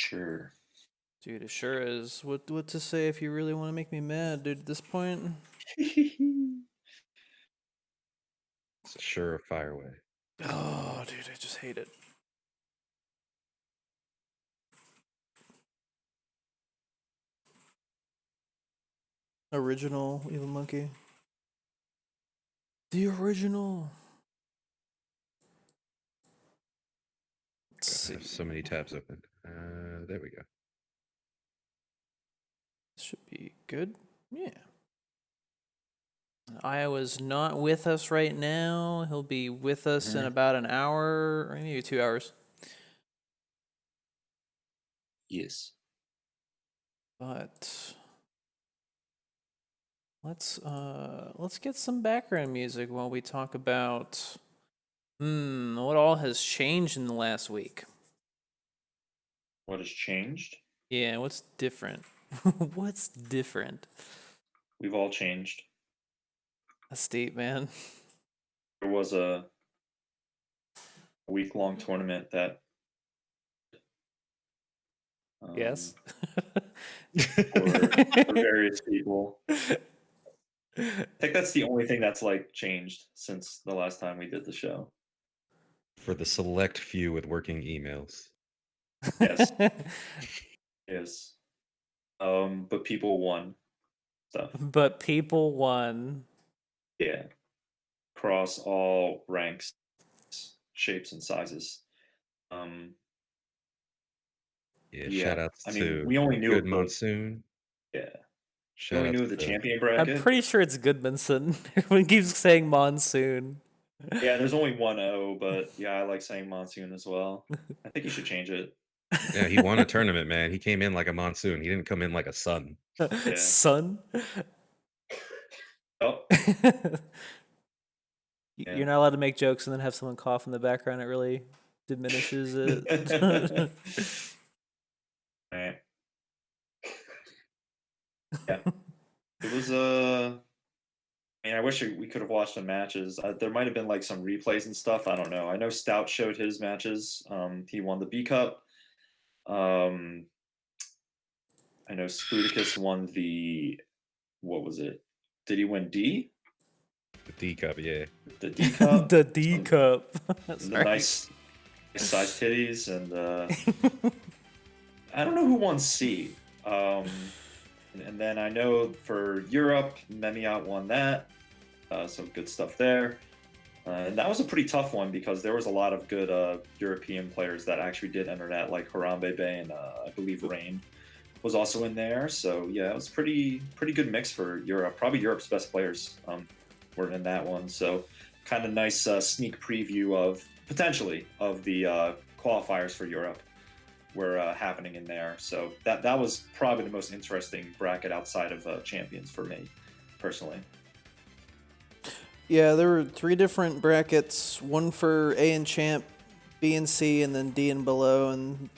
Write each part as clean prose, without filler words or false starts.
Sure. Dude, it sure is. What to say if you really want to make me mad, dude, at this point? It's a surefire way. Oh, dude, I just hate it. Original Evil Monkey. The original. Let's I see. have so many tabs open. There we go. Should be good. Yeah. Iowa's not with us right now. He'll be with us in about an hour or maybe 2 hours. Yes. But let's get some background music while we talk about what all has changed in the last week. What has changed? Yeah, what's different? What's different? We've all changed. A state, man. There was a week-long tournament that Yes. for various people. I think that's the only thing that's like changed since the last time we did the show. For the select few with working emails. Yes. Yes. But people won stuff. But people won. Yeah. Across all ranks, shapes, and sizes. Yeah, Yeah. shout outs I to mean, we only knew Good of Monsoon. Yeah. We Shout only outs knew of the to champion I'm bracket. pretty sure it's Goodmanson. Everyone keeps saying Monsoon. Yeah, there's only one O, but yeah, I like saying monsoon as well. I think you should change it. Yeah, he won a tournament, man. He came in like a monsoon. He didn't come in like a sun. Yeah. Son. Oh, You're yeah. not allowed to make jokes and then have someone cough in the background. It really diminishes it. Alright. Yeah. It was I mean, I wish we could have watched the matches. There might have been like some replays and stuff. I don't know. I know Stout showed his matches. He won the B Cup. I know Sputicus won the what was it? Did he win D? The D cup, yeah. The D Cup. The D cup. The nice size titties and I don't know who won C. And then I know for Europe, Memiot won that. Some good stuff there. And that was a pretty tough one because there was a lot of good European players that actually did enter that, like Harambe Bay and I believe Rain was also in there. So yeah, it was pretty good mix for Europe. Probably Europe's best players were in that one. So kind of nice sneak preview of potentially of the qualifiers for Europe were happening in there. So that was probably the most interesting bracket outside of champions for me personally. Yeah, there were 3 different brackets. One for A and Champ, B and C, and then D and below. And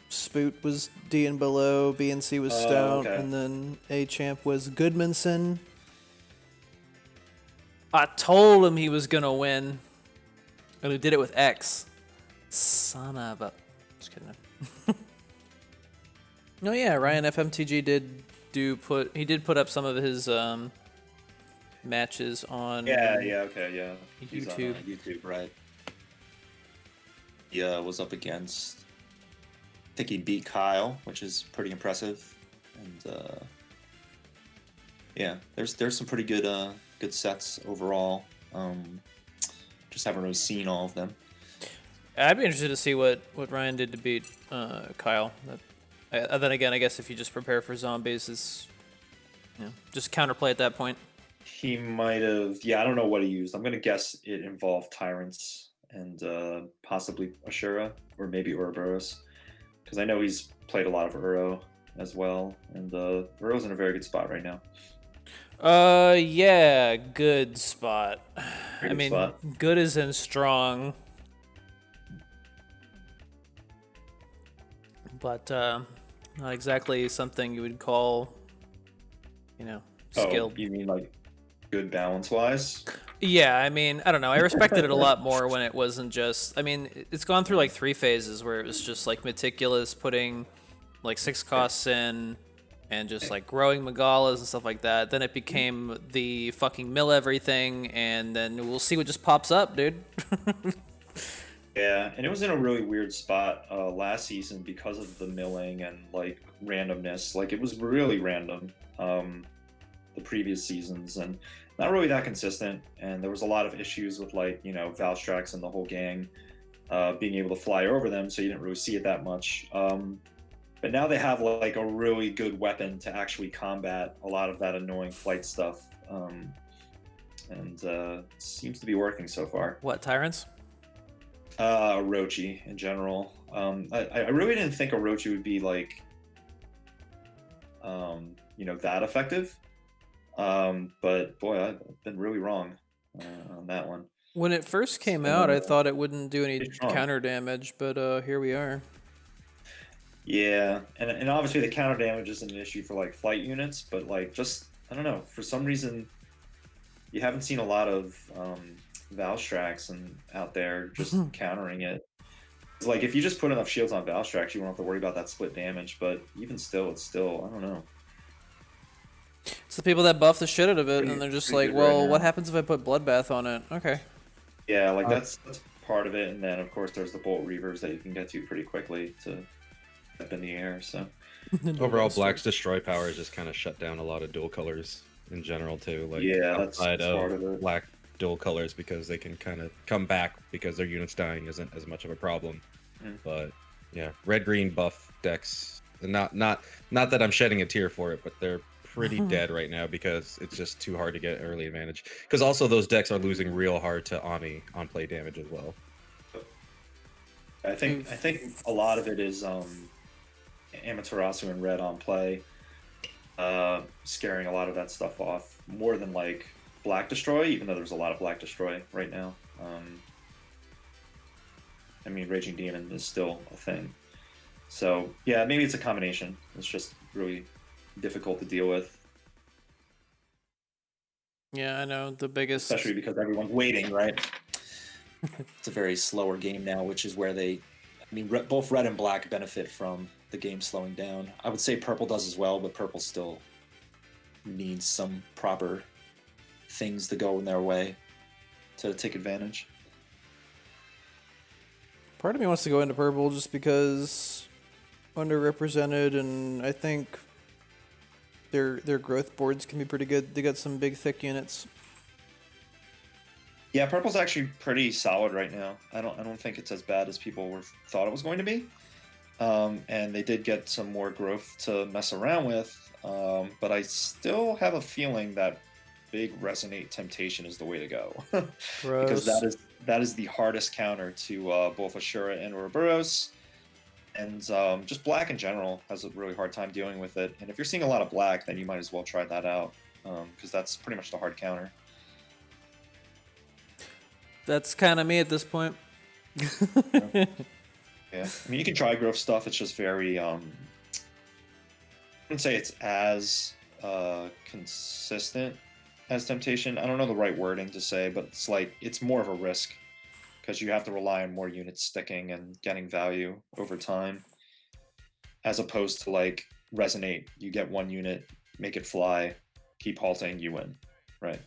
Spoot was D and below, B and C was Stout, okay. and then A Champ was Goodmanson. I told him he was gonna win, and he did it with X. Son of a... Just kidding. No, yeah, Ryan FMTG did put up some of his matches on Okay. He's on, YouTube. YouTube, right? He was up against. I think he beat Kyle, which is pretty impressive, and yeah, there's some pretty good good sets overall. Just haven't really seen all of them. I'd be interested to see what Ryan did to beat Kyle. Then again, I guess if you just prepare for zombies, it's just counterplay at that point. He might have. Yeah, I don't know what he used. I'm gonna guess it involved Tyrants and possibly Ashura or maybe Ouroboros, because I know he's played a lot of Uro as well, and Uro's in a very good spot right now. Yeah, good spot. Very good spot. Good as in strong. But not exactly something you would call, skilled. Oh, you mean like good balance-wise? Yeah, I don't know. I respected it a lot more when it wasn't just... it's gone through like 3 phases where it was just like meticulous, putting like 6 cost Sin and just like growing Magalas and stuff like that. Then it became the fucking mill everything, and then we'll see what just pops up, dude. Yeah, and it was in a really weird spot last season because of the milling and like randomness. Like it was really random the previous seasons and not really that consistent. And there was a lot of issues with like Valstrax and the whole gang being able to fly over them, so you didn't really see it that much. But now they have like a really good weapon to actually combat a lot of that annoying flight stuff, and it seems to be working so far. What, Tyrants? Orochi in general. I really didn't think Orochi would be like, that effective. But boy, I've been really wrong on that one. When it first came So, out, I thought it wouldn't do any pretty strong. counter damage, but here we are. Yeah, and obviously the counter damage isn't an issue for like flight units, but like just I don't know, for some reason you haven't seen a lot of Valstrax and out there just countering it. It's like if you just put enough shields on Valstrax, you won't have to worry about that split damage. But even still, it's still I don't know. It's the people that buff the shit out of it, Pretty- and they're just pretty like, good right well, what now. happens if I put Bloodbath on it? Okay. Yeah, like that's part of it, and then of course there's the Bolt Reavers that you can get to pretty quickly to up in the air. So Overall, Black's destroy power has just kind of shut down a lot of dual colors in general too. Like yeah, outside that's part of of it. Black dual colors, because they can kind of come back because their units dying isn't as much of a problem. But yeah, red green buff decks. Not that I'm shedding a tear for it, but they're pretty dead right now because it's just too hard to get early advantage. Because also those decks are losing real hard to Ani on play damage as well. I think a lot of it is Amaterasu and red on play, scaring a lot of that stuff off more than like Black Destroy, even though there's a lot of Black Destroy right now. I mean, Raging Demon is still a thing. So yeah, maybe it's a combination. It's just really difficult to deal with, Yeah, I know the biggest. especially because everyone's waiting, right? It's a very slower game now, which is where both red and black benefit from the game slowing down. I would say purple does as well, but purple still needs some proper things to go in their way to take advantage. Part of me wants to go into purple just because underrepresented, and I think their growth boards can be pretty good. They got some big, thick units. Yeah, purple's actually pretty solid right now. I don't think it's as bad as people thought it was going to be. And they did get some more growth to mess around with. But I still have a feeling that big resonate temptation is the way to go. Because that is the hardest counter to both Ashura and Ouroboros. And just black in general has a really hard time dealing with it. And if you're seeing a lot of black, then you might as well try that out. Because that's pretty much the hard counter. That's kind of me at this point. Yeah, I mean, you can try growth stuff. It's just very, I wouldn't say it's as consistent as temptation. I don't know the right wording to say, but it's like it's more of a risk because you have to rely on more units sticking and getting value over time, as opposed to like resonate. You get one unit, make it fly, keep halting, you win, right?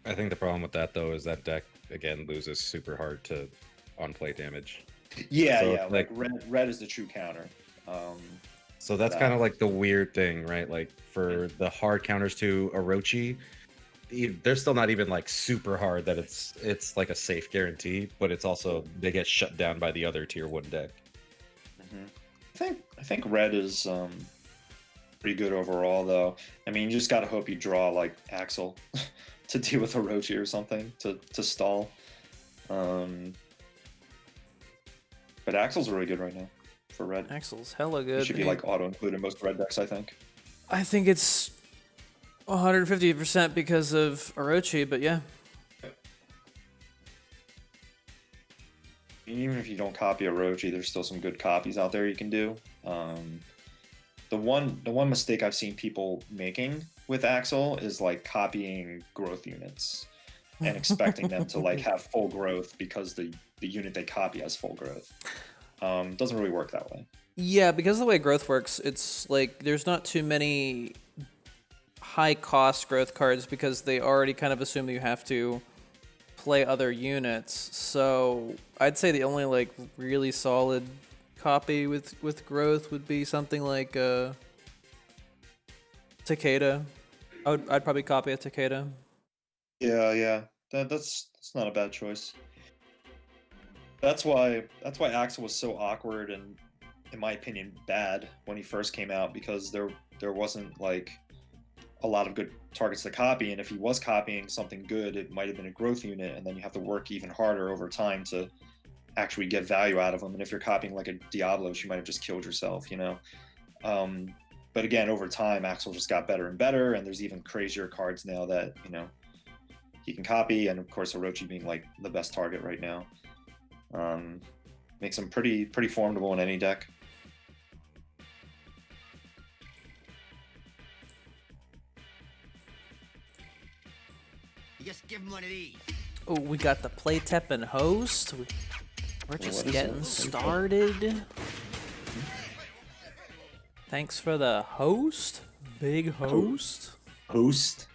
I think the problem with that though is that deck again loses super hard to on play damage. Yeah, So, yeah. Like red is the true counter. So that's kind of like the weird thing, right? Like for the hard counters to Orochi, they're still not even like super hard that it's like a safe guarantee, but it's also they get shut down by the other tier 1 deck. I think red is pretty good overall, though. I mean, you just gotta hope you draw like Axel to deal with Orochi or something to stall. But Axel's really good right now for red. Axel's hella It good. should be like auto included in most red decks, I think. I think it's 150% because of Orochi, but yeah. Even if you don't copy Orochi, there's still some good copies out there you can do. The one mistake I've seen people making with Axel is like copying growth units and expecting them to like have full growth because the unit they copy has full growth. Doesn't really work that way. Yeah, because of the way growth works, it's like there's not too many high cost growth cards because they already kind of assume that you have to play other units. So I'd say the only like really solid copy with growth would be something like Takeda. I'd probably copy a Takeda. Yeah. That's not a bad choice. That's why Axel was so awkward and, in my opinion, bad when he first came out, because there wasn't like a lot of good targets to copy, and if he was copying something good, it might have been a growth unit, and then you have to work even harder over time to actually get value out of them. And if you're copying like a Diablos, you might have just killed yourself, you know. Um, but again, over time, Axel just got better and better, and there's even crazier cards now that he can copy, and of course Orochi being like the best target right now, um, makes him pretty formidable in any deck. You just give him one of these. Oh, we got the play TEPPEN host. We're just getting started. Thanks for the host, big host. Host.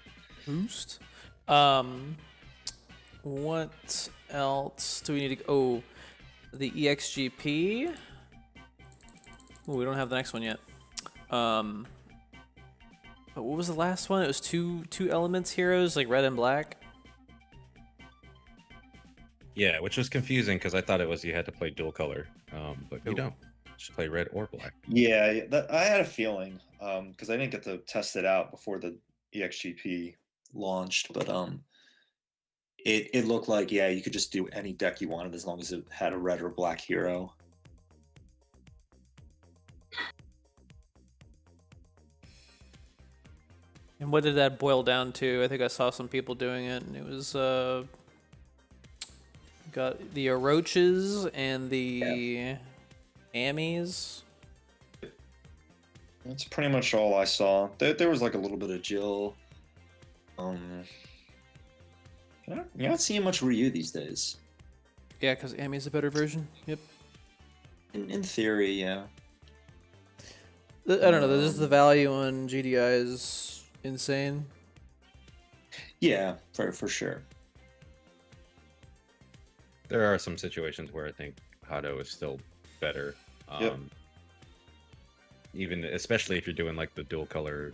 What else do we need to? Oh, the EXGP. Oh, we don't have the next one yet. But what was the last one? It was two elements heroes, like red and black. Yeah, which was confusing because I thought it was you had to play dual color, but you Ooh. don't. Just play red or black. Yeah, I had a feeling, because I didn't get to test it out before the EXGP launched, but it looked like, yeah, you could just do any deck you wanted as long as it had a red or black hero. And what did that boil down to? I think I saw some people doing it, and it was got the Oroches and the Amis. That's pretty much all I saw. There was like a little bit of Jill. You're not seeing much Ryu these days. Yeah, because Ami's a better version. Yep. In theory, yeah. I don't know. Just the value on GDI is insane. Yeah, for sure. There are some situations where I think Hado is still better. Yep. Even especially if you're doing like the dual color.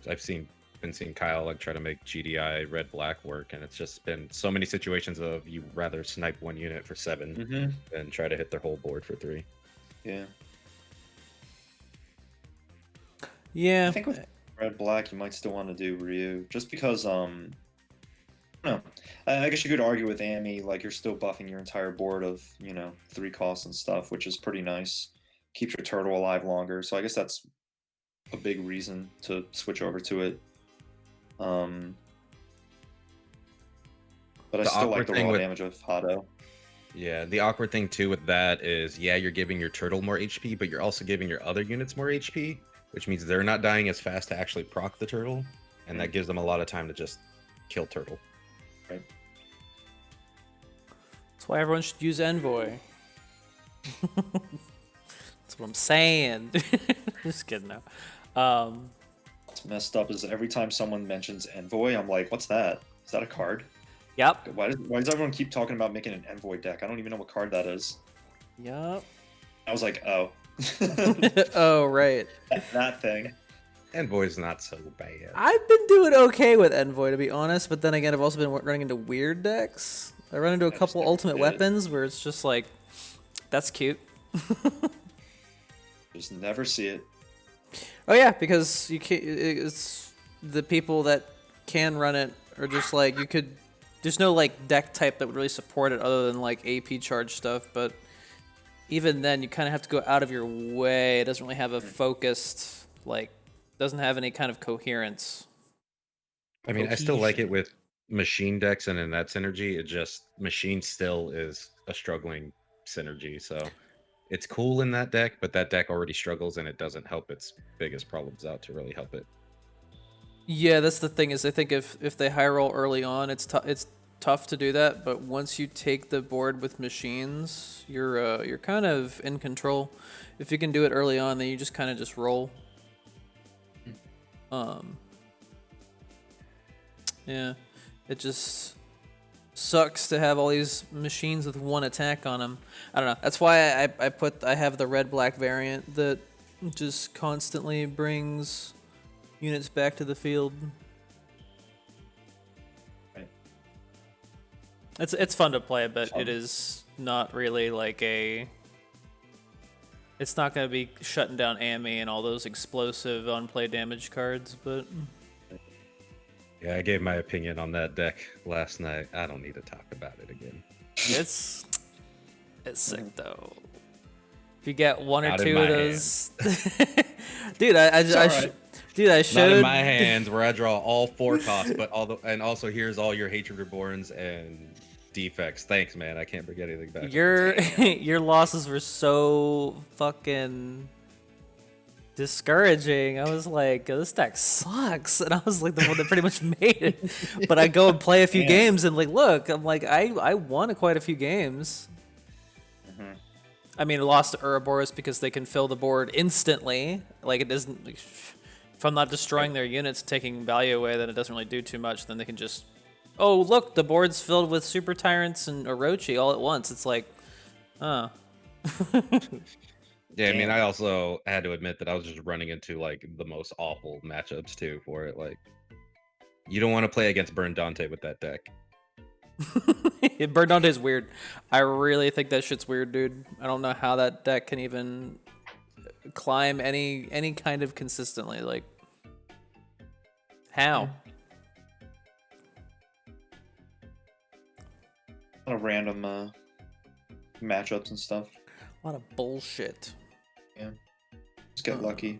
Been seeing Kyle like try to make GDI red black work, and it's just been so many situations of you rather snipe one unit for 7 than try to hit their whole board for 3. Yeah. Yeah. I think with red black, you might still want to do Ryu, just because I don't know. I guess you could argue with Ami, like you're still buffing your entire board of 3 costs and stuff, which is pretty nice. Keeps your turtle alive longer, so I guess that's a big reason to switch over to it. But I still like the raw damage of Hado. Yeah, the awkward thing too with that is, yeah, you're giving your turtle more HP, but you're also giving your other units more HP, which means they're not dying as fast to actually proc the turtle, and that gives them a lot of time to just kill turtle. Right. That's why everyone should use Envoy. That's what I'm saying. Just kidding now. What's messed up is every time someone mentions Envoy, I'm like, what's that? Is that a card? Yep. Why does everyone keep talking about making an Envoy deck? I don't even know what card that is. Yep. I was like, oh. Oh, right. That thing. Envoy's not so bad. I've been doing okay with Envoy, to be honest, but then again, I've also been running into weird decks. I run into a couple ultimate weapons where it's just like, that's cute. Just never see it. Oh yeah, because you can't. It's the people that can run it are just like you could. There's no like deck type that would really support it other than like AP charge stuff, but even then you kind of have to go out of your way. It doesn't really have a focused like. Doesn't have any kind of coherence. I mean, I still like it with machine decks, and in that synergy, it just machine still is a struggling synergy. So it's cool in that deck, but that deck already struggles, and it doesn't help its biggest problems out to really help it. Yeah, that's the thing is I think if they high roll early on, it's tough to do that, but once you take the board with machines, you're kind of in control. If you can do it early on, then you just kind of just roll. Yeah, it just sucks to have all these machines with one attack on them. I don't know. That's why I have the red black variant that just constantly brings units back to the field. Right. It's fun to play, but it is not really like a. It's not going to be shutting down AME and all those explosive on-play damage cards, but... Yeah, I gave my opinion on that deck last night. I don't need to talk about it again. It's sick, though. If you get one or Not in two my of those... Dude, I showed... Not in my hands where I draw all 4 costs, but and also here's all your Hatred Reborns and defects. Thanks, man. I can't bring anything back. Your losses were so fucking discouraging. I was like, this deck sucks, and I was like the one that pretty much made it. But I go and play a few games, and like, look, I'm like, I won quite a few games. I mean, I lost to Ouroboros because they can fill the board instantly. Like, it doesn't. Like, if I'm not destroying their units, taking value away, then it doesn't really do too much. Then they can just, oh look, the board's filled with Super Tyrants and Orochi all at once. It's like, huh. Yeah, I mean, I also had to admit that I was just running into like the most awful matchups too for it. Like, you don't want to play against Burn Dante with that deck. Burn Dante's weird. I really think that shit's weird, dude. I don't know how that deck can even climb any kind of consistently. Like, how? A lot of random matchups and stuff. A lot of bullshit. Yeah. Just get lucky.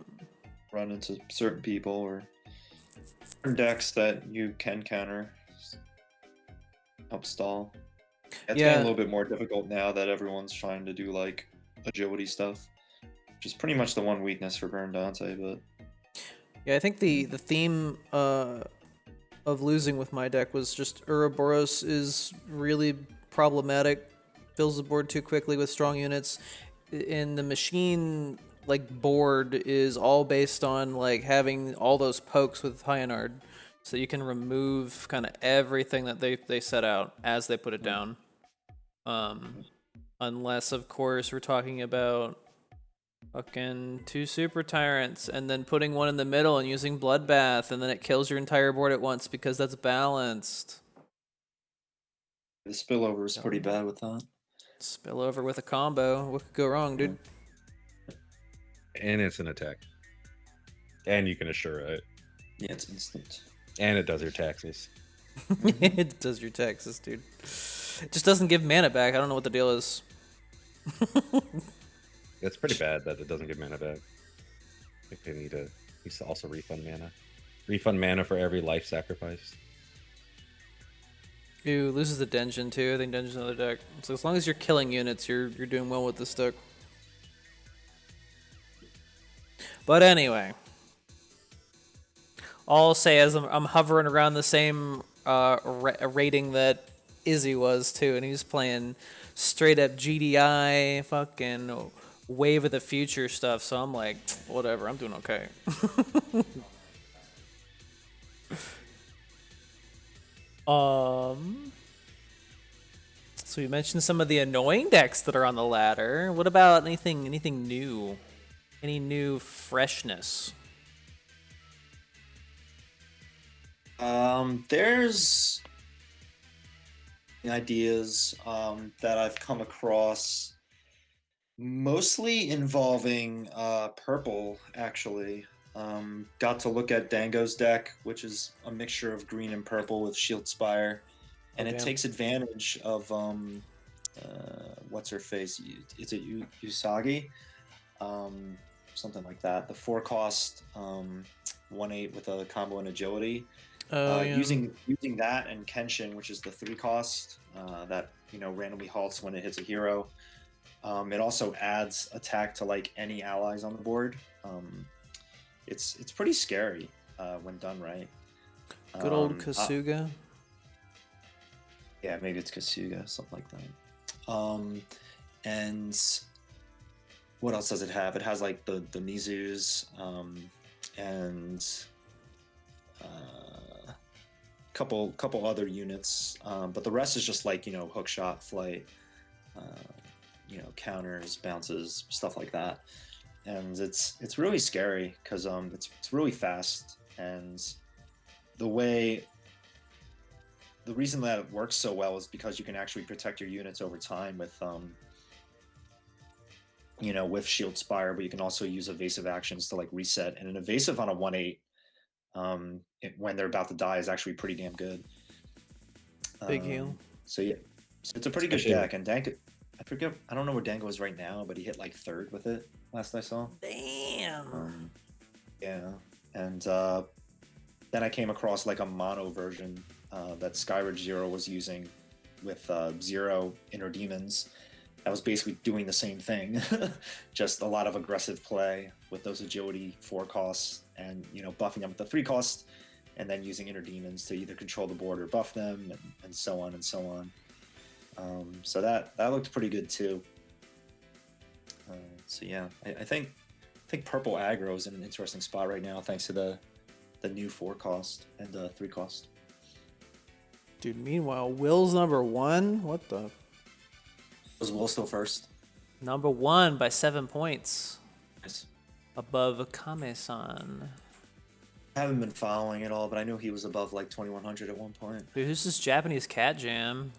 Run into certain people or certain decks that you can counter. Help stall. It's getting a little bit more difficult now that everyone's trying to do like agility stuff. Which is pretty much the one weakness for Burn Dante, but yeah, I think the theme of losing with my deck was just Ouroboros is really problematic. Fills the board too quickly with strong units. And the machine like board is all based on like having all those pokes with Hyanard, so you can remove kind of everything that they set out as they put it down. Unless of course we're talking about fucking 2 Super Tyrants and then putting one in the middle and using Bloodbath, and then it kills your entire board at once because that's balanced. the spillover is pretty bad with that. Spill over with a combo. What could go wrong, dude? And it's an attack. And you can assure it. Yeah, it's instant. And it does your taxes. It does your taxes, dude. It just doesn't give mana back. I don't know what the deal is. It's pretty bad that it doesn't give mana back. I think they need to also refund mana. Refund mana for every life sacrifice. Ooh, loses the Denjin too. I think Denjin's another deck. So as long as you're killing units, you're doing well with this deck. But anyway, all I'll say is I'm hovering around the same rating that Izzy was too, and he's playing straight up GDI, fucking Wave of the Future stuff. So I'm like, whatever, I'm doing okay. So you mentioned some of the annoying decks that are on the ladder. What about anything new? Any new freshness? There's ideas that I've come across, mostly involving purple, actually. Got to look at Dango's deck, which is a mixture of green and purple with Shield Spire, and it takes advantage of what's her face? Is it Usagi? Something like that. The 4-cost 1/8 with a combo and agility. Using that and Kenshin, which is the 3-cost that randomly halts when it hits a hero. It also adds attack to like any allies on the board. It's pretty scary when done right. Good old Kasuga. Yeah, maybe it's Kasuga, something like that. And what else does it have? It has like the Mizus, and couple other units, but the rest is just like hook shot, flight, uh, counters, bounces, stuff like that. And it's really scary because it's really fast, and the way the reason that it works so well is because you can actually protect your units over time with Shield Spire, but you can also use evasive actions to like reset. And an evasive on a 1/8, when they're about to die, is actually pretty damn good. Big heal. So yeah, so it's a pretty good Especially- deck. And Danko, I don't know where Danko is right now, but he hit like 3rd with it last I saw. Damn. Yeah, and then I came across like a mono version that Skyridge Zero was using with Zero Inner Demons. That was basically doing the same thing, just a lot of aggressive play with those agility 4 costs, and buffing them with the 3 cost, and then using Inner Demons to either control the board or buff them, and so on and so on. So that looked pretty good too. So yeah, I think purple aggro is in an interesting spot right now thanks to the new 4 cost and 3 cost. Dude, meanwhile, Will's number 1. What the? Was Will still first? Number 1 by 7 points. Nice. Above Kame-san. I haven't been following it all, but I knew he was above like 2100 at one point. Dude, who's this Japanese cat jam?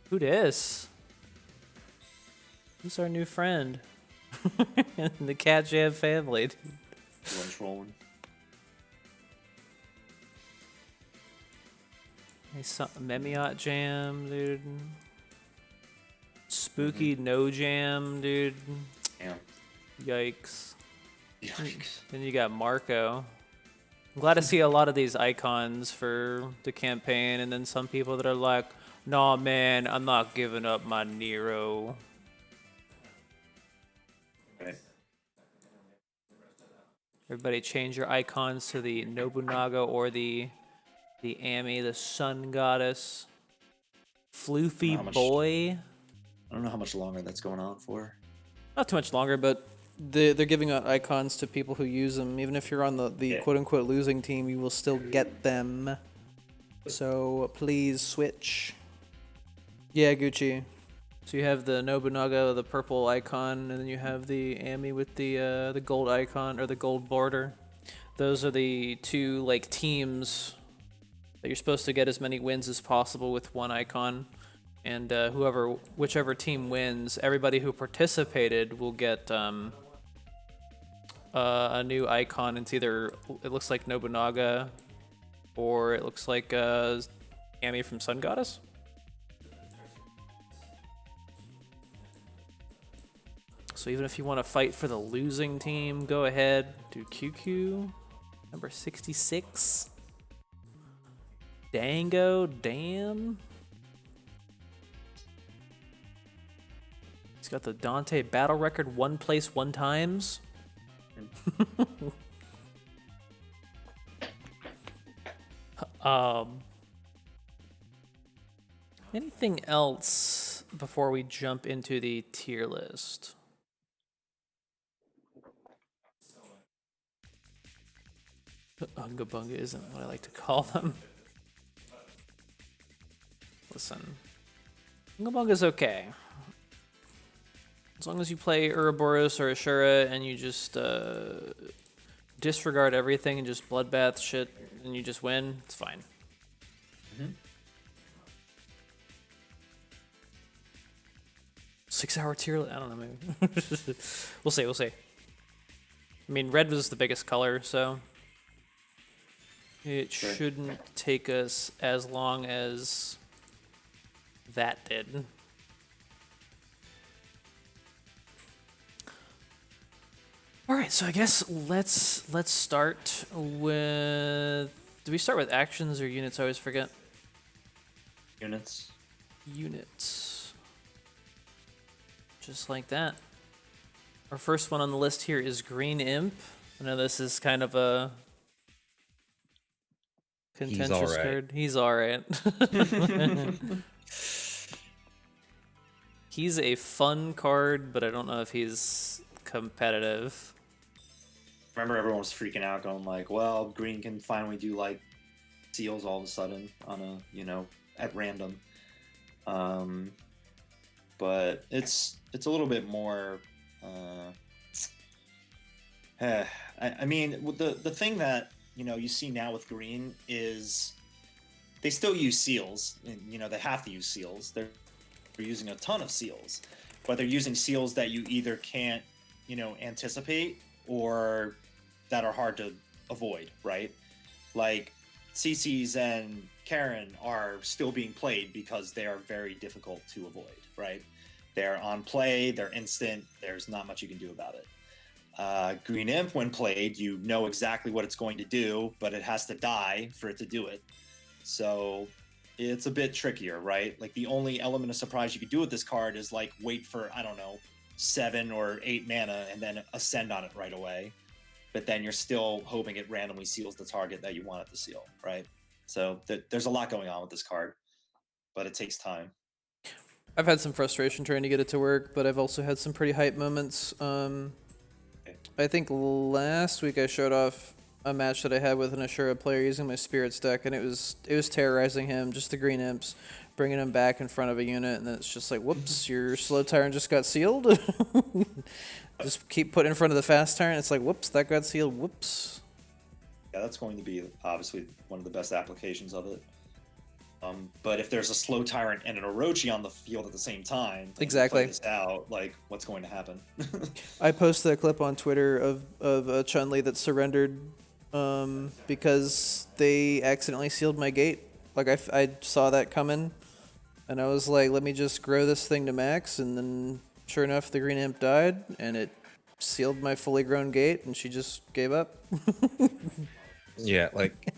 Who dis? Who's our new friend? In the cat jam family. One trolling. Hey, Memiot jam, dude. Spooky no jam, dude. Yeah. Yikes. Yikes. Then you got Marco. I'm glad to see a lot of these icons for the campaign, and then some people that are like, nah, man, I'm not giving up my Nero. Right. Everybody change your icons to the Nobunaga or the Ami, the sun goddess. Floofy How much- boy. I don't know how much longer that's going on for. Not too much longer, but they're giving out icons to people who use them. Even if you're on the Yeah. quote-unquote losing team, you will still get them. So please switch. Yeah, Gucci. So you have the Nobunaga, the purple icon, and then you have the Ami with the gold icon, or the gold border. Those are the 2 like teams that you're supposed to get as many wins as possible with one icon. And whichever team wins, everybody who participated will get a new icon. It's either, it looks like Nobunaga, or it looks like Ami from Sun Goddess. So even if you want to fight for the losing team, go ahead. Do QQ, number 66. Dango, damn. He's got the Dante battle record, 1 place, 1 times. Anything else before we jump into the tier list? Unga Bunga isn't what I like to call them. Listen, Unga Bunga's okay. As long as you play Ouroboros or Ashura and you just disregard everything and just bloodbath shit and you just win, it's fine. Mhm. 6-hour tier, I don't know, maybe. We'll see. I mean, red was the biggest color, so it Sure. shouldn't take us as long as that did. All right, so I guess let's start with. Do we start with actions or units? I always forget. Units. Units. Just like that. Our first one on the list here is Green Imp. I know this is kind of Contentious alright. card. He's alright. He's a fun card, but I don't know if he's competitive. Remember, everyone was freaking out, going like, "Well, green can finally do like seals all of a sudden on a at random." But it's a little bit more. I mean, the thing that you see now with green is they still use seals, and they have to use seals. They're using a ton of seals, but they're using seals that you either can't anticipate or that are hard to avoid, right? Like CC's and Karen are still being played because they are very difficult to avoid, right? They're on play, they're instant, there's not much you can do about it. Green Imp, when played, you know exactly what it's going to do, but it has to die for it to do it. So it's a bit trickier, right? Like the only element of surprise you could do with this card is like wait for, I don't know, 7 or 8 mana and then ascend on it right away. But then you're still hoping it randomly seals the target that you want it to seal, right? So there's a lot going on with this card, but it takes time. I've had some frustration trying to get it to work, but I've also had some pretty hype moments. I think last week I showed off a match that I had with an Ashura player using my Spirits deck, and it was terrorizing him, just the green imps, bringing him back in front of a unit, and then it's just like, whoops, your slow tyrant just got sealed. Just keep putting in front of the fast tyrant. It's like, whoops, that got sealed. Whoops. Yeah, that's going to be obviously one of the best applications of it. But if there's a slow tyrant and an Orochi on the field at the same time, exactly, play this out, like what's going to happen? I posted a clip on Twitter of a Chun-Li that surrendered because they accidentally sealed my gate. Like I saw that coming, and I was like, let me just grow this thing to max, and then sure enough, the green imp died, and it sealed my fully grown gate, and she just gave up. Yeah, like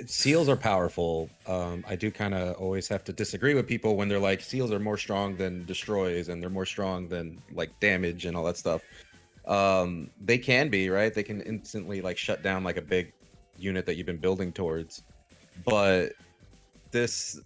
seals are powerful. I do kind of always have to disagree with people when they're like seals are more strong than destroys and they're more strong than like damage and all that stuff. They can be, right? They can instantly like shut down like a big unit that you've been building towards. But this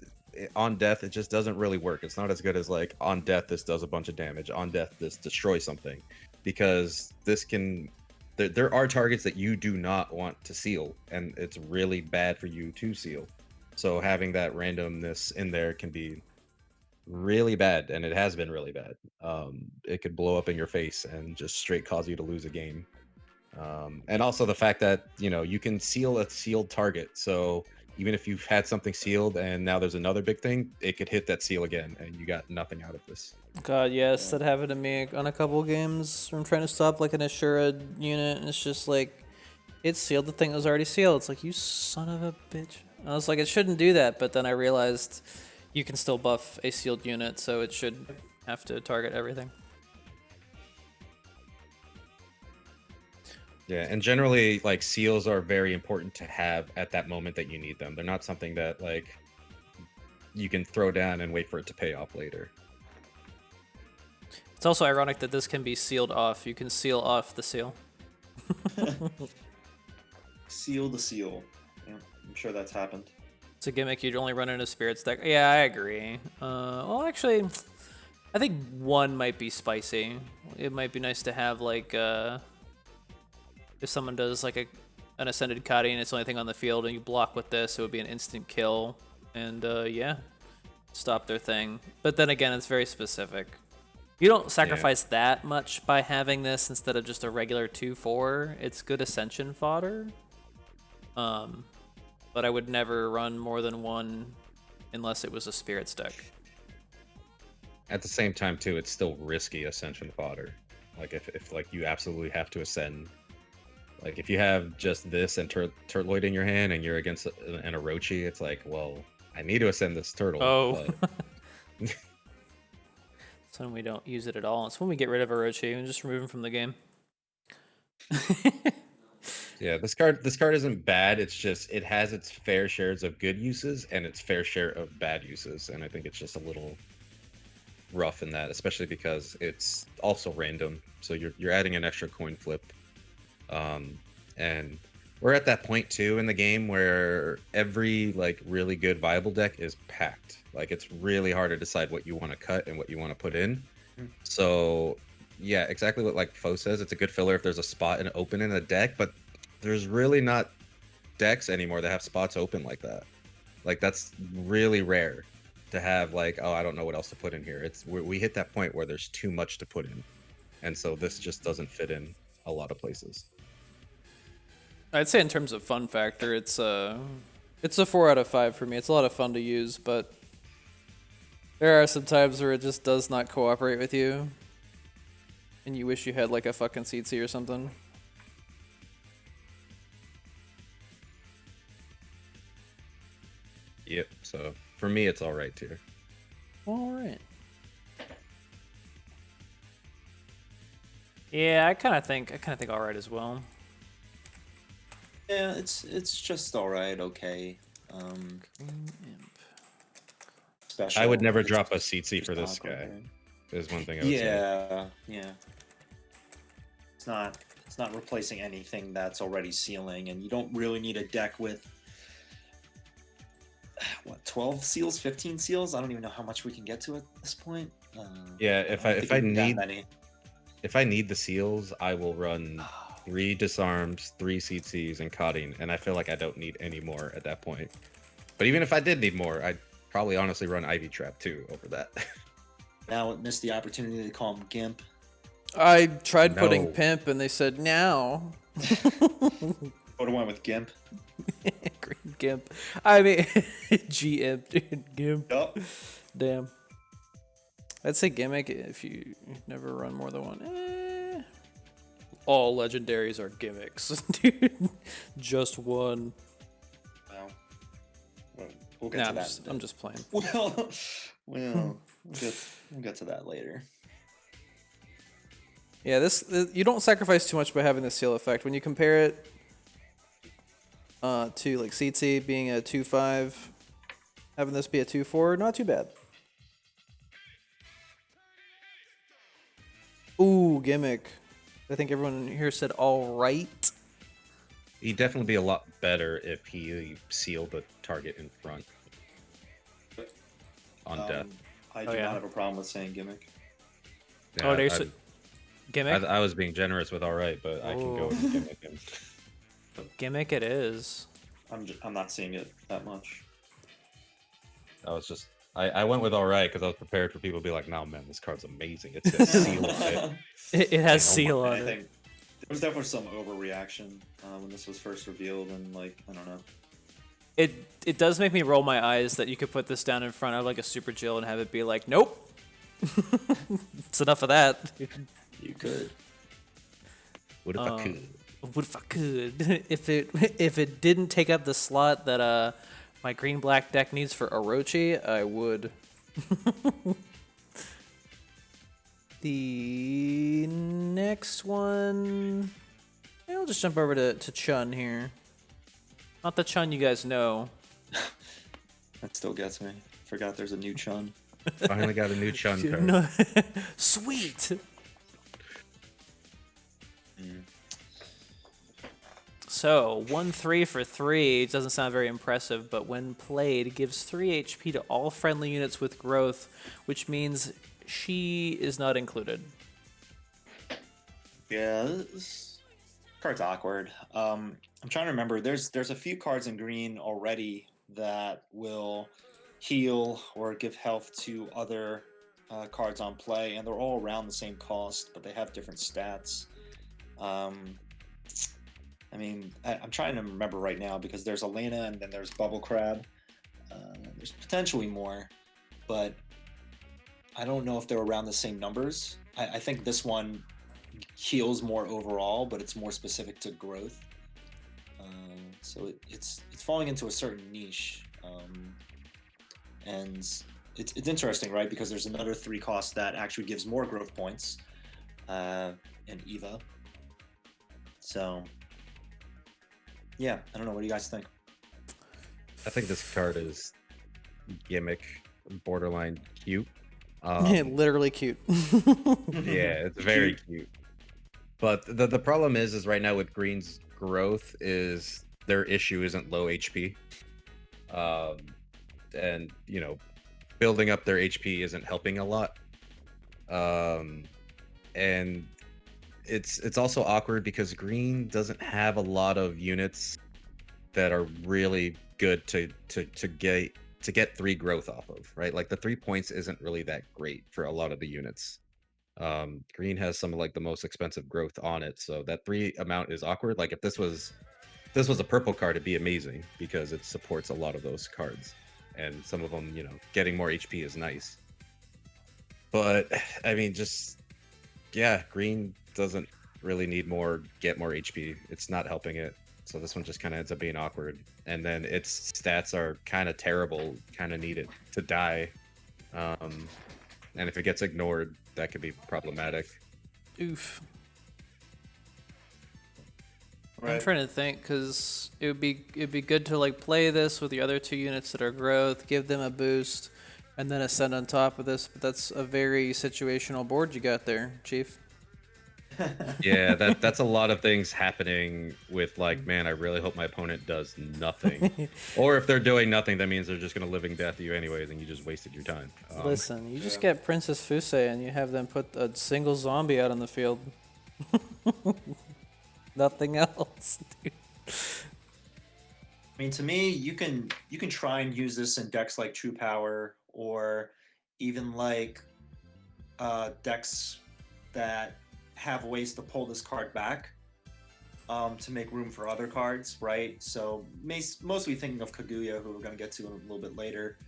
on death, it just doesn't really work. It's not as good as like on death this does a bunch of damage, on death this destroys something, because this can there are targets that you do not want to seal, and it's really bad for you to seal. So having that randomness in there can be really bad, and it has been really bad. It could blow up in your face and just straight cause you to lose a game. And also the fact that you can seal a sealed target, so even if you've had something sealed and now there's another big thing, it could hit that seal again, and you got nothing out of this. God, yes, that happened to me on a couple games. I'm trying to stop like an Ashura unit, and it's just like, it sealed the thing that was already sealed. It's like, you son of a bitch. I was like, it shouldn't do that, but then I realized you can still buff a sealed unit, so it should have to target everything. Yeah, and generally, like, seals are very important to have at that moment that you need them. They're not something that, like, you can throw down and wait for it to pay off later. It's also ironic that this can be sealed off. You can seal off the seal. Seal the seal. Yeah, I'm sure that's happened. It's a gimmick you'd only run in a Spirits deck. Yeah, I agree. Well, actually, I think one might be spicy. It might be nice to have, like, if someone does like an Ascended Kadi and it's the only thing on the field and you block with this, it would be an instant kill. And yeah, stop their thing. But then again, it's very specific. You don't sacrifice that much by having this instead of just a regular 2/4. It's good Ascension fodder. But I would never run more than one unless it was a Spirits deck. At the same time, too, it's still risky Ascension fodder. Like, if like, you absolutely have to ascend. Like, if you have just this and Turtloid in your hand and you're against an Orochi, it's like, well, I need to ascend this turtle. Oh. But... It's when we don't use it at all. It's when we get rid of Orochi and just remove him from the game. Yeah, this card isn't bad. It's just it has its fair shares of good uses and its fair share of bad uses, and I think it's just a little rough in that, especially because it's also random. So you're adding an extra coin flip, and we're at that point too in the game where every like really good viable deck is packed. Like it's really hard to decide what you want to cut and what you want to put in. So yeah, exactly what like Foe says. It's a good filler if there's a spot and open in a deck, but there's really not decks anymore that have spots open like that. Like that's really rare to have like, oh, I don't know what else to put in here. We hit that point where there's too much to put in, and so this just doesn't fit in a lot of places. I'd say in terms of fun factor, it's a 4 out of 5 for me. It's a lot of fun to use, but there are some times where it just does not cooperate with you, and you wish you had like a fucking CC or something. Yep. So for me, it's all right tier. All right. Yeah, I kind of think all right as well. Yeah, it's just all right, okay. Special. I would never it's drop a CC for this not guy. okay. Is one thing I would say. Yeah. It's not replacing anything that's already sealing, and you don't really need a deck with what 12 seals, 15 seals. I don't even know how much we can get to at this point. Yeah, I don't think we need that many. if I need the seals, I will run 3 disarms, 3 CCs, and cutting, and I feel like I don't need any more at that point. But even if I did need more, I'd probably honestly run Ivy Trap too over that. Now it missed the opportunity to call him Gimp. I tried putting No. Pimp, and they said now. Would have went with Gimp. Green Gimp. I mean, G-Imp, dude. Gimp. Yup. Damn. I'd say Gimmick if you never run more than one. All legendaries are gimmicks, dude. Just one. We'll get Nah, to I'm that. just, I'm just playing. Well, we'll get to that later. Yeah, you don't sacrifice too much by having the seal effect. When you compare it to like CT being a 2-5, having this be a 2-4, not too bad. Ooh, Gimmick. I think everyone here said all right. He'd definitely be a lot better if he sealed the target in front on death. I do not have a problem with saying Gimmick. Yeah, there's Gimmick. I was being generous with all right, but I can go with Gimmick. Gimmick it is. I'm not seeing it that much. I was just I went with all right because I was prepared for people to be like, "No, man, this card's amazing. It's got seal on it." It has Oh my seal on I it. think there was definitely some overreaction when this was first revealed, and like I don't know. It does make me roll my eyes that you could put this down in front of like a Super Jill and have it be like, nope. It's enough of that. You could. What if I could? What if I could? If it didn't take up the slot that my green black deck needs for Orochi, I would. The next one, I'll just jump over to Chun here. Not the Chun you guys know. That still gets me. Forgot there's a new Chun. Finally got a new Chun card. No. Sweet. So 1-3 for 3 doesn't sound very impressive, but when played, gives 3 HP to all friendly units with growth, which means she is not included. Yeah, this card's awkward. I'm trying to remember. There's a few cards in green already that will heal or give health to other cards on play, and they're all around the same cost, but they have different stats. I mean, I'm trying to remember right now because there's Elena and then there's Bubble Crab. There's potentially more, but I don't know if they're around the same numbers. I think this one heals more overall, but it's more specific to growth. So it's falling into a certain niche, and it's interesting, right? Because there's another 3 cost that actually gives more growth points, in Eva. So yeah, I don't know. What do you guys think? I think this card is gimmick, borderline cute. Literally cute. Yeah, it's very cute. But the problem is right now with Green's growth is their issue isn't low HP. Um, and building up their HP isn't helping a lot. And it's also awkward because Green doesn't have a lot of units that are really good to get 3 growth off of, right? Like the 3 points isn't really that great for a lot of the units. Green has some of like the most expensive growth on it, so that 3 amount is awkward. Like if this was a purple card, it'd be amazing because it supports a lot of those cards, and some of them, getting more HP is nice. But I mean, just yeah, Green doesn't really need get more HP. It's not helping it. So this one just kind of ends up being awkward. And then its stats are kind of terrible, kind of need it to die. And if it gets ignored, that could be problematic. Oof. Right. I'm trying to think because it'd be good to like play this with the other 2 units that are growth, give them a boost, and then ascend on top of this. But that's a very situational board you got there, Chief. Yeah, that's a lot of things happening with like, man, I really hope my opponent does nothing. Or if they're doing nothing, that means they're just gonna living death you anyways, and you just wasted your time. Listen, you just get Princess Fuse and you have them put a single zombie out on the field. Nothing else, dude. I mean, to me, you can try and use this in decks like True Power, or even like decks that have ways to pull this card back to make room for other cards, right? So mostly thinking of Kaguya, who we're going to get to a little bit later,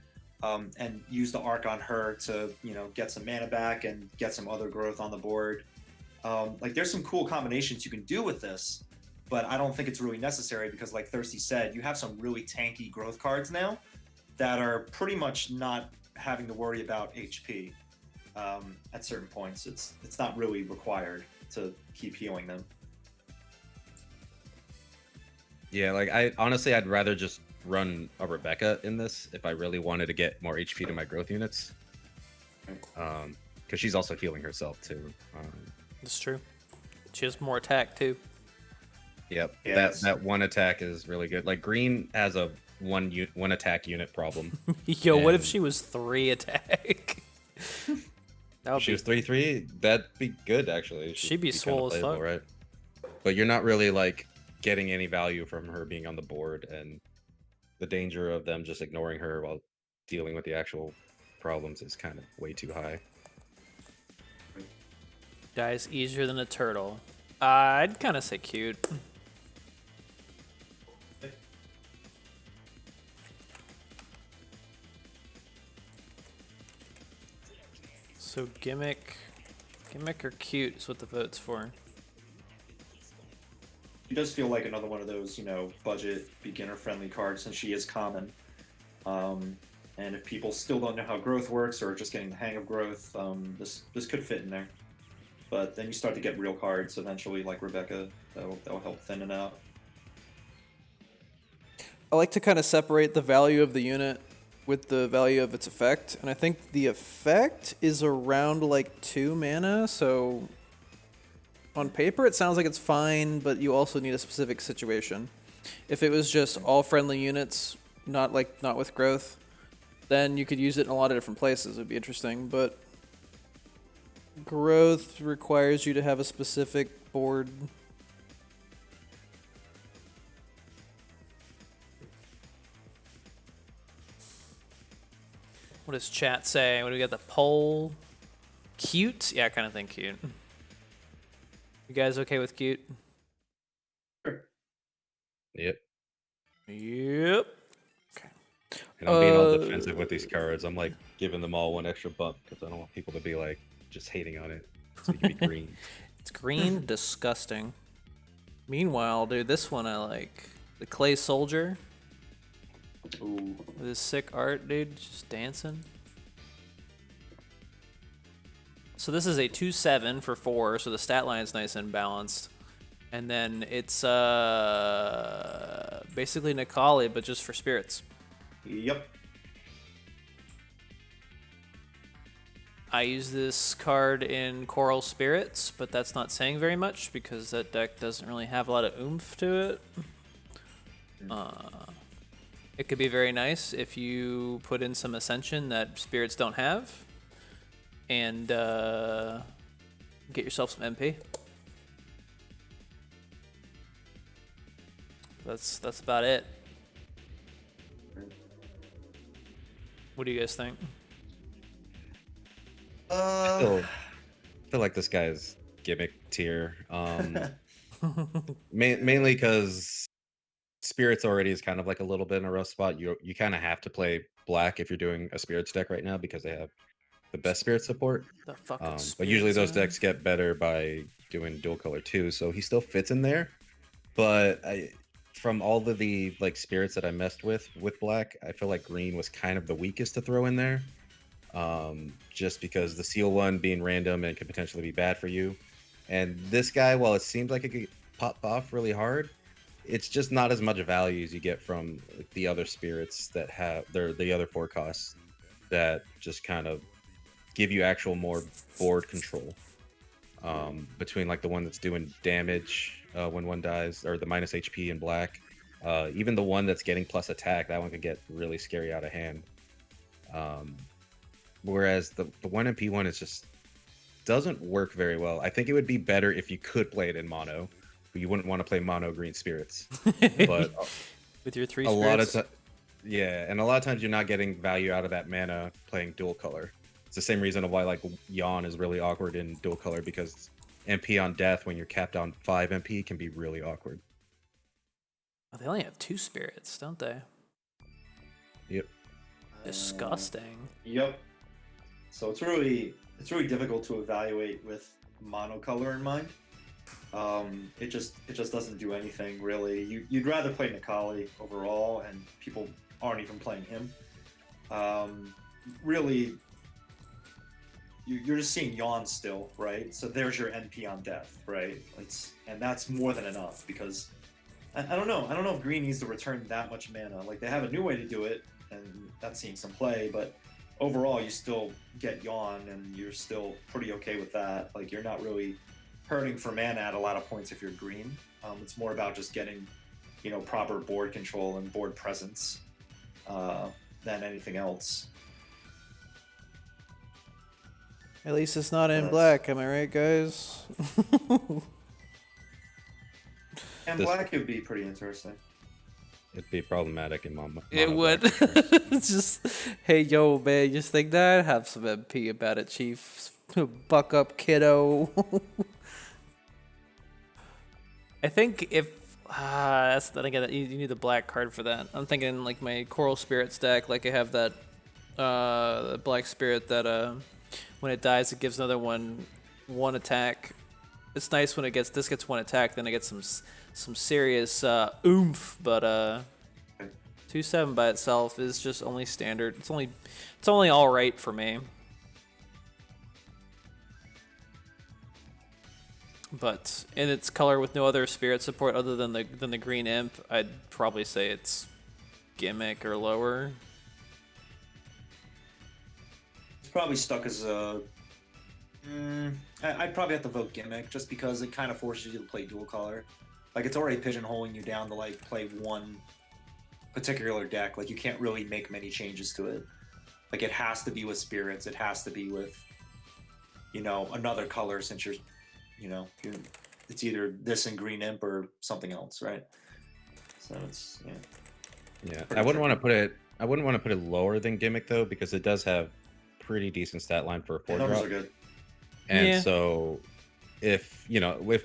and use the Arc on her to get some mana back and get some other growth on the board. Like there's some cool combinations you can do with this, but I don't think it's really necessary because, like Thirsty said, you have some really tanky growth cards now that are pretty much not having to worry about HP. At certain points, it's not really required to keep healing them. Yeah, like I'd rather just run a Rebecca in this if I really wanted to get more HP to my growth units. Because she's also healing herself too. That's true. She has more attack too. Yep, Yeah, that one attack is really good. Like Green has a one attack unit problem. Yo, what if she was 3 attack? That would She be was 3/3. That'd be good actually. She'd be kinda swole as playable, fuck. right? But you're not really like getting any value from her being on the board, and the danger of them just ignoring her while dealing with the actual problems is kind of way too high. dies easier than a turtle. I'd kind of say cute. So gimmick or cute is what the vote's for. She does feel like another one of those, budget, beginner-friendly cards since she is common. And if people still don't know how growth works or are just getting the hang of growth, this could fit in there. But then you start to get real cards eventually, like Rebecca, that'll help thin it out. I like to kind of separate the value of the unit with the value of its effect, and I think the effect is around like 2 mana, so on paper it sounds like it's fine, but you also need a specific situation. If it was just all friendly units, not with growth, then you could use it in a lot of different places. It'd be interesting, but growth requires you to have a specific board. What does chat say? What do we got? The poll? Cute? Yeah, I kind of think cute. You guys okay with cute? Yep. Yep. Okay. And I'm being all defensive with these cards. I'm like giving them all 1 extra buck because I don't want people to be like just hating on it. So you can be green. It's green, disgusting. Meanwhile, dude, this one I like. The Clay Soldier. Ooh. With his sick art, dude, just dancing. So this is a 2/7 for 4, so the stat line is nice and balanced. And then it's basically Nikali, but just for spirits. Yep. I use this card in Coral Spirits, but that's not saying very much because that deck doesn't really have a lot of oomph to it. It could be very nice if you put in some Ascension that Spirits don't have, and get yourself some MP. That's about it. What do you guys think? I feel like this guy is gimmick tier. Mainly because Spirits already is kind of like a little bit in a rough spot. You kind of have to play black if you're doing a Spirits deck right now because they have the best Spirit support. The fucking But usually those Spirits, decks get better by doing dual color too, so he still fits in there. But from all of the like Spirits that I messed with black, I feel like green was kind of the weakest to throw in there. Just because the seal one being random and could potentially be bad for you. And this guy, while it seems like it could pop off really hard, it's just not as much value as you get from like, the other spirits that have the other 4 costs that just kind of give you actual more board control. Between like the one that's doing damage when one dies, or the minus HP in black, even the one that's getting plus attack, that one could get really scary out of hand. Whereas the 1 MP one is just doesn't work very well. I think it would be better if you could play it in mono, but you wouldn't want to play mono green spirits. But with your 3 a spirits. lot of yeah, and a lot of times you're not getting value out of that mana playing dual color. It's the same reason of why like Yawn is really awkward in dual color, because MP on death when you're capped on 5 MP can be really awkward. Oh, they only have 2 spirits, don't they? Yep. Disgusting. Yep. So it's really difficult to evaluate with monocolor in mind. It just doesn't do anything really. You'd rather play Nikali overall, and people aren't even playing him. Really, you're just seeing Yawn still, right? So there's your NP on death, right? And that's more than enough, because I don't know. I don't know if green needs to return that much mana. Like, they have a new way to do it, and that's seeing some play, but overall you still get Yawn, and you're still pretty okay with that. Like, you're not really hurting for mana at a lot of points if you're green. It's more about just getting, proper board control and board presence than anything else. At least it's not in Yes. black, am I right, guys? And This- black would be pretty interesting. It'd be problematic in mono. It mono would. black for sure. It's just, hey, yo, man, you just think that? Have some MP about it, chief. Buck up, kiddo. I think if that's then again, you need the black card for that. I'm thinking like my Coral Spirits deck, like I have that black spirit that when it dies, it gives another one attack. It's nice when this gets 1 attack, then it gets some serious oomph, but 2/7 by itself is just only standard. It's only all right for me. But in its color with no other spirit support other than the green imp, I'd probably say it's gimmick or lower. It's probably stuck as a. I'd probably have to vote gimmick, just because it kind of forces you to play dual color. Like, it's already pigeonholing you down to like play one particular deck. Like, you can't really make many changes to it. Like, it has to be with spirits. It has to be with, another color, since it's either this and green imp or something else, right? So it's Yeah, Pretty I wouldn't want to tricky. put it lower than gimmick though, because it does have pretty decent stat line for a 4 Numbers drop. are good. And Yeah. so if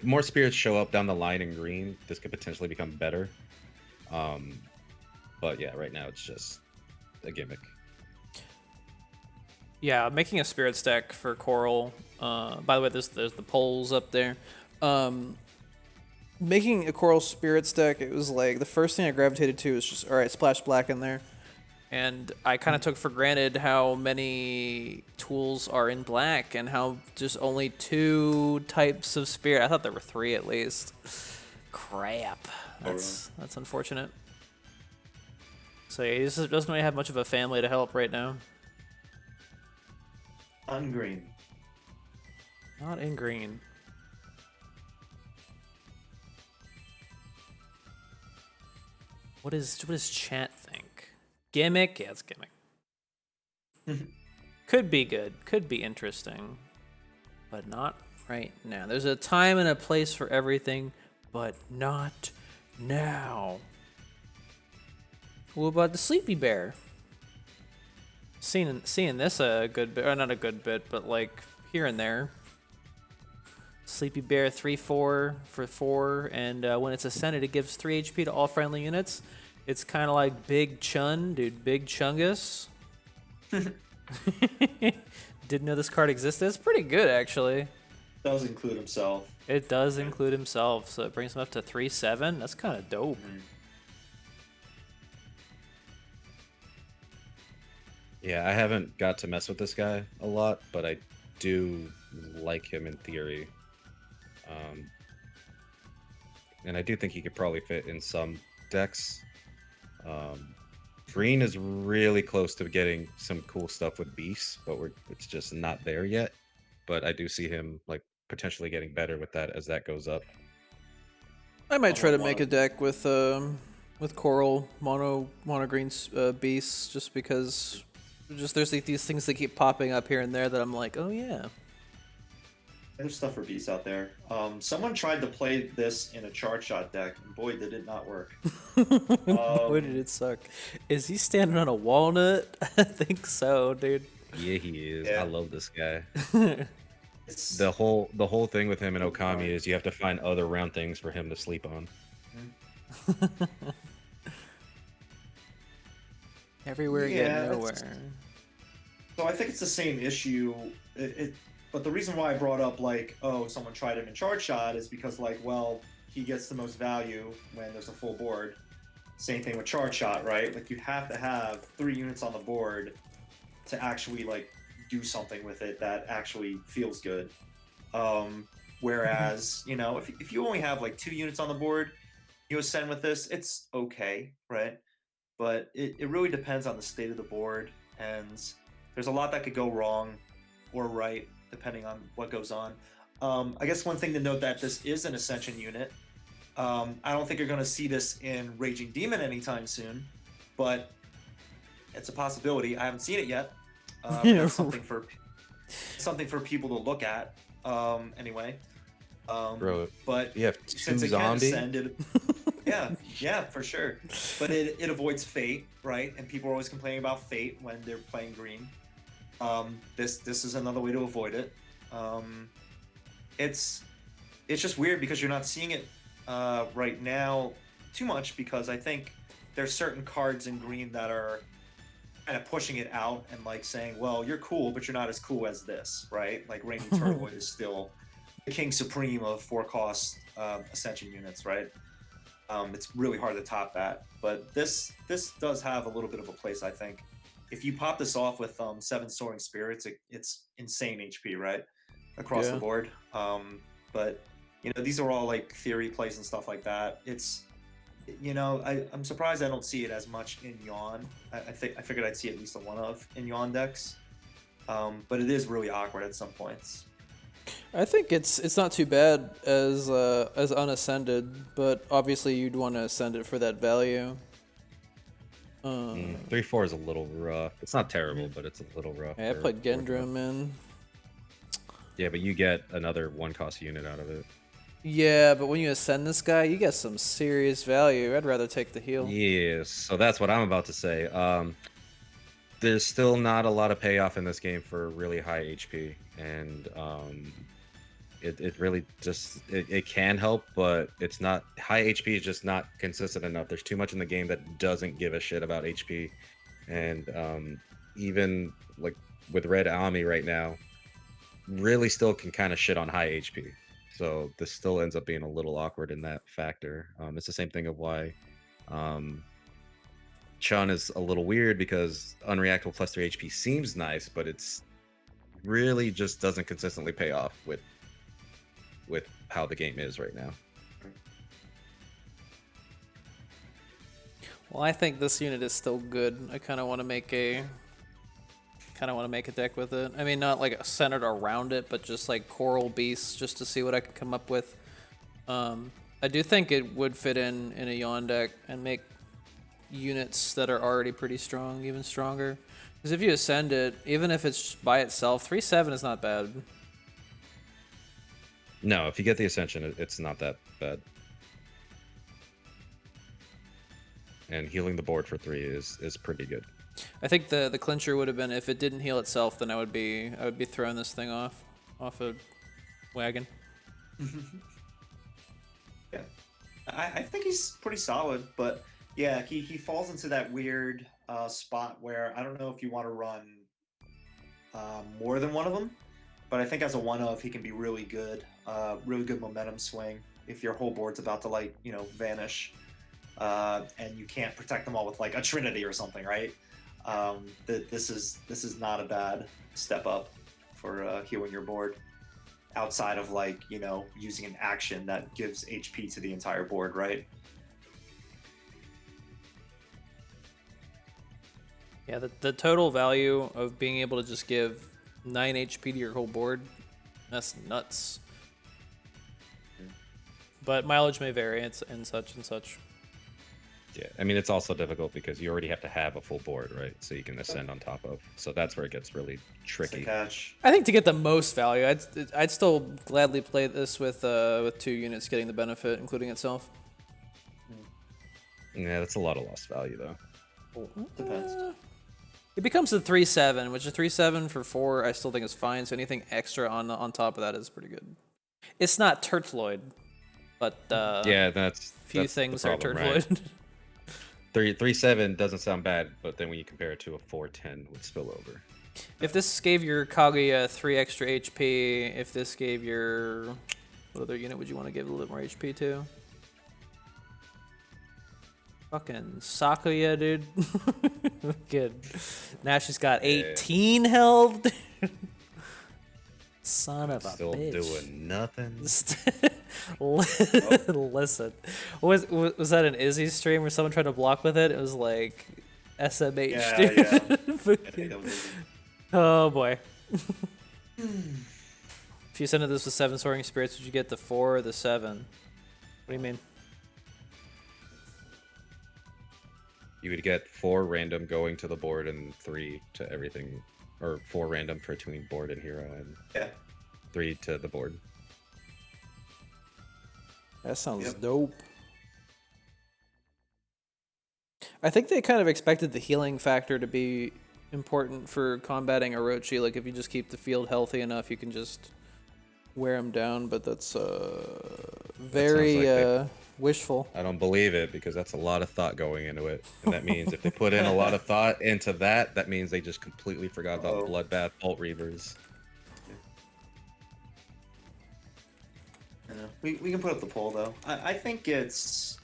more spirits show up down the line in green, this could potentially become better. But yeah, right now it's just a gimmick. Yeah, making a spirits deck for Coral. By the way, there's the polls up there. Making a Coral Spirits deck, it was like the first thing I gravitated to was just, all right, splash black in there. And I kind of took for granted how many tools are in black and how just only 2 types of spirit. I thought there were 3 at least. Crap. That's unfortunate. So yeah, he just doesn't really have much of a family to help right now. On green. Not in green. What does chat think? Gimmick? Yeah, it's gimmick. Could be good. Could be interesting. But not right now. There's a time and a place for everything, but not now. What about the Sleepy Bear? Seeing this a good bit, or not a good bit, but like here and there. Sleepy Bear 3/4 for 4, and when it's ascended, it gives 3 HP to all friendly units. It's kind of like Big Chun, dude. Big Chungus. Didn't know this card existed. It's pretty good, actually. Does include himself. It does include himself, so it brings him up to 3/7. That's kind of dope. Yeah, I haven't got to mess with this guy a lot, but I do like him in theory. And I do think he could probably fit in some decks. Green is really close to getting some cool stuff with beasts, but it's just not there yet. But I do see him like potentially getting better with that as that goes up. I might try to want make a deck with coral mono green beasts, just because there's like these things that keep popping up here and there that I'm like, oh yeah. There's stuff for beasts out there. Someone tried to play this in a chart shot deck, and boy, did it not work. Boy, did it suck. Is he standing on a walnut? I think so, dude. Yeah, he is. Yeah. I love this guy. It's, The whole thing with him and Okami is you have to find other round things for him to sleep on. Everywhere Yeah, yet it's- nowhere. so I think it's the same issue. But the reason why I brought up like, oh, someone tried him in chart shot is because like, well, he gets the most value when there's a full board. Same thing with chart shot, right? Like you have to have 3 units on the board to actually like do something with it that actually feels good. Whereas, you know, if you only have like 2 units on the board, you ascend with this, it's okay, right? But it really depends on the state of the board, and there's a lot that could go wrong or right depending on what goes on. I guess one thing to note that this is an Ascension unit. I don't think you're going to see this in Raging Demon anytime soon, but it's a possibility. I haven't seen it yet. That's something for people to look at. Anyway, Bro, but you have since 2 it can zombie. ascend, yeah, for sure. But it avoids fate, right? And people are always complaining about fate when they're playing green. This is another way to avoid it. It's just weird because you're not seeing it right now too much, because I think there's certain cards in green that are kind of pushing it out and like saying, well, you're cool, but you're not as cool as this, right? Like Reigning Turtlewood is still the king supreme of 4-cost Ascension units, right? It's really hard to top that, but this does have a little bit of a place, I think. If you pop this off with 7 Soaring Spirits, it's insane HP, right? Across the board. But you know, these are all like theory plays and stuff like that. It's, you know, I'm surprised I don't see it as much in Yawn. I figured I'd see at least a one of in Yawn decks. But it is really awkward at some points. I think it's not too bad as unascended, but obviously you'd want to ascend it for that value. 3/4 is a little rough. It's not terrible, but it's a little rough. Yeah, I for put 4/4. Gendrum in. Yeah, but you get another 1-cost unit out of it. Yeah, but when you ascend this guy, you get some serious value. I'd rather take the heal. Yes, so that's what I'm about to say. There's still not a lot of payoff in this game for really high HP, and it really just it can help, but it's not. High HP is just not consistent enough. There's too much in the game that doesn't give a shit about HP, and even like with Red Ami right now, really still can kind of shit on high HP. So this still ends up being a little awkward in that factor. It's the same thing of why Chun is a little weird, because unreactable plus 3 HP seems nice, but it's really just doesn't consistently pay off with how the game is right now. Well, I think this unit is still good. I kind of want to make a kind of want to make a deck with it. I mean, not like centered around it, but just like Coral Beasts, just to see what I can come up with. I do think it would fit in a Yawn deck and make units that are already pretty strong even stronger. Because if you ascend it, even if it's by itself, 3/7 is not bad. No, if you get the Ascension, it's not that bad. And healing the board for 3 is pretty good. I think the clincher would have been if it didn't heal itself, then I would be throwing this thing off a wagon. Yeah, I think he's pretty solid, but yeah, he falls into that weird spot where I don't know if you want to run more than one of them, but I think as a one of he can be really good momentum swing if your whole board's about to like vanish, and you can't protect them all with like a Trinity or something, right? This is not a bad step up for healing your board. Outside of like using an action that gives HP to the entire board, right? Yeah, the total value of being able to just give 9 HP to your whole board, that's nuts. But mileage may vary and such and such. Yeah, I mean, it's also difficult because you already have to have a full board, right? So you can ascend on top of. So that's where it gets really tricky. Catch. I think to get the most value, I'd still gladly play this with 2 units getting the benefit, including itself. Yeah, that's a lot of lost value, though. Depends. It becomes a 3/7, which a 3/7 for 4 I still think is fine. So anything extra on top of that is pretty good. It's not Turtloid, but Yeah, that's few that's the things are problem, right? Turtloid. 3/7 doesn't sound bad, but then when you compare it to a 4/10 with spillover. If this gave your Kaguya 3 extra HP, if this gave your... What other unit would you want to give a little more HP to? Fucking Sakuya, dude. Good. Now she's got 18 health. Son of a Still bitch. doing nothing. Listen, was that an Izzy stream where someone tried to block with it? It was like SMH. Yeah, dude. yeah. Fucking- That was- Oh boy. If you send this with 7 Soaring Spirits, would you get the 4 or the 7? What do you mean? You would get 4 random going to the board and 3 to everything, or 4 random for between board and hero, and Yeah. 3 to the board. That sounds Yep. dope. I think they kind of expected the healing factor to be important for combating Orochi. Like, if you just keep the field healthy enough, you can just wear him down. But that's very like wishful. I don't believe it, because that's a lot of thought going into it, and that means if they put in a lot of thought into that, that means they just completely forgot about Uh-oh. Bloodbath Bolt Reavers. Yeah. We can put up the poll though. I think it's.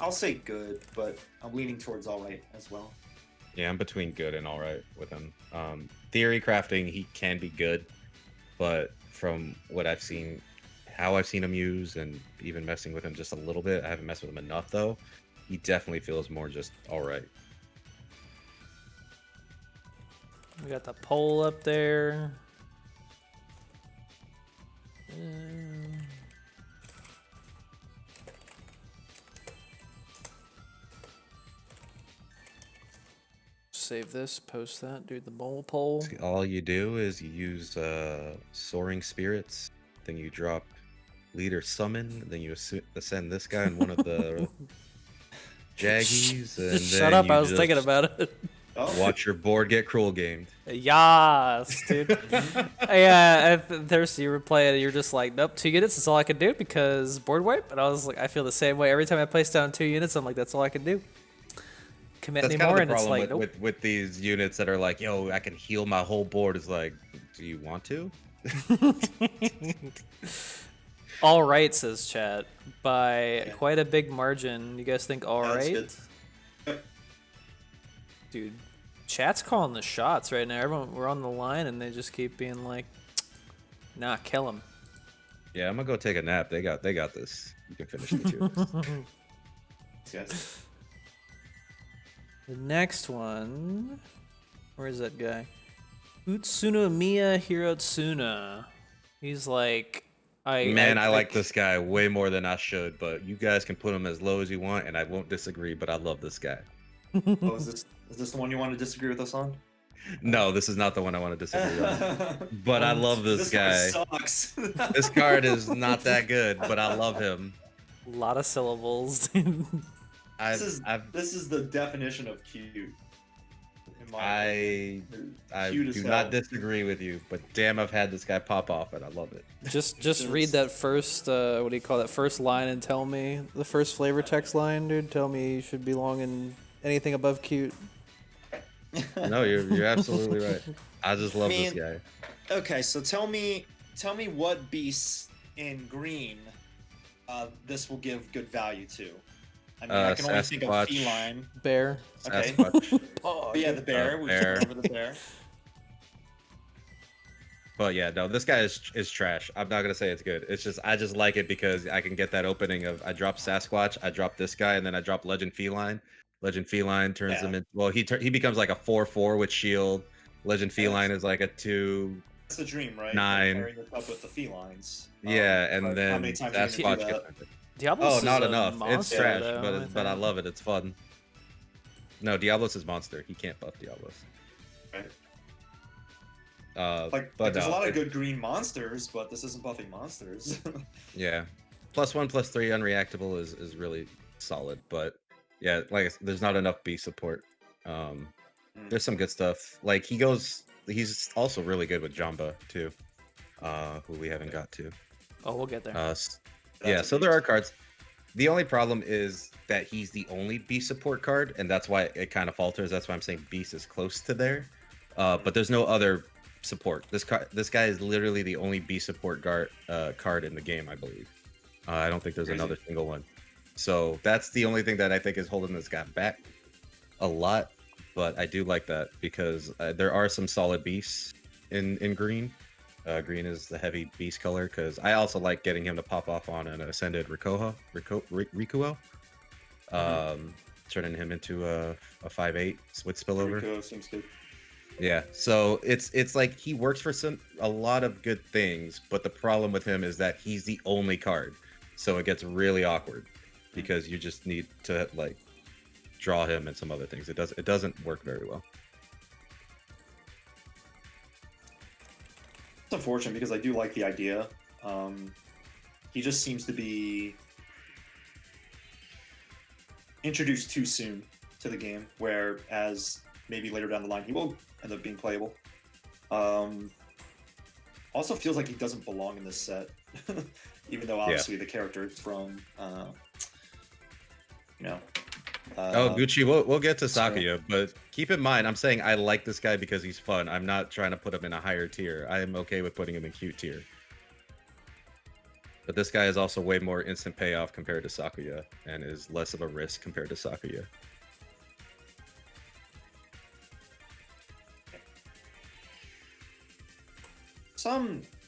I'll say good, but I'm leaning towards all right as well. Yeah, I'm between good and all right with him. Theory crafting, he can be good, but from what I've seen, how I've seen him use, and even messing with him just a little bit, I haven't messed with him enough though. He definitely feels more just all right. We got the pole up there. Save this, post that, do the bowl pole. See, all you do is you use Soaring Spirits, then you drop Leader Summon, then you ascend this guy in one of the Jaggies, and Shut then up, you I was thinking just about it. Oh, watch your board get cruel gamed. Yas, dude. Yeah, there's you replay it, you're just like, nope, 2 units is all I can do because board wipe. And I was like, I feel the same way every time I place down 2 units. I'm like, that's all I can do. Commit That's anymore, kind and of it's the like, problem nope. with these units that are like, yo, I can heal my whole board. Is like, do you want to? All right, says chat by quite a big margin. You guys think all that's right? good. Yep. Dude, chat's calling the shots right now. Everyone, we're on the line, and they just keep being like, "Nah, kill him." Yeah, I'm gonna go take a nap. They got this. You can finish the two. Yes. The next one, where is that guy? Utsunomiya Hirotsuna. He's like, Man, I like this guy way more than I should, but you guys can put him as low as you want, and I won't disagree. But I love this guy. Oh, is this the one you want to disagree with us on? No, this is not the one I want to disagree on. But I love this guy. Sucks. This card is not that good, but I love him. A lot of syllables. This is the definition of cute. In my opinion. I Cute as do hell. not disagree with you, but damn, I've had this guy pop off, and I love it. Just read that first, what do you call that first line and tell me the first flavor text line, dude. Tell me you should belong in anything above cute. No, you're absolutely right. I just love this Man. guy. Okay, so tell me what beasts in green this will give good value to. I mean, I can only think of Sasquatch. feline. Bear. Okay. Sasquatch. Oh yeah, the bear. We bear. can remember the bear. But yeah, no, this guy is trash. I'm not gonna say it's good. It's just I just like it because I can get that opening of I drop Sasquatch, I drop this guy, and then I drop Legend Feline. Legend Feline turns Yeah. him into he becomes like a 4/4 with shield. Legend Feline is like a 2. That's the dream, right? 9. Pairing it up with the felines. Yeah, and but then how many times are you Sasquatch gonna do gets that? under. Diablos Oh, is not a enough. It's monster, trash, though, but I think. love it. It's fun. No, Diablos is monster. He can't buff Diablos. Right. But There's a no, lot of it- good green monsters, but this isn't buffing monsters. Yeah, +1/+3 unreactable is really solid, but yeah, like I said, there's not enough B support. There's some good stuff. Like he's also really good with Jamba too, who we haven't got to. Oh, we'll get there. Yeah, a so there beast. are cards. The only problem is that he's the only B support card, and that's why it kind of falters. That's why I'm saying Beast is close to there. But there's no other support. This guy is literally the only B support card in the game, I believe. I don't think there's Crazy. another single one. So that's the only thing that I think is holding this guy back a lot. But I do like that because there are some solid beasts in green. Green is the heavy beast color because I also like getting him to pop off on an ascended Rikuo. Turning him into a 5/8 with spillover. Rico seems good. Yeah, so it's like he works for a lot of good things, but the problem with him is that he's the only card, so it gets really awkward because you just need to like draw him and some other things. It doesn't work very well. It's unfortunate because I do like the idea. He just seems to be introduced too soon to the game, whereas maybe later down the line he will end up being playable. Also feels like he doesn't belong in this set, even though obviously the character is from, Gucci, we'll get to so- Sakuya, but keep in mind, I'm saying I like this guy because he's fun. I'm not trying to put him in a higher tier. I am okay with putting him in cute tier. But this guy is also way more instant payoff compared to Sakuya, and is less of a risk compared to Sakuya.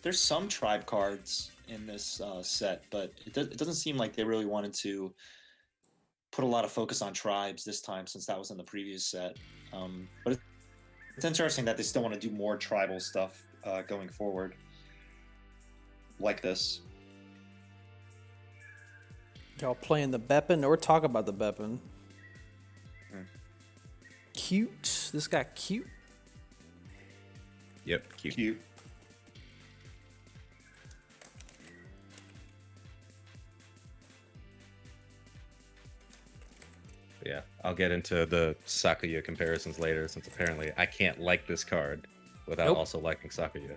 There's some tribe cards in this set, but it doesn't seem like they really wanted to put a lot of focus on tribes this time since that was in the previous set. But it's interesting that they still want to do more tribal stuff going forward, like this. Y'all playing the Beppin or talk about the Beppin? Hmm. Cute. This guy cute. Yep, cute. Cute. Yeah, I'll get into the Sakuya comparisons later, since apparently I can't like this card without Nope. also liking Sakuya.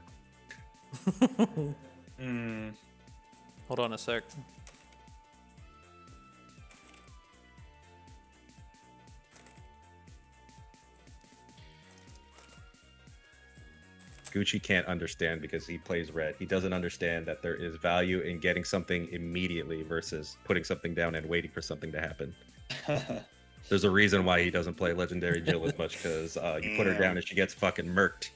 Hold on a sec. Gucci can't understand because he plays red. He doesn't understand that there is value in getting something immediately versus putting something down and waiting for something to happen. There's a reason why he doesn't play Legendary Jill as much, because you put her down and she gets fucking murked.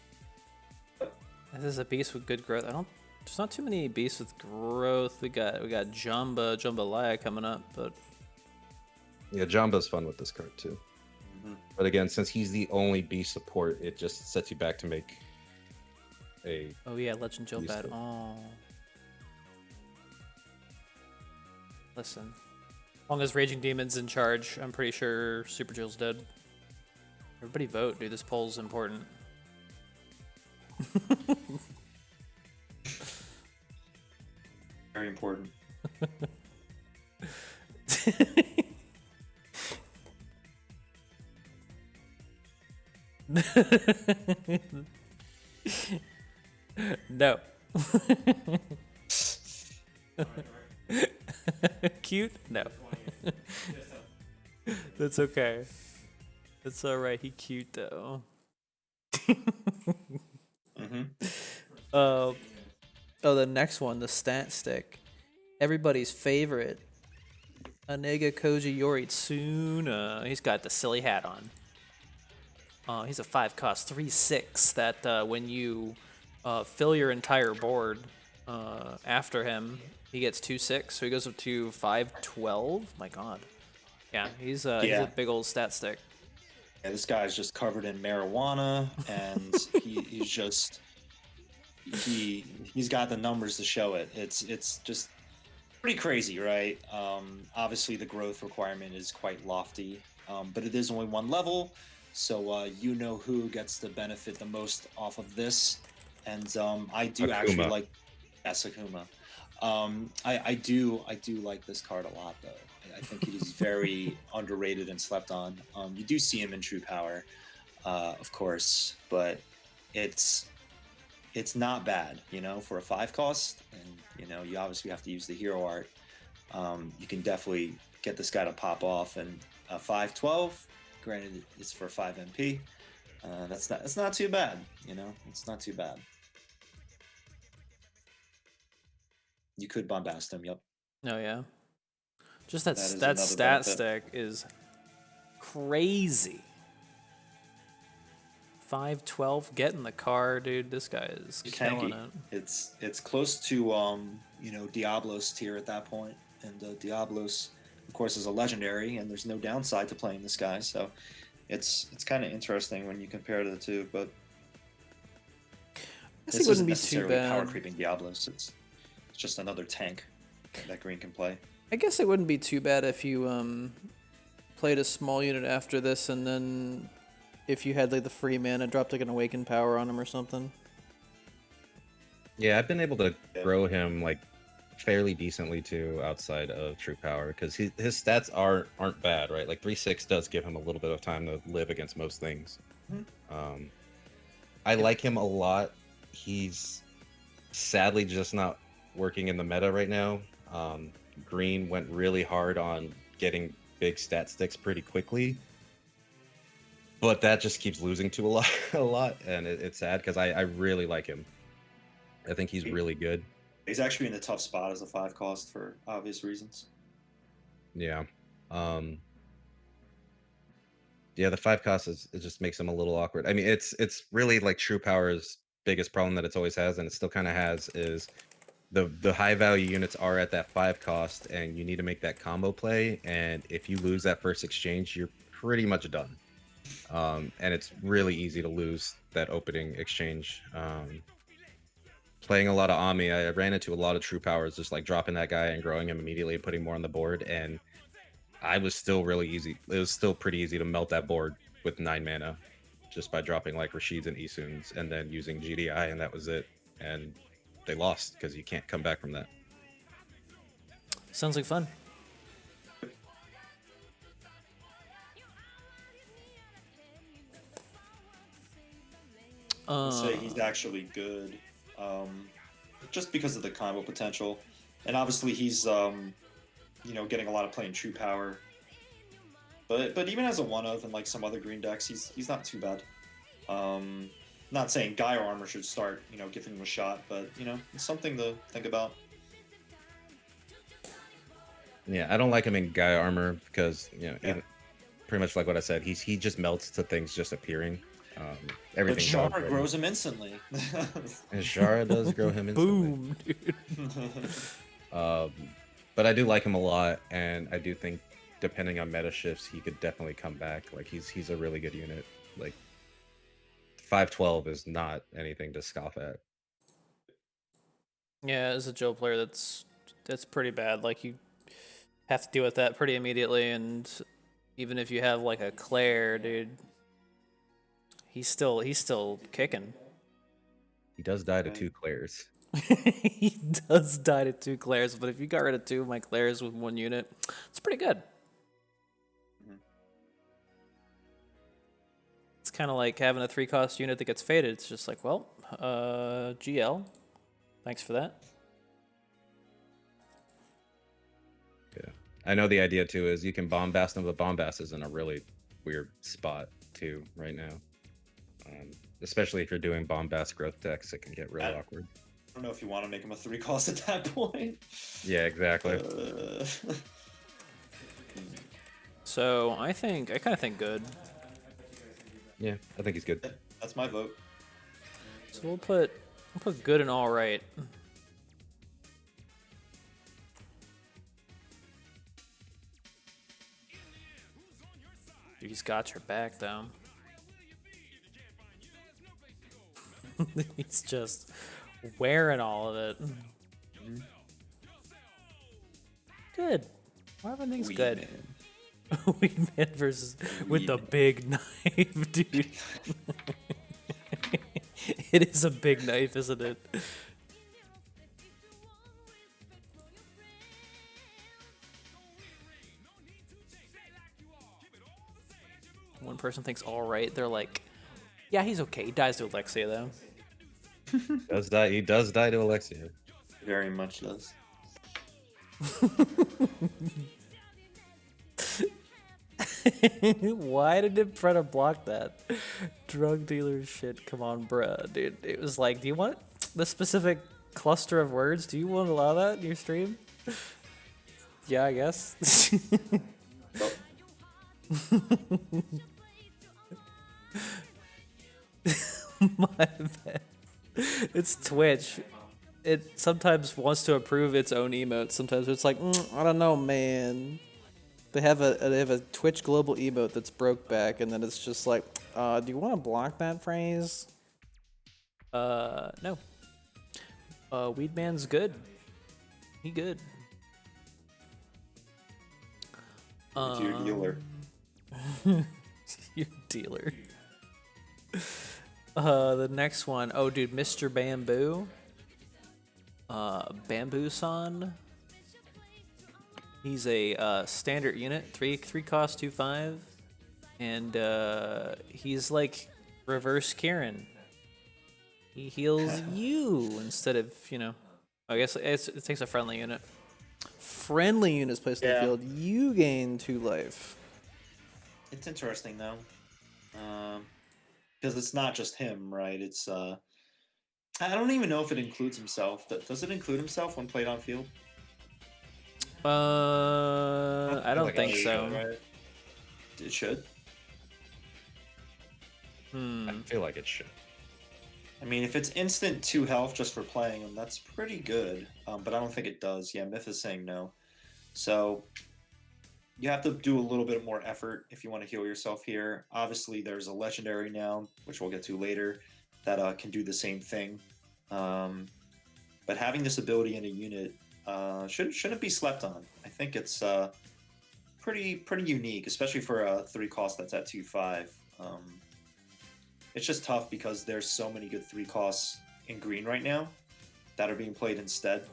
This is a beast with good growth. There's not too many beasts with growth. We got Jambalaya coming up, but Yeah, Jamba's fun with this card too. But again, since he's the only B support, it just sets you back to make a. Oh yeah, Legend Jill Used bad. to. Oh. Listen. As long as Raging Demon's in charge, I'm pretty sure Super Jill's dead. Everybody vote, dude. This poll's important. Very important. No. Cute? No. That's okay. That's alright. He cute though. Mm-hmm. Oh, the next one, the stat stick. Everybody's favorite. Anega Koji Yoritsuna. He's got the silly hat on. He's a 5-cost 3/6 that when you fill your entire board after him, he gets 2/6, so he goes up to 5/12. My god. Yeah, he's Yeah. a big old stat stick. Yeah, this guy's just covered in marijuana, and he's just he's got the numbers to show it. It's just pretty crazy, right? Obviously, the growth requirement is quite lofty, but it is only one level, so you know who gets to benefit the most off of this. And I do actually Akuma. like Asakuma. I do like this card a lot, though. I think it is very underrated and slept on. You do see him in True Power, of course, but it's not bad, for a 5-cost, and you obviously have to use the hero art. You can definitely get this guy to pop off, and 5/12. Granted, it's for 5 MP. That's not too bad, It's not too bad. You could bombast him, yep. Oh yeah. Just that That is that another stat benefit. stick is crazy. 5/12, get in the car, dude. This guy is killing Tanky. it. It's close to Diablos tier at that point, and Diablos, of course, is a legendary, and there's no downside to playing this guy. So it's kind of interesting when you compare the two, but I guess this it isn't wouldn't be too necessarily power bad. creeping Diablos. It's just another tank that green can play. I guess it wouldn't be too bad if you played a small unit after this, and then if you had like the free mana, dropped like an awakened power on him or something. Yeah, I've been able to grow him like fairly decently too outside of True Power because his stats aren't bad, right? Like 3/6 does give him a little bit of time to live against most things. I like him a lot. He's sadly just not working in the meta right now. Green went really hard on getting big stat sticks pretty quickly, but that just keeps losing to a lot, and it's sad because I really like him. I think he's really good. He's actually in a tough spot as a 5-cost for obvious reasons. Yeah. Yeah, the 5 cost it just makes him a little awkward. I mean, it's really like True Power's biggest problem that it's always has, and it still kind of has, is the high value units are at that 5 cost, and you need to make that combo play. And if you lose that first exchange, you're pretty much done. And it's really easy to lose that opening exchange. Playing a lot of Ami, I ran into a lot of True Powers, just like dropping that guy and growing him immediately and putting more on the board, and I was still really easy. It was still pretty easy to melt that board with 9 mana, just by dropping like Rashids and Isuns and then using GDI, and that was it. And they lost because you can't come back from that. Sounds like fun. I'd say he's actually good, just because of the combo potential, and obviously he's getting a lot of play in True Power. But even as a one of in like some other green decks, he's not too bad. Not saying Gaia Armor should start giving him a shot, but it's something to think about. Yeah, I don't like him in Gaia Armor because Yeah. pretty much like what I said, he just melts to things just appearing. But Everything. Shara grows him instantly. And Shara does grow him instantly. Boom, dude. But I do like him a lot, and I do think depending on meta shifts, he could definitely come back. Like he's a really good unit. Like 512 is not anything to scoff at. Yeah, as a Joe player, that's pretty bad. Like you have to deal with that pretty immediately, and even if you have like a Claire, dude, he's still kicking. He does die to Right. 2 Clairs. He does die to 2 Clairs, but if you got rid of 2 of my Clairs with 1 unit, it's pretty good. Mhm. It's kind of like having a 3-cost unit that gets faded. It's just like, well, GL, thanks for that. Yeah. I know the idea too is you can bombast them, but bombast is in a really weird spot too right now. Especially if you're doing bombast growth decks, it can get real awkward. I don't know if you want to make him a 3-cost at that point. Yeah, exactly. So I kind of think good. Yeah, I think he's good. That's my vote. So we'll put good and all right. Dude, he's got your back though. He's just wearing all of it. Good. Everything's Weed good. Man. Weed man versus with the Weed. big knife, dude. It is a big knife, isn't it? One person thinks all right. They're like, yeah, he's okay. He dies to Alexia though. Does die? He does die to Alexia. Very much does. Why did it try to block that? Drug dealer shit. Come on, bruh, dude. It was like, do you want the specific cluster of words? Do you want to allow that in your stream? Yeah, I guess. My bad. It's Twitch. It sometimes wants to approve its own emotes. Sometimes it's like, I don't know, man. They have a Twitch global emote that's broke back, and then it's just like, do you want to block that phrase? No. Weedman's good. He good. To your dealer. You dealer. The next one. Oh, dude, Mr. Bamboo. Bamboo-san. He's a standard unit, 3 cost, 2/5, and he's like reverse Kieran. He heals you instead of, you know. I guess it takes a friendly unit. Friendly units placed in the Yeah. field, you gain 2 life. It's interesting though, because it's not just him, right? It's I don't even know if it includes himself. Does it include himself when played on field? I don't like think it so. Right? It should. I feel like it should. I mean, if it's instant 2 health just for playing him, that's pretty good. But I don't think it does. Yeah, Myth is saying no. So you have to do a little bit more effort if you want to heal yourself here. Obviously, there's a legendary now, which we'll get to later, that can do the same thing. But having this ability in a unit shouldn't be slept on. I think it's pretty unique, especially for a 3 cost that's at 2/5. It's just tough because there's so many good 3 costs in green right now that are being played instead.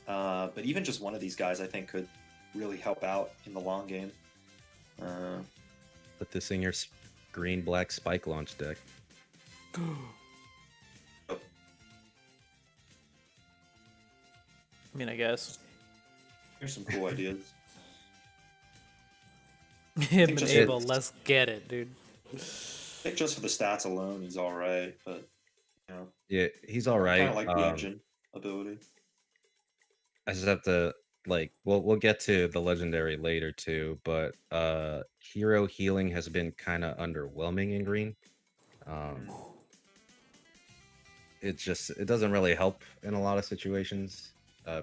But even just one of these guys, I think, could really help out in the long game. Put this in your green-black spike launch deck. Oh, I mean, I guess. here's some cool ideas. Him and just- Abel, let's get it, dude. I think just for the stats alone, he's all right. But you know, Yeah, he's all right. kind of like the engine ability. I just have to like we'll get to the legendary later too, but hero healing has been kind of underwhelming in green. It doesn't really help in a lot of situations.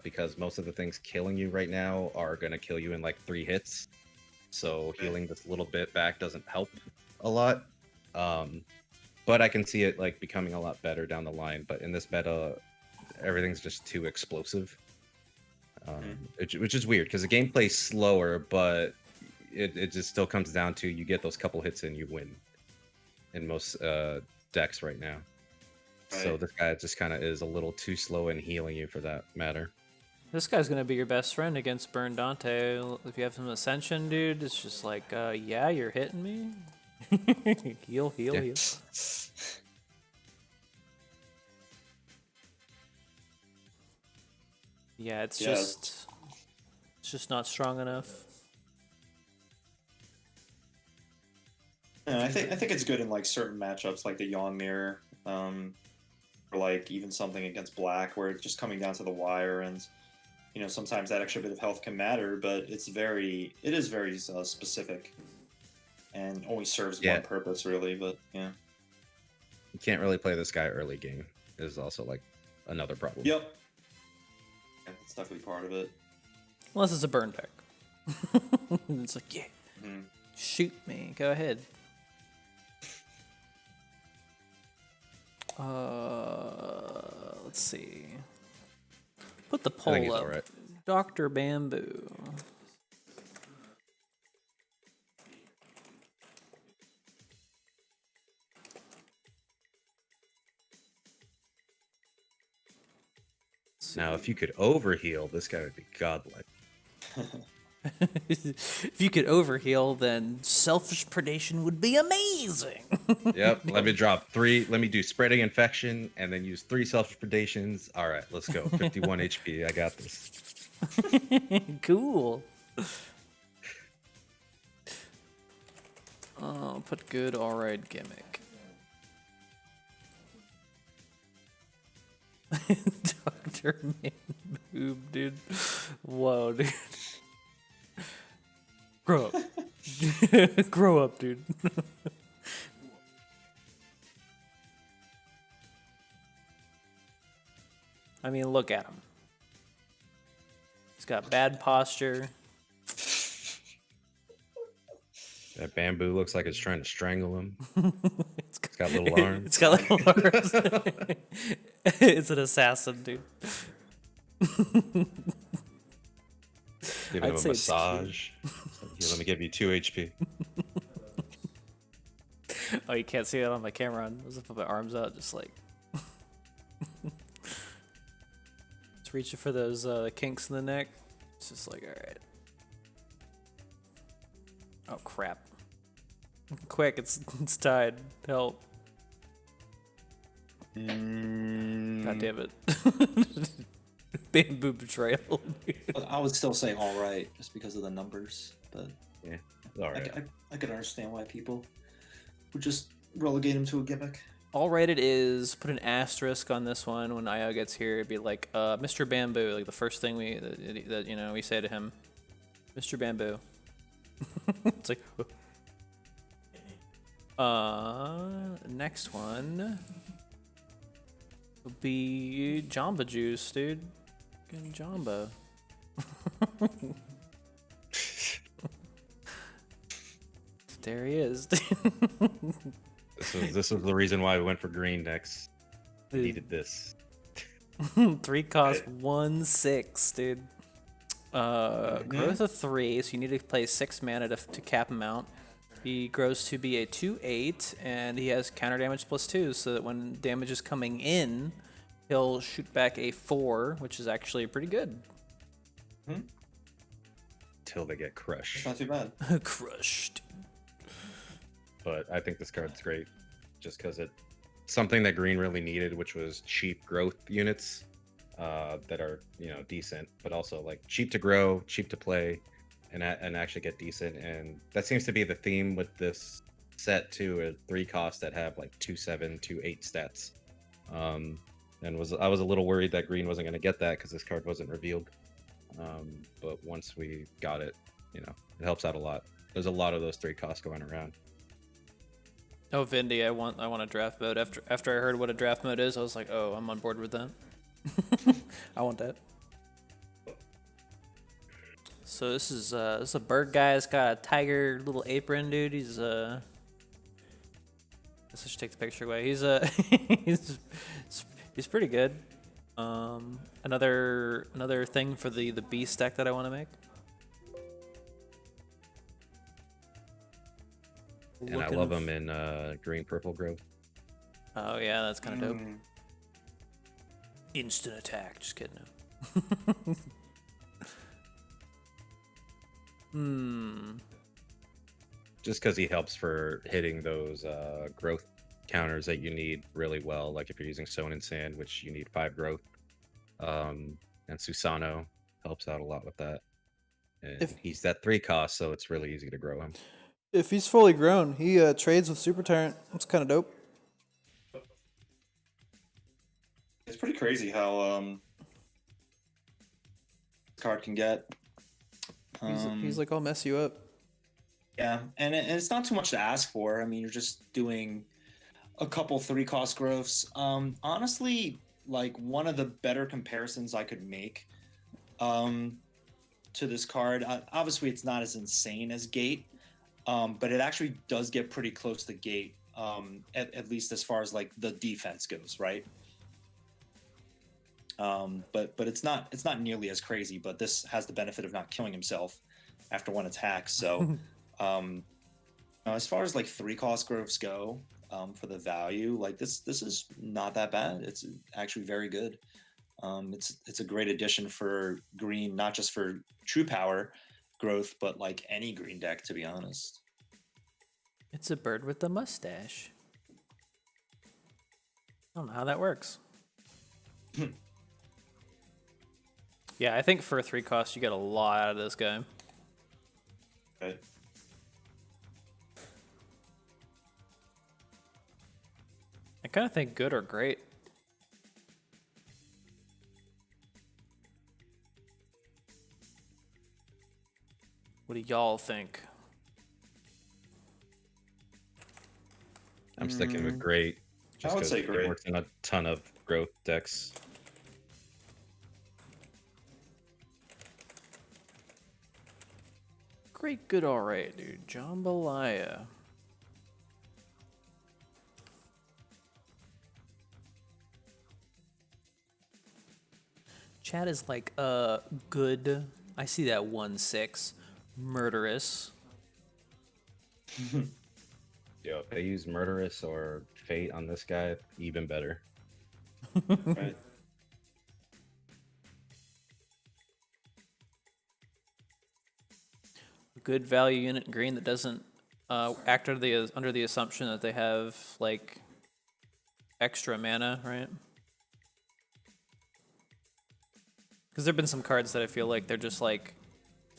because most of the things killing you right now are gonna kill you in like 3 hits. So healing this little bit back doesn't help a lot. But I can see it like becoming a lot better down the line. But in this meta, everything's just too explosive, which is weird because the gameplay's slower, but it just still comes down to you get those couple hits and you win in most decks right now. So Right. this guy just kind of is a little too slow in healing you for that matter. This guy's gonna be your best friend against Burn Dante. If you have some Ascension, dude, it's just like, yeah, you're hitting me. Heal, heal, Yeah. heal. Yeah, it's Yeah, just not strong enough. Yeah, I think it's good in like certain matchups, like the Yawn Mirror, or like even something against Black, where it's just coming down to the wire, and sometimes that extra bit of health can matter, but it is very specific, and only serves Yeah. one purpose really. But yeah. You can't really play this guy early game is also like another problem. Yep. Yeah, that's definitely part of it. Unless it's a burn deck. It's like, yeah, Mhm. shoot me, go ahead. Let's see. Put the I think poll he's up. alright. Dr. Bamboo. Now, if you could overheal, this guy would be godlike. If you could overheal, then selfish predation would be amazing. Yep. Let me drop 3. Let me do spreading infection and then use 3 selfish predations. All right, let's go. 51 HP. I got this. Cool. Put good, alright gimmick. Dr. Man Boob, dude. Whoa, dude. Grow up. Grow up, dude. I mean, look at him. He's got bad posture. That bamboo looks like it's trying to strangle him. It's It's got little arms. It's got little arms. It's an assassin, dude. Giving I'd him a say it's cute. massage. Here, let me give you 2 HP. Oh, you can't see it on my camera. I was put my arms out, just like. It's reaching for those kinks in the neck. It's just like, all right. Oh crap! Quick, it's tied. Help! God damn it! Bamboo betrayal. But I would still say all right, just because of the numbers. But Yeah. All right. I could understand why people would just relegate him to a gimmick. All right, it is. Put an asterisk on this one when IO gets here. It'd be like, Mr. Bamboo, like the first thing we we say to him, Mr. Bamboo. It's like, next one will be Jamba Juice, dude. Fucking Jamba. There he is. This is the reason why we went for green decks. We needed this. 3 cost 1/6, dude. Growth of 3, so you need to play 6 mana to cap him out. He grows to be a 2/8, and he has counter damage +2, so that when damage is coming in, he'll shoot back a 4, which is actually pretty good. Till they get crushed. It's not too bad. Crushed. But I think this card's great just because it's something that green really needed, which was cheap growth units that are decent, but also like cheap to grow, cheap to play, and actually get decent. And that seems to be the theme with this set too. 3 costs that have like 2/7, 2/8 stats. And I was a little worried that green wasn't going to get that because this card wasn't revealed. But once we got it, it helps out a lot. There's a lot of those 3 costs going around. Oh, Vindy, I want a draft mode. After I heard what a draft mode is, I was like, oh, I'm on board with that. I want that. So this is a bird guy that's got a tiger little apron, dude. He's I should take the picture away. He's he's he's pretty good. Another thing for the beast deck that I want to make. And I love him in green purple growth. Oh yeah, that's kind of dope. Instant attack. Just kidding. No. Just because he helps for hitting those growth counters that you need really well. Like if you're using Stone and Sand, which you need 5 growth. And Susano helps out a lot with that. And he's that 3 cost, so it's really easy to grow him. If he's fully grown, he trades with Super Tyrant. That's kind of dope. It's pretty crazy how this card can get. He's like, I'll mess you up. Yeah, and it's not too much to ask for. I mean, you're just doing a couple 3-cost growths. Honestly, like one of the better comparisons I could make to this card. Obviously, it's not as insane as Gate, but it actually does get pretty close to Gate, at least as far as like the defense goes, right? But it's not nearly as crazy. But this has the benefit of not killing himself after one attack. So as far as like 3-cost growths go, for the value, like this is not that bad. It's actually very good. It's a great addition for green, not just for true power growth, but like any green deck, to be honest. It's a bird with a mustache. I don't know how that works. Yeah, I think for a 3-cost, you get a lot out of this guy. Okay. I kind of think good or great. What do y'all think? I'm sticking with great. I would say it great. works in a ton of growth decks. Great, good, all right, dude. Jambalaya. Chat is like, good. I see that 1/6. Murderous. Yo, if they use Murderous or Fate on this guy, even better. Right. Good value unit in green that doesn't act under the assumption that they have like extra mana, right? Because there've been some cards that I feel like they're just like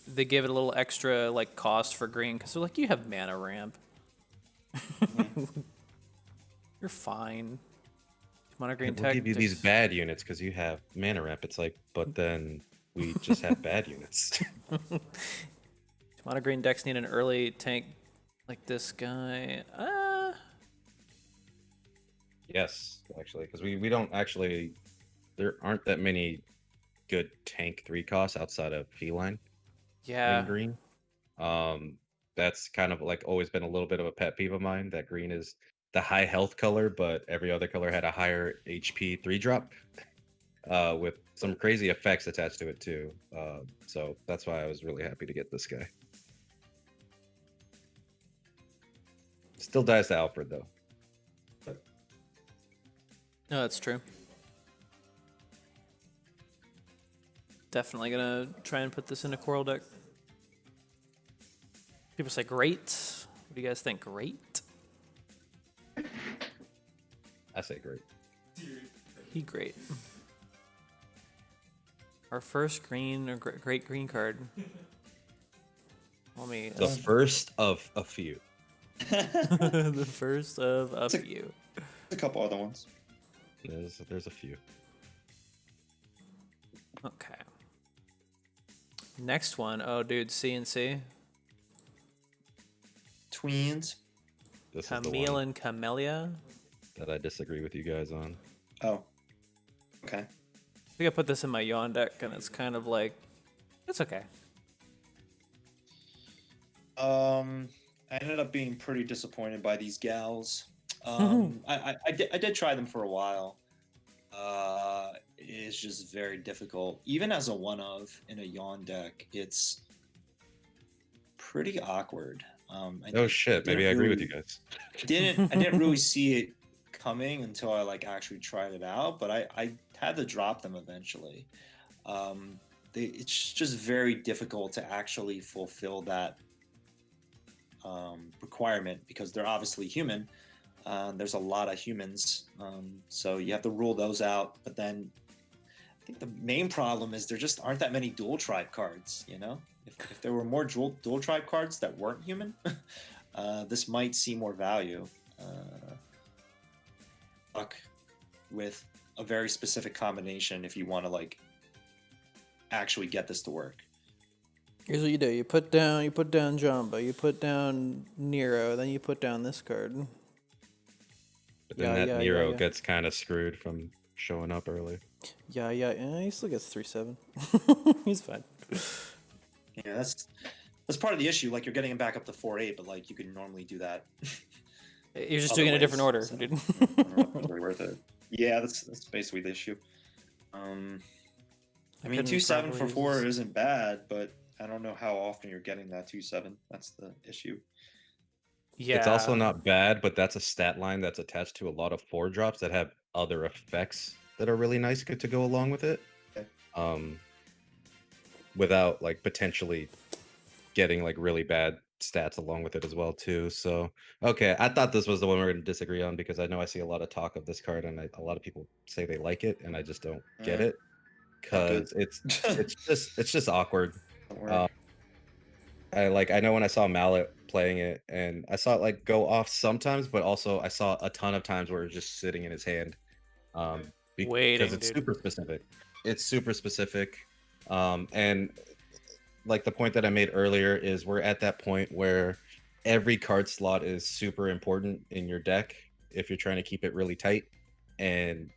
they give it a little extra like cost for green because they're like, you have mana ramp. You're fine. Mana green We'll tech. give you these bad units because you have mana ramp. It's like, but then we just have bad units. Mana green decks need an early tank like this guy. Yes, actually, because we don't actually. There aren't that many good tank 3 costs outside of Feline Yeah. in green. That's kind of like always been a little bit of a pet peeve of mine. That green is the high health color, but every other color had a higher HP 3-drop, with some crazy effects attached to it too. So that's why I was really happy to get this guy. Still dies to Alfred though. No, that's true. Definitely gonna try and put this in a coral deck. People say great. What do you guys think? Great? I say great. He great. Our first green or great green card. Let me. The first of a few. The first of a few. A couple other ones. There's a few. Okay. Next one. Oh, dude, CNC. Tweens. This is the Camille one and Camellia. that I disagree with you guys on. Oh. Okay. I think I put this in my yawn deck, and it's kind of like, it's okay. I ended up being pretty disappointed by these gals. Mhm. I did try them for a while. It's just very difficult. Even as a one of in a yawn deck, it's pretty awkward. Oh I shit, maybe didn't I agree with really you guys. didn't really see it coming until I like actually tried it out. But I had to drop them eventually. It's just very difficult to actually fulfill that requirement because they're obviously human. There's a lot of humans, so you have to rule those out. But then I think the main problem is there just aren't that many dual tribe cards. You know, if there were more dual tribe cards that weren't human, this might see more value. Fuck with a very specific combination if you want to like actually get this to work. Here's what you do: you put down Jumbo, you put down Nero, then you put down this card. But then that Nero gets kind of screwed from showing up early. Yeah, he still gets 3/7. He's fine. Yeah, that's part of the issue. Like you're getting him back up to 4/8, but like you could normally do that. You're just other doing it in a different ways, order, so, dude. I don't know if it's really worth it. Yeah, that's basically the issue. I mean, couldn't 2/7 for properly 4 use isn't bad, but I don't know how often you're getting that 2/7. That's the issue. Yeah. It's also not bad, but that's a stat line that's attached to a lot of 4 drops that have other effects that are really nice to go along with it. Okay. Without like potentially getting like really bad stats along with it as well too. So okay, I thought this was the one we are going to disagree on because I know I see a lot of talk of this card and a lot of people say they like it and I just don't get it Not good. because it's just awkward. Don't worry. I know when I saw Mallet playing it and I saw it like go off sometimes, but also I saw a ton of times where it was just sitting in his hand. Because Waiting, it's dude. super specific. It's super specific. And like the point that I made earlier is we're at that point where every card slot is super important in your deck if you're trying to keep it really tight. And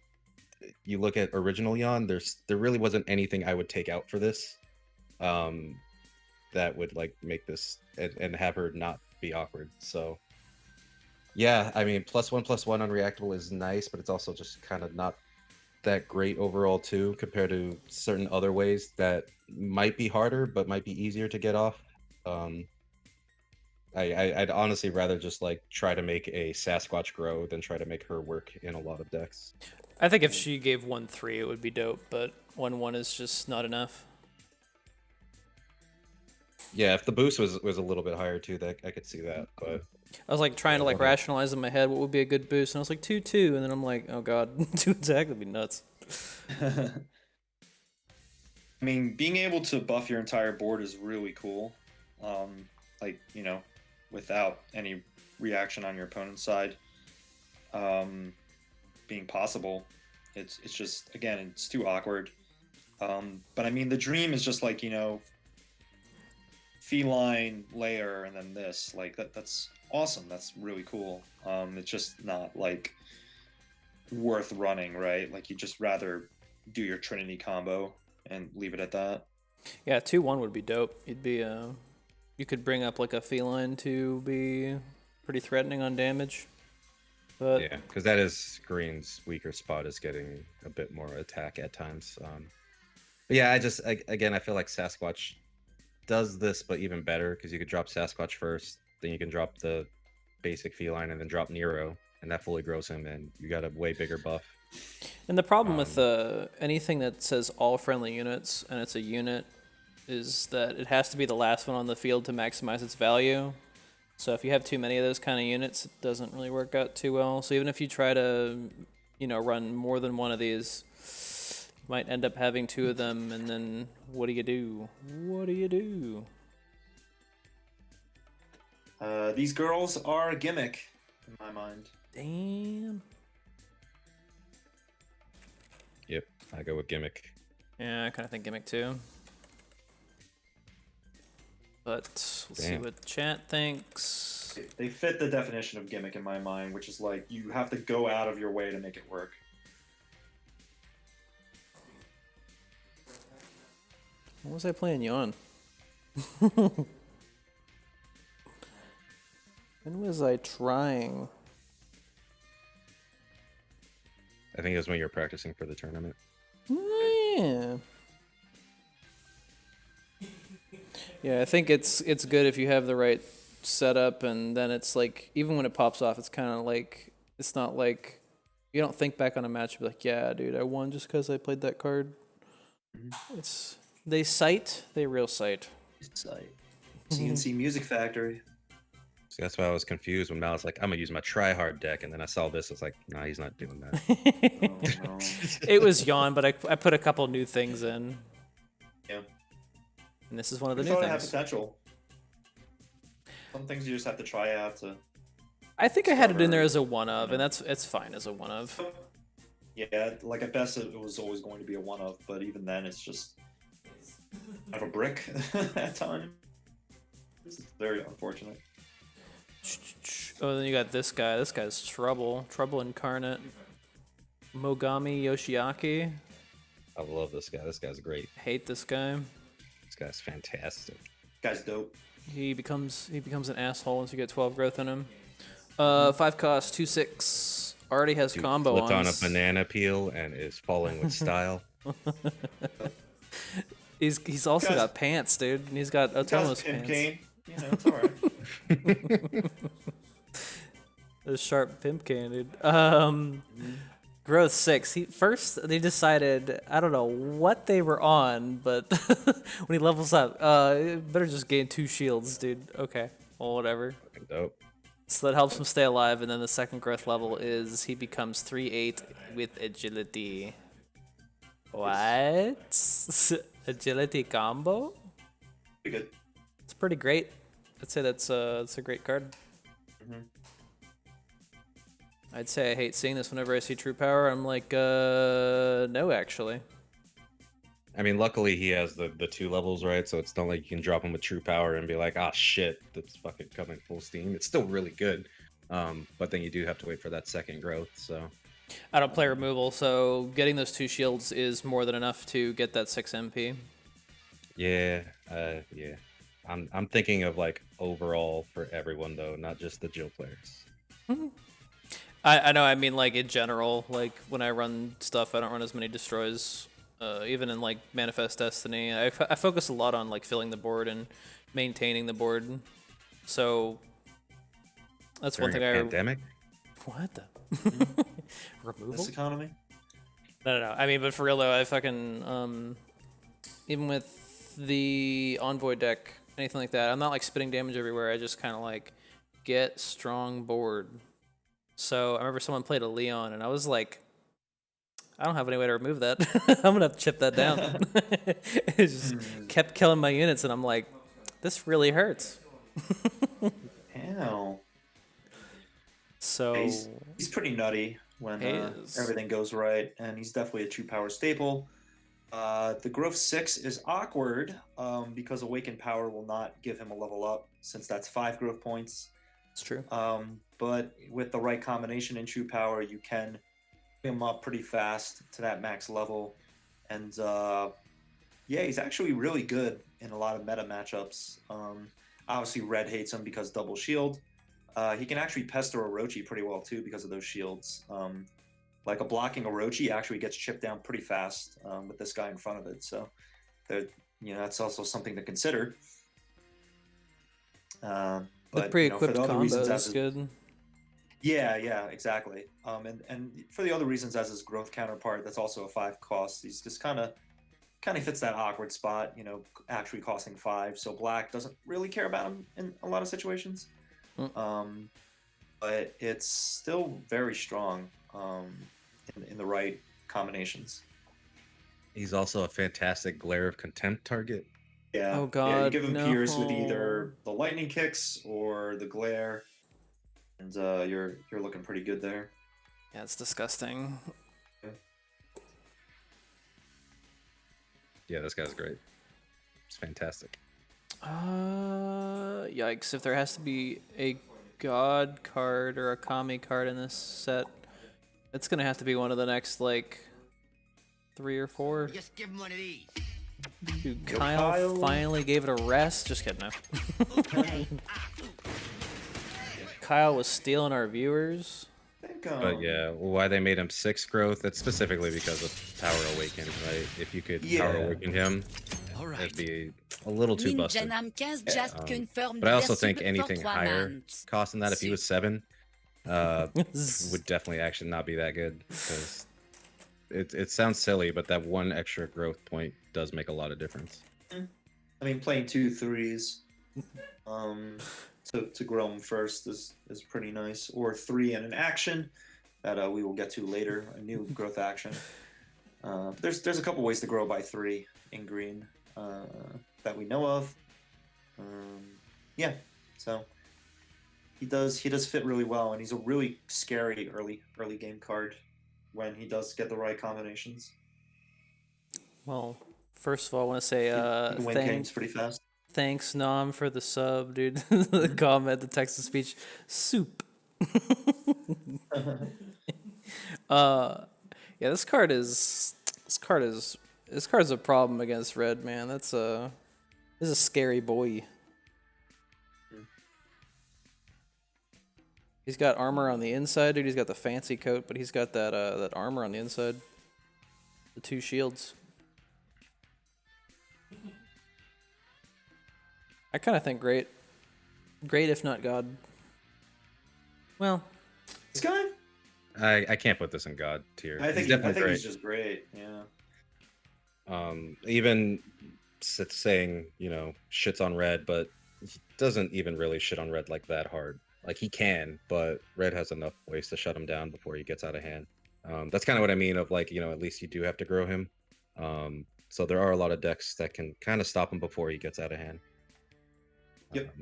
you look at original Yawn, there really wasn't anything I would take out for this. That would like make this and have her not be awkward. So yeah, I mean +1/+1 unreactable is nice, but it's also just kind of not that great overall too compared to certain other ways that might be harder but might be easier to get off. I'd honestly rather just like try to make a Sasquatch grow than try to make her work in a lot of decks. I think if she gave 1/3, it would be dope, but 1/1 is just not enough. Yeah, if the boost was a little bit higher too, that I could see that. But I was like trying to like whatever. rationalize in my head what would be a good boost, and I was like 2/2, and then I'm like, oh god, 2 attack would be nuts. I mean, being able to buff your entire board is really cool. Like, you know, without any reaction on your opponent's side being possible. It's just, again, it's too awkward. But I mean, the dream is just like, you know, feline layer and then this. Like, that's awesome. That's really cool. It's just not, like, worth running, right? Like, you just rather do your Trinity combo and leave it at that. Yeah, 2/1 would be dope. You'd be you could bring up like a feline to be pretty threatening on damage. But yeah, because that is Green's weaker spot is getting a bit more attack at times. But yeah, again I feel like Sasquatch does this, but even better because you could drop Sasquatch first, then you can drop the basic feline, and then drop Nero, and that fully grows him, and you got a way bigger buff. And the problem with anything that says all friendly units and it's a unit is that it has to be the last one on the field to maximize its value. So if you have too many of those kind of units, it doesn't really work out too well. So even if you try to, you know, run more than one of these, you might end up having 2 of them, and then what do you do? What do you do? These girls are a gimmick in my mind. Damn. Yep, I go with gimmick. Yeah, I kind of think gimmick too. But we'll see Damn. what chat thinks. They fit the definition of gimmick in my mind, which is like you have to go out of your way to make it work. What was I playing Yawn? When was I trying? I think it was when you were practicing for the tournament. Yeah. Yeah, I think it's good if you have the right setup, and then it's like even when it pops off, it's kind of like it's not like you don't think back on a match and be like, yeah, dude, I won just because I played that card. It's they real sight. Site. CNC Music Factory. See, that's why I was confused when Mal was like, I'm gonna use my try hard deck, and then I saw this, I was like, nah, he's not doing that. Oh, no. It was yawn, but I put a couple new things in, Yeah. and this is one of the We new thought it had things. potential. Some things you just have to try out to. I think I had it in there as a one of, and it's fine as a one of. Yeah, like at best it was always going to be a one of, but even then it's just kind of a brick at times. This is very unfortunate. Oh, then you got this guy. This guy's Trouble Incarnate. Mogami Yoshiaki. I love this guy. This guy's great. Hate this guy. This guy's fantastic. Guy's dope. He becomes an asshole once you get 12 growth in him. 5 cost, 2/6. Already has Dude combo flipped on a ons. banana peel and is falling with style. He's also Guys- got pants, dude. And he's got Guy's Otomo's pimp pants. cane. You know, it's alright. A sharp pimp can, dude. Growth 6. They decided, I don't know what they were on, but when he levels up, better just gain 2 shields, dude. Okay, well, whatever. Fucking dope. So that helps him stay alive, and then the second growth level is he becomes 3/8 with agility. What? Agility combo? Pretty good. It's pretty great. I'd say that's a great card. I'd say I hate seeing this whenever I see True Power. I'm like, no, actually. I mean, luckily he has the 2 levels, right? So it's not like you can drop him with true power and be like, ah, shit, that's fucking coming full steam. It's still really good. But then you do have to wait for that second growth, so. I don't play removal, so getting those 2 shields is more than enough to get that 6 MP. Yeah, yeah. I'm thinking of like overall for everyone though, not just the Jill players. I know, I mean, like, in general, like, when I run stuff, I don't run as many destroys. Even in, like, Manifest Destiny, I focus a lot on, like, filling the board and maintaining the board. So, that's one During thing a pandemic? What the? Removal? This economy. No. I mean, but for real, though, I fucking, even with the Envoy deck, anything like that, I'm not, like, spitting damage everywhere. I just kind of, like, get strong board. So I remember someone played a Leon, and I was like, I don't have any way to remove that. I'm gonna have to chip that down. It just kept killing my units, and I'm like, this really hurts. Ow. So He's pretty nutty when He is. everything goes right, and he's definitely a true power staple. The growth 6 is awkward because Awakened Power will not give him a level up, since that's 5 growth points. it's true. But with the right combination in true power, you can bring him up pretty fast to that max level. And yeah, he's actually really good in a lot of meta matchups. Obviously, Red hates him because double shield. He can actually pester Orochi pretty well too because of those shields. Like a blocking Orochi actually gets chipped down pretty fast with this guy in front of it. So, that's also something to consider. The But pre-equipped for the other reasons, combo as is good. yeah, exactly. And for the other reasons, as his growth counterpart, that's also a 5 cost. He's just kind of fits that awkward spot, actually costing 5. So black doesn't really care about him in a lot of situations. But it's still very strong in the right combinations. He's also a fantastic glare of contempt target. Yeah. Oh, Yeah, you God, give him Pierce with no. either the lightning kicks or the glare, and you're looking pretty good there. Yeah, it's disgusting. Yeah, this guy's great. It's fantastic. Yikes! If there has to be a God card or a Kami card in this set, it's gonna have to be one of the next like 3 or 4. Just give him one of these. Dude, Yo, Kyle Kyle. finally gave it a rest. Just kidding, no. Kyle was stealing our viewers. I think, But yeah, why they made him 6 growth? That's specifically because of Power Awaken, right? If you could Power Yeah. Awaken him, All right. it'd be a little too busted. Ninja 15 just Um, qu'une forme But I also de think soupe anything pour 3 higher months. costing that, if he was 7, would definitely actually not be that good. Because it sounds silly, but that 1 extra growth point does make a lot of difference. I mean, playing 2 3s to grow them first is pretty nice. Or 3 and an action that we will get to later, a new growth action. There's a couple ways to grow by 3 in green that we know of. Yeah, so he does fit really well, and he's a really scary early game card when he does get the right combinations. Well, first of all, I want to say He can win games thanks, pretty fast. thanks Nom for the sub, dude. The comment, the text to speech, soup. Yeah, this card is a problem against red, man. This is a scary boy. He's got armor on the inside, dude. He's got the fancy coat, but he's got that armor on the inside. The 2 shields. I kind of think great if not God. Well, This guy, I can't put this in God tier. I think He's definitely great. he's just great. Yeah. Even saying, shits on red, but he doesn't even really shit on red like that hard. Like, he can, but red has enough ways to shut him down before he gets out of hand. That's kind of what I mean of, like, at least you do have to grow him. So there are a lot of decks that can kind of stop him before he gets out of hand. Yep.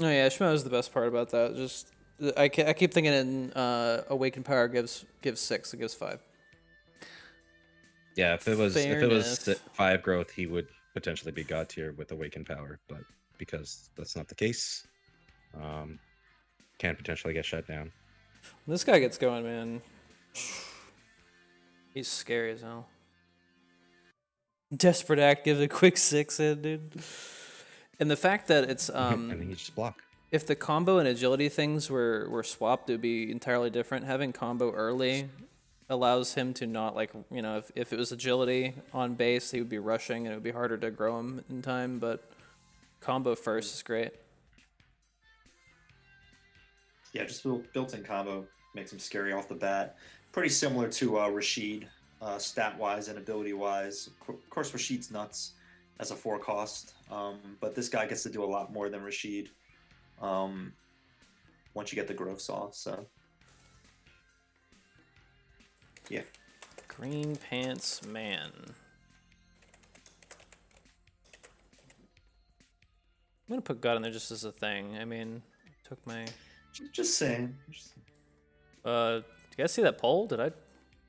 oh yeah, Shmo is the best part about that. Just I keep thinking in Awakened Power gives 6, it gives 5. Yeah, if it was Fairness. 5 growth, he would potentially be God tier with Awakened Power, but because that's not the case, can potentially get shut down. When this guy gets going, man, he's scary as hell. Desperate Act gives a quick 6 in, dude. And the fact that it's And he just block. if the combo and agility things were swapped, it would be entirely different. Having combo early allows him to not, like, if it was agility on base, he would be rushing and it would be harder to grow him in time, but combo first is great. Yeah, just built-in combo makes him scary off the bat. Pretty similar to Rashid, stat-wise and ability-wise. Of course, Rashid's nuts as a 4 cost, but this guy gets to do a lot more than Rashid once you get the growths off. So, yeah. Green Pants Man. I'm gonna put God in there just as a thing. I mean, took my. Just saying. Do you guys see that poll? Did I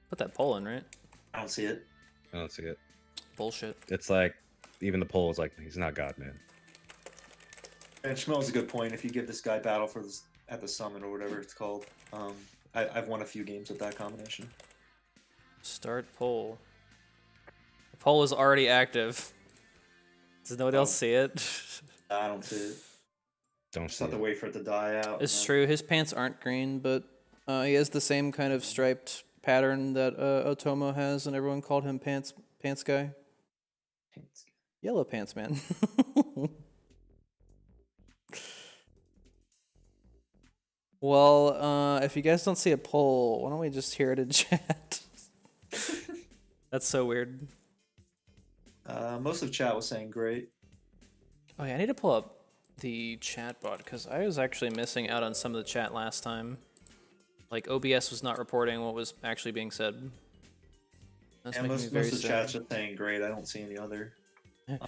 put that poll in, right? I don't see it. I don't see it. Bullshit. It's like, even the poll is like, he's not God, man. And Shmel's a good point. If you give this guy battle for this at the summon or whatever it's called, I've won a few games with that combination. Start poll. The poll is already active. Does nobody else see it? I don't see it. Don't Just see have to it. wait for it to die out. It's and true. His pants aren't green, but he has the same kind of striped pattern that Otomo has, and everyone called him Pants Guy. then- Yellow Pants Man. Well, if you guys don't see a poll, why don't we just hear it in chat? That's so weird. Most of chat was saying great. Oh yeah, I need to pull up the chat bot because I was actually missing out on some of the chat last time. Like OBS was not reporting what was actually being said. That's And making me most very of the sad. chat's just saying great. I don't see any other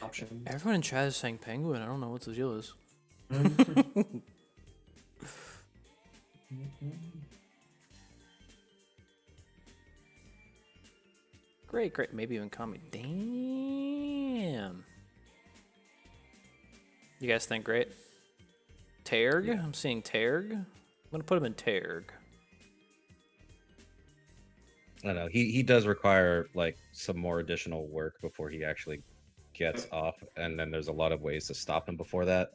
options. Everyone in chat is saying penguin. I don't know what the deal is. Great, great. Maybe even call me. Damn. You guys think great? Terg? Yeah. I'm seeing Terg. I'm gonna put him in Terg. I don't know. He does require like some more additional work before he actually gets off, and then there's a lot of ways to stop him before that.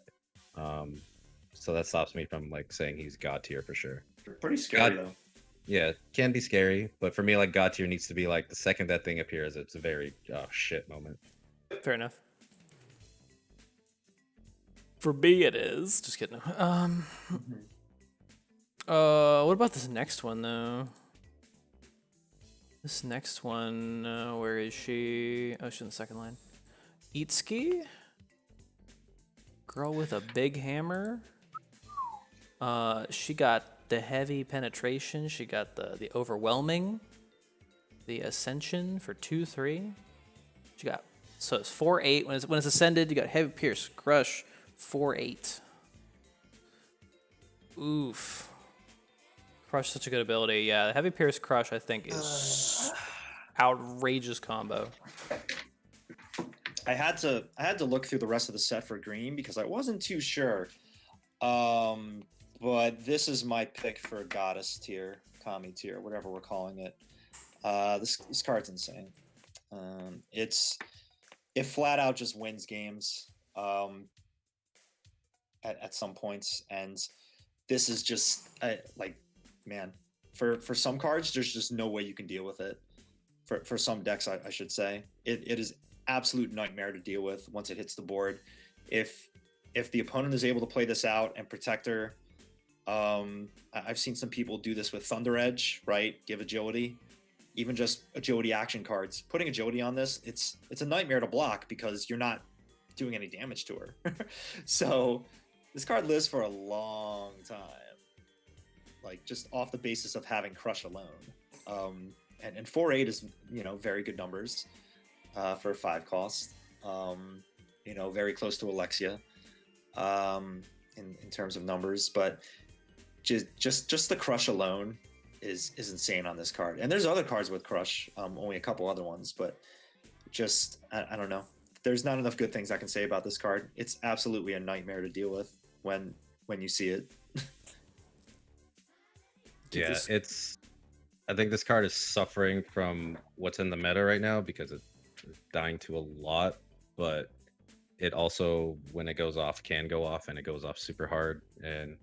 so that stops me from like saying he's god tier for sure. Pretty scary God- though. Yeah, can be scary, but for me, like god tier needs to be like the second that thing appears, it's a very oh shit moment. Fair enough. For me, it is. Just kidding. What about this next one though? This next one, where is she? Oh, she's in the second line. Itsuki? Girl with a big hammer. She got the heavy penetration. She got the overwhelming. The ascension for 2-3. She got, so it's 4-8. When it's ascended, you got heavy pierce, crush, 4-8. Oof. Crush, such a good ability. Yeah, the heavy pierce crush, I think, is outrageous combo. I had to look through the rest of the set for green because I wasn't too sure. But this is my pick for goddess tier, kami tier, whatever we're calling it. This card's insane. It flat out just wins games at some points, and this is just like, man, for some cards there's just no way you can deal with it. For some decks, I should say, it is absolute nightmare to deal with once it hits the board. If the opponent is able to play this out and protect her, I've seen some people do this with Thunder Edge, right? Give agility, even just agility action cards. Putting agility on this, it's a nightmare to block because you're not doing any damage to her. So this card lives for a long time, like just off the basis of having Crush alone. And 4-8 is, very good numbers for a 5 cost. Very close to Alexia in terms of numbers, but just the Crush alone is insane on this card. And there's other cards with Crush, only a couple other ones, but just I don't know. There's not enough good things I can say about this card. It's absolutely a nightmare to deal with when you see it. Yeah, I think this card is suffering from what's in the meta right now because it's dying to a lot, but it also, when it goes off, can go off, and it goes off super hard. And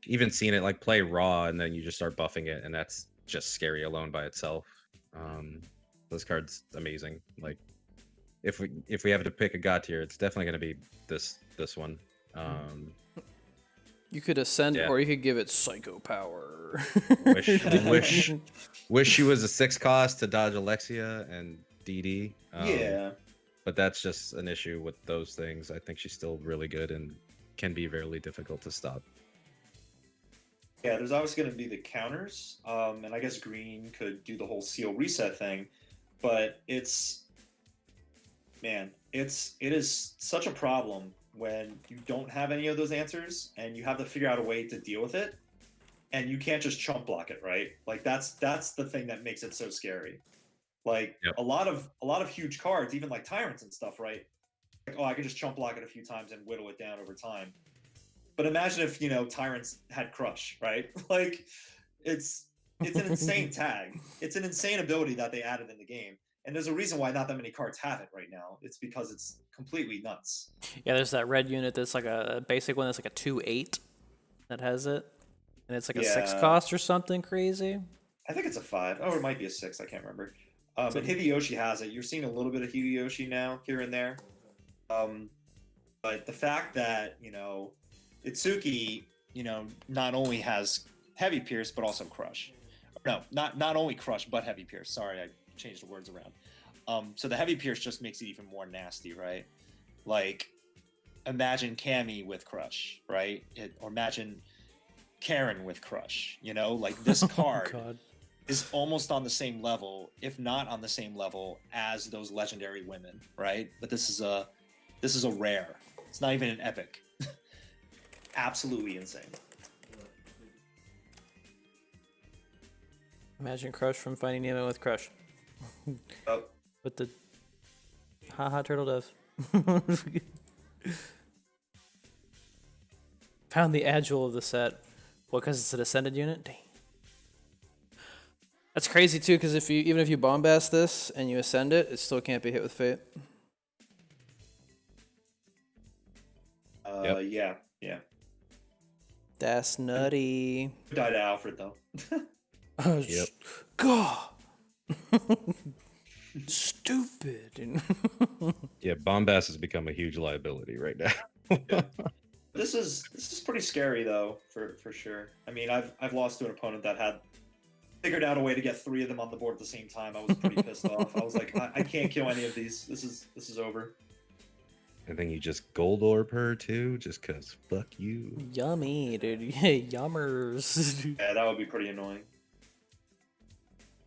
even seeing it like play raw and then you just start buffing it, and that's just scary alone by itself. This card's amazing. Like, if we have to pick a god tier, it's definitely going to be this one. You could ascend, Yeah. or you could give it psycho power. wish she was a 6 cost to dodge Alexia and DD. Yeah. But that's just an issue with those things. I think she's still really good and can be really difficult to stop. Yeah, there's obviously going to be the counters, and I guess green could do the whole seal reset thing, but it is such a problem when you don't have any of those answers and you have to figure out a way to deal with it, and you can't just chump block it, right? Like that's the thing that makes it so scary. Like, Yep. a lot of huge cards, even like tyrants and stuff, right? Like, oh, I could just chump block it a few times and whittle it down over time. But imagine if tyrants had Crush, right? Like, it's an insane tag. It's an insane ability that they added in the game, and there's a reason why not that many cards have it right now. It's because it's completely nuts. Yeah, there's that red unit that's like a basic one that's like a 2-8 that has it, and it's like a 6 Yeah. cost or something crazy. I think it's a 5. Oh, it might be a 6. I can't remember. But Hideyoshi has it. You're seeing a little bit of Hideyoshi now, here and there. But the fact that, Itsuki, not only has heavy pierce, but also crush. No, not only crush, but heavy pierce. Sorry, I changed the words around. So the heavy pierce just makes it even more nasty, right? Like, imagine Cammy with crush, right? Or imagine Karen with crush, like this card. God. Is almost on the same level, if not on the same level, as those legendary women, right? But this is a rare. It's not even an epic. Absolutely insane. Imagine Crush from Finding Nemo with Crush. Oh, With the haha turtle dove. Found the agile of the set. What, because it's an ascended unit? Dang. That's crazy too, because even if you bombast this and you ascend it, it still can't be hit with Fate. Yep. yeah. That's nutty. Die to Alfred though. Oh, Yep. God. Stupid. Yeah, Bombast has become a huge liability right now. This is pretty scary though, for sure. I mean, I've lost to an opponent that had figured out a way to get 3 of them on the board at the same time. I was pretty pissed off. I was like, I can't kill any of these. This is over. And then you just gold orb her too, just cause fuck you. Yummy, dude. Yeah, yummers. Yeah, that would be pretty annoying.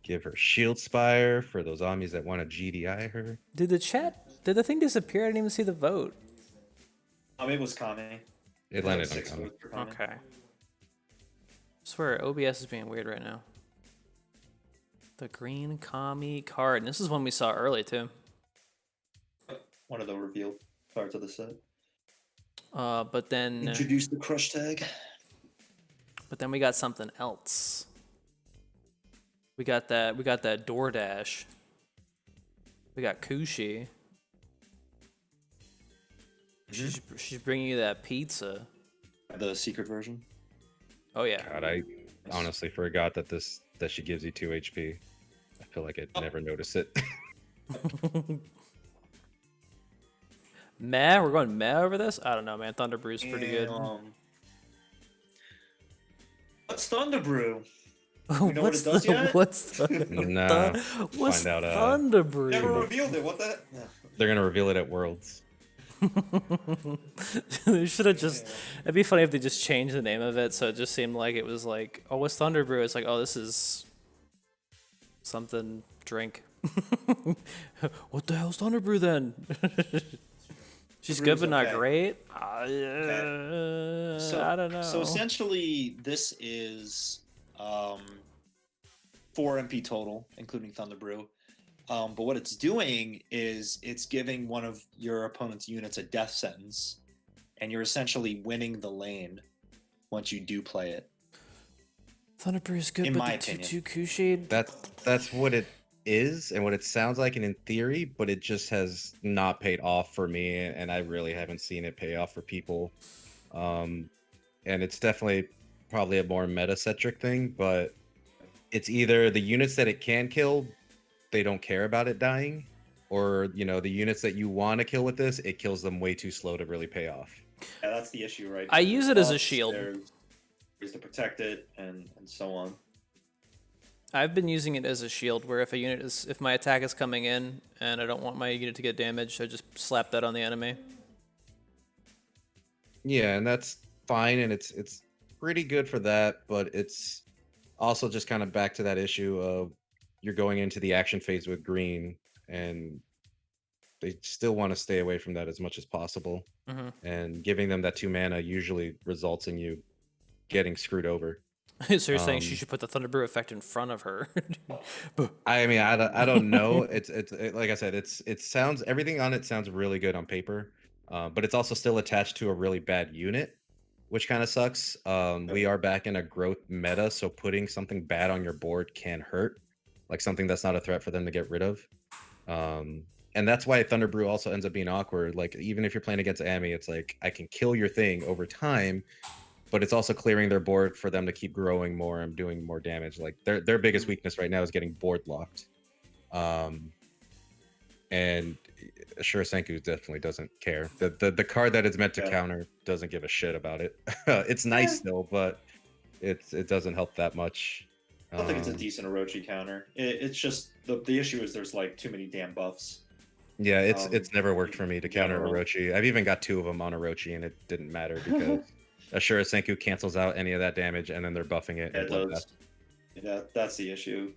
Give her shield spire for those armies that want to GDI her. Did the thing disappear? I didn't even see the vote. It was Kame. It landed on 6 Kami. votes for Kame. Okay. I swear, OBS is being weird right now. The green Kami card. And this is one we saw early, too. One of the revealed parts of the set. But then Introduce the crush tag. we got something else. We got that DoorDash. We got Kushi. She's bringing you that pizza. The secret version. Oh yeah. God, I honestly forgot that she gives you 2 HP. I feel like I'd never notice it. Meh, we're going meh over this? I don't know, man. Thunder Brew's pretty good. What's Thunder Brew? You know what it does yet? What's Nah, what's find out, Thunder Brew? Never revealed it. What the? They're gonna reveal it at Worlds. They should have just. It'd be funny if they just changed the name of it, so it just seemed like it was like, oh, what's Thunder Brew? It's like, oh, this is something drink. What the hell's Thunder Brew then? She's good, but not okay. great. So, I don't know. So essentially, this is 4 MP total, including Thunder Brew. But what it's doing is it's giving one of your opponent's units a death sentence, and you're essentially winning the lane once you do play it. Thunder Brew is good, In but my the opinion. 2/2 Kushi. That's what it is and what it sounds like in theory, but it just has not paid off for me, and I really haven't seen it pay off for people. And it's definitely probably a more meta-centric thing, but it's either the units that it can kill, they don't care about it dying, or the units that you want to kill with this, it kills them way too slow to really pay off. Yeah, that's the issue, right? I use it as a Buffs, shield. There's to protect it and so on. I've been using it as a shield, where if my attack is coming in and I don't want my unit to get damaged, I just slap that on the enemy. Yeah, and that's fine, and it's pretty good for that, but it's also just kind of back to that issue of you're going into the action phase with green, and they still want to stay away from that as much as possible. And giving them that 2 mana usually results in you getting screwed over. So you're saying she should put the Thunder Brew effect in front of her? I mean, I don't know. It's like I said, it sounds, everything on it sounds really good on paper, but it's also still attached to a really bad unit, which kind of sucks. We are back in a growth meta, so putting something bad on your board can hurt, like something that's not a threat for them to get rid of. And that's why Thunder Brew also ends up being awkward. Like, even if you're playing against Amy, it's like, I can kill your thing over time, but it's also clearing their board for them to keep growing more and doing more damage. Like, their biggest weakness right now is getting board locked. And Ashura Senku definitely doesn't care. The card that is meant to counter doesn't give a shit about it. It's nice still, but it doesn't help that much. I don't think it's a decent Orochi counter. It's just the issue is there's like too many damn buffs. Yeah, it's never worked for me to counter general. Orochi. I've even got 2 of them on Orochi, and it didn't matter because Ashura Senku cancels out any of that damage, and then they're buffing it. Yeah, and it does. Yeah, that's the issue.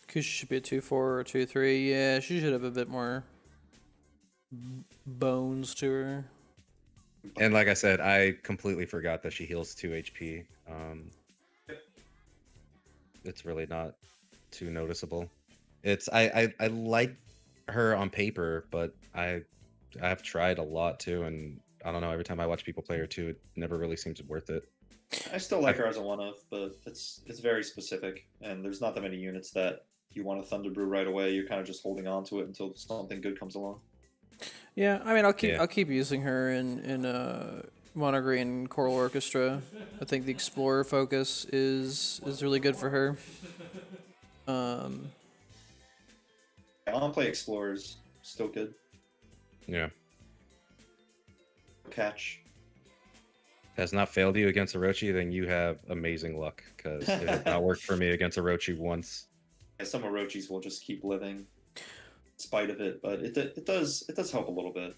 Kushi should be a 2/4 or 2/3. Yeah, she should have a bit more bones to her. And like I said, I completely forgot that she heals 2 HP. It's really not too noticeable. I like her on paper, but I've tried a lot too, and I don't know. Every time I watch people play her too, it never really seems worth it. I still like her as a one-of, but it's very specific, and there's not that many units that you want to Thunder Brew right away. You're kind of just holding on to it until something good comes along. Yeah, I mean, I'll keep using her in Mono Green Choral Orchestra. I think the Explorer focus is really good for her. I want to play Explorers. Still good. Yeah. Catch. Has not failed you against Orochi, then you have amazing luck, because it has not worked for me against Orochi once. Yeah, some Orochis will just keep living in spite of it, but it does help a little bit.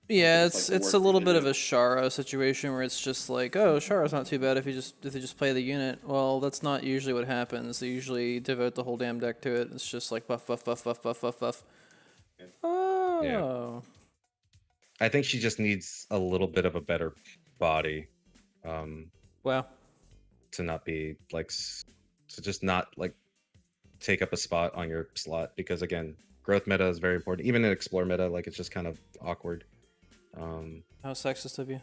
Yeah, think it's the it's worst a thing little to bit of do. a Shara situation where it's just like, oh, Shara's not too bad if you just play the unit. Well, that's not usually what happens. They usually devote the whole damn deck to it. It's just like buff, buff, buff, buff, buff, buff, buff. Yeah. Oh, I think she just needs a little bit of a better body, um, wow. to not be like, to just not like take up a spot on your slot, because again, growth meta is very important. Even in explore meta, like it's just kind of awkward. How sexist of you.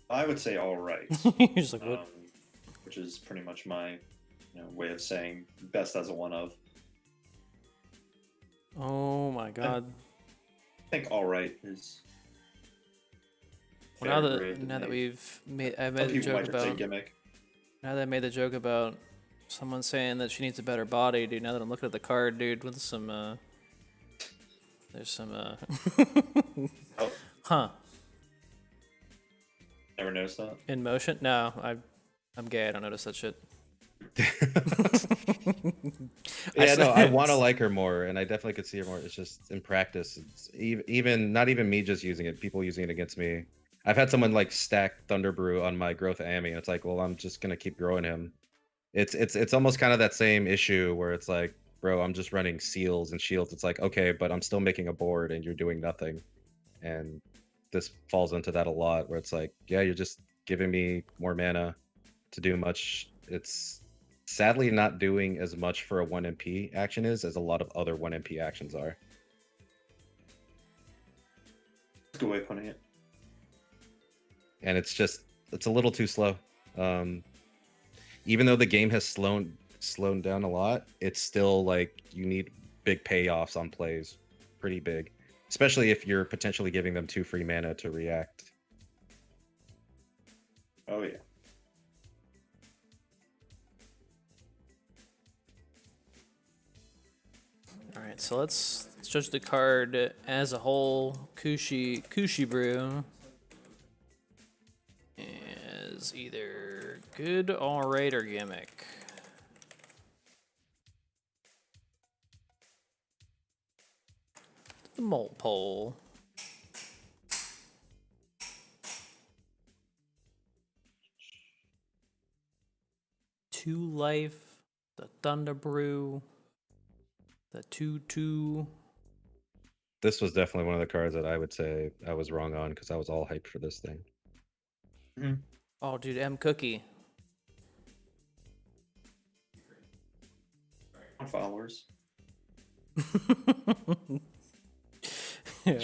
I would say all right, You're just like, what? which is pretty much my way of saying best as a one of. Oh my god. I think all right is. Well, fair grade to now that me. we've made, I Some made a people joke might just say about. gimmick. Now that I made the joke about someone saying that she needs a better body, dude. Now that I'm looking at the card, dude, with some there's some Oh, huh. never noticed that. In motion? No, I'm gay. I don't notice that shit. Yeah, no, I want to like her more, and I definitely could see her more. It's just in practice, it's even not even me just using it, people using it against me. I've had someone like stack Thunderbrew on my growth Amy, and it's like, well, I'm just gonna keep growing him. It's almost kind of that same issue where it's like, bro, I'm just running seals and shields. It's like, okay, but I'm still making a board, and you're doing nothing. And this falls into that a lot, where it's like, yeah, you're just giving me more mana to do much. It's sadly not doing as much for a 1 MP action is as a lot of other 1 MP actions are. That's a good way of putting it. And it's a little too slow. Even though the game has slowed down a lot, it's still like you need big payoffs on plays, pretty big, especially if you're potentially giving them 2 free mana to react. Oh yeah. All right, so let's judge the card as a whole. Kushi Brew is either good, all right, or gimmick. The mole pole. Two life, the Thunder Brew, the 2/2. This was definitely one of the cards that I would say I was wrong on, because I was all hyped for this thing. Oh, dude, M Cookie. Followers.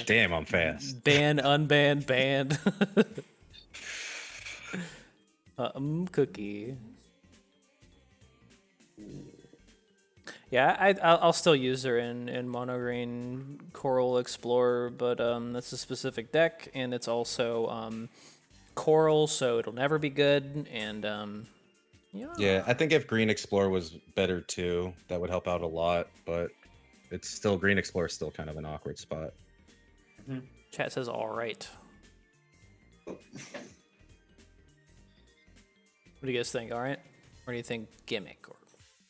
Damn, I'm fast. Ban, unban, banned. Cookie. Yeah, I'll still use her in Mono Green Coral Explorer, but that's a specific deck, and it's also Coral, so it'll never be good. And Yeah, I think if Green Explorer was better too, that would help out a lot. But it's still, Green Explorer is still kind of an awkward spot. Chat says all right. What do you guys think? All right, or do you think gimmick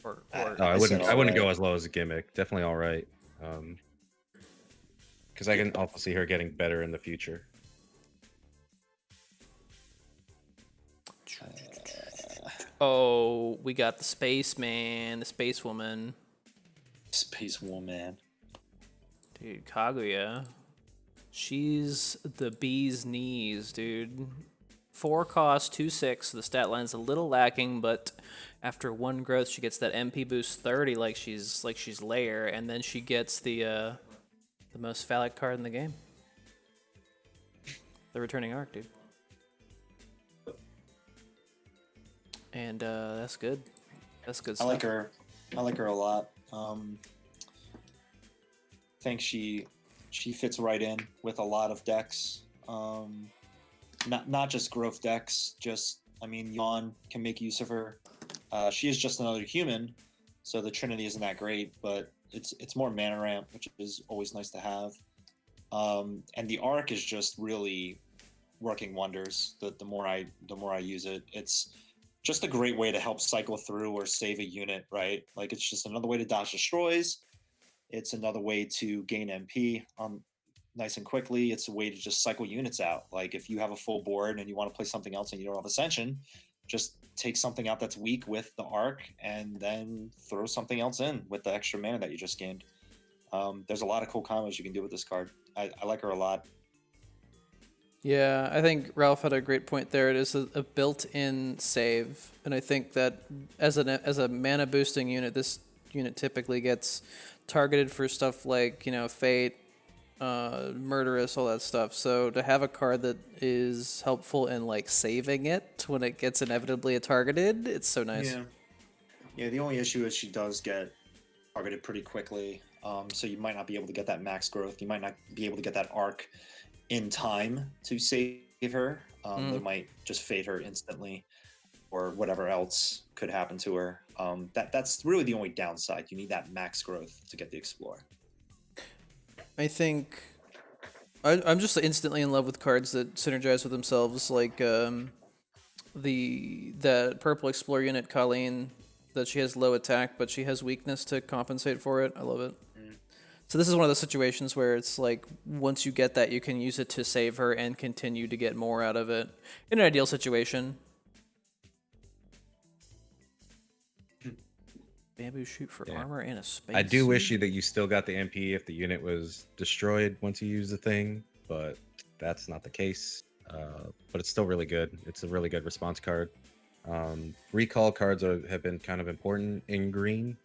or No, I wouldn't. said I wouldn't all go right. as low as a gimmick. Definitely all right. Because I can also see her getting better in the future. Oh, we got the spaceman, the space woman. Space Woman. Dude, Kaguya. She's the bee's knees, dude. 4 cost, 2/6. The stat line's a little lacking, but after 1 growth, she gets that MP boost 30, like she's Lair, and then she gets the most phallic card in the game. The returning arc, dude. And that's good. That's good I stuff. like her. I like her a lot. Think she fits right in with a lot of decks. not just growth decks. Just I mean, Yawn can make use of her. She is just another human, so the Trinity isn't that great, but it's more mana ramp, which is always nice to have. And the arc is just really working wonders. The more I use it, it's just a great way to help cycle through or save a unit, right? Like it's just another way to dodge destroys. It's another way to gain MP nice and quickly. It's a way to just cycle units out. Like if you have a full board and you want to play something else and you don't have Ascension, just take something out that's weak with the arc and then throw something else in with the extra mana that you just gained. There's a lot of cool combos you can do with this card. I like her a lot. Yeah, I think Ralph had a great point there. It is a built-in save, and I think that as a mana boosting unit, this unit typically gets targeted for stuff like Fate, Murderous, all that stuff. So to have a card that is helpful in like saving it when it gets inevitably targeted, it's so nice. Yeah. The only issue is she does get targeted pretty quickly. So you might not be able to get that max growth. You might not be able to get that arc in time to save her. They might just fade her instantly, or whatever else could happen to her. That's really the only downside. You need that max growth to get the Explorer. I think I'm just instantly in love with cards that synergize with themselves, like that purple Explorer unit, Colleen, that she has low attack, but she has weakness to compensate for it. I love it. So this is one of those situations where it's like once you get that, you can use it to save her and continue to get more out of it. In an ideal situation. Bamboo shoot for armor and a space. I do wish that you still got the MP if the unit was destroyed once you use the thing, but that's not the case. But it's still really good. It's a really good response card. Recall cards have been kind of important in green.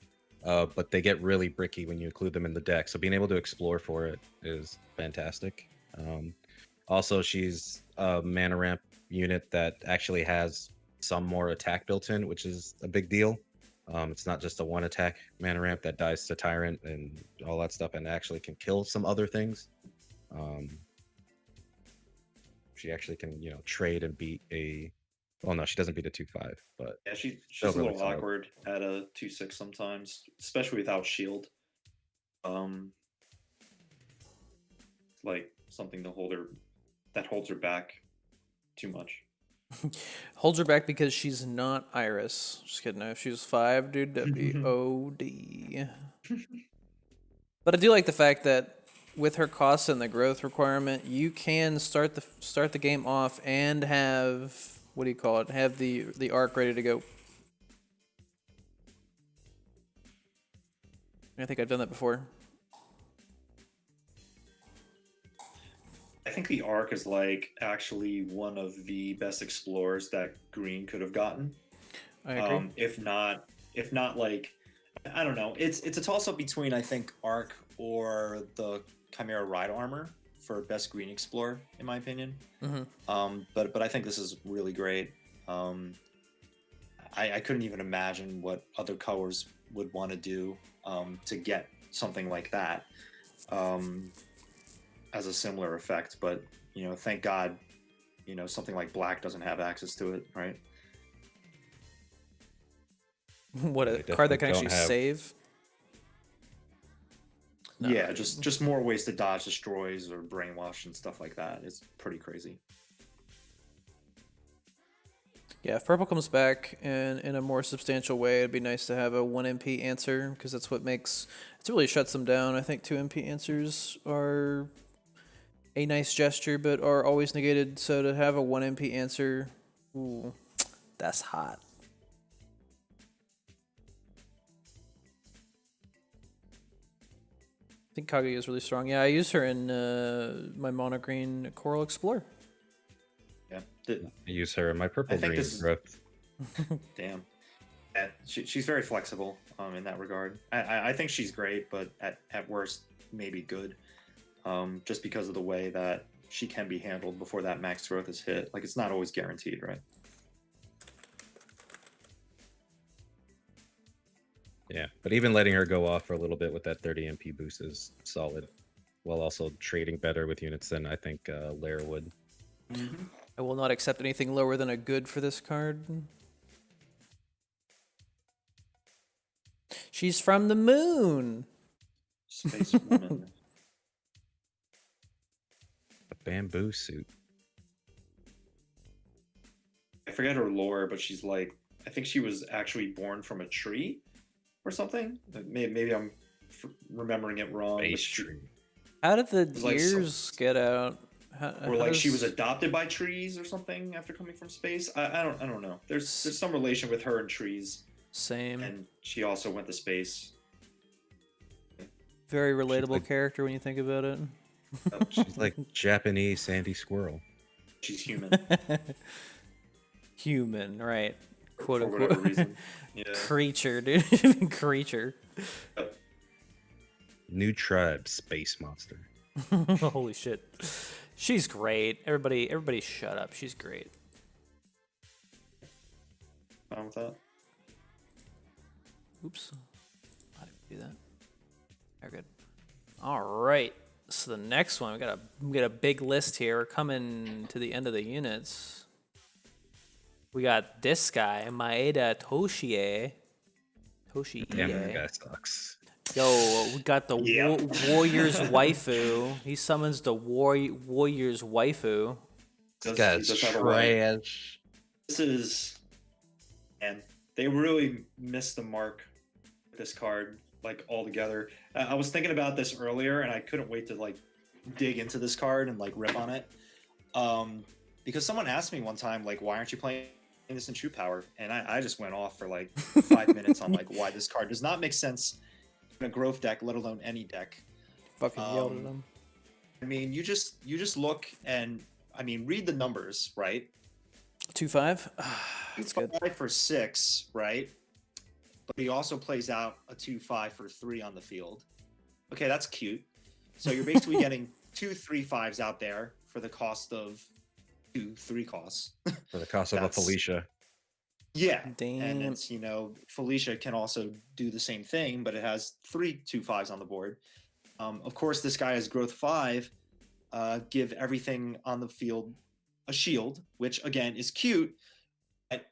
But they get really bricky when you include them in the deck. So being able to explore for it is fantastic. Also, she's a mana ramp unit that actually has some more attack built in, which is a big deal. It's not just a one attack mana ramp that dies to Tyrant and all that stuff and actually can kill some other things. She actually can, trade and beat a... Well, no, she doesn't beat a 2/5, but Yeah, she's still a little really solid. awkward at a 2/6 sometimes, especially without shield. Like something to hold her back too much. Holds her back because she's not Iris. Just kidding. No, if she was 5, dude, that'd be OD. But I do like the fact that with her costs and the growth requirement, you can start the game off and have have the arc ready to go. I think I've done that before. I think the arc is like actually one of the best explorers that green could have gotten. I agree. If not like, I don't know. It's a toss up between I think arc or the Chimera Ride armor for best green explorer in my opinion. But I think this is really great. I couldn't even imagine what other colors would want to do to get something like that as a similar effect. But thank God, something like black doesn't have access to it, right? What a card that can actually save. No. Yeah, just more ways to dodge destroys or brainwash and stuff like that. It's pretty crazy. Yeah, if purple comes back in a more substantial way, it'd be nice to have a 1 MP answer, because that's what it really shuts them down. I think 2 MP answers are a nice gesture, but are always negated. So to have a 1 MP answer, ooh, that's hot. I think Kaguya is really strong. Yeah, I use her in my mono green Coral Explorer. Yeah, I use her in my purple green growth. Damn. Yeah, she's very flexible in that regard. I think she's great, but at worst, maybe good. Just because of the way that she can be handled before that max growth is hit. Like, it's not always guaranteed, right? Yeah, but even letting her go off for a little bit with that 30 MP boost is solid, while also trading better with units than I think Lair would. I will not accept anything lower than a good for this card. She's from the moon. Space Woman. A bamboo suit. I forget her lore, but she's like, I think she was actually born from a tree or something. Maybe I'm remembering it wrong. but Space she- tree. How did the like some- ears get out? or like she was adopted by trees or something after coming from space. I don't know. There's some relation with her and trees, Same. and she also went to space. Very relatable like- character when you think about it. She's like Japanese Sandy Squirrel. She's human Human, right? Quote for whatever unquote. reason. Yeah. Creature, dude. Creature. New tribe, space monster. Holy shit. She's great. Everybody shut up. She's great. Fine with that. Oops. How did we do that? Very good. All right. So the next one, we got a big list here. We're coming to the end of the units. We got this guy, Maeda Toshie. Damn, that guy sucks. Yo, we got the Yep. Warrior's waifu. He summons the Warrior's waifu. This He guy's does have a right. trash. This is, and they really missed the mark with this card, like altogether. I was thinking about this earlier, and I couldn't wait to like dig into this card and like rip on it. Because someone asked me one time, like, why aren't you playing this in True Power? And I just went off for like 5 minutes on like why this card does not make sense in a growth deck, let alone any deck. Fucking yelled at him. I mean, you just look and I mean, read the numbers, right? 2-5. That's good. 5 for 6, right? But he also plays out a 2-5 for 3 on the field. Okay, that's cute. So you're basically getting 2 3-5s out there for the cost of 2 3 costs. For the cost of a That's- Felicia. Yeah. Damn. And it's, you know, Felicia can also do the same thing, but it has 3 2-5s on the board. Of course, this guy has growth 5. Give everything on the field a shield, which again is cute. But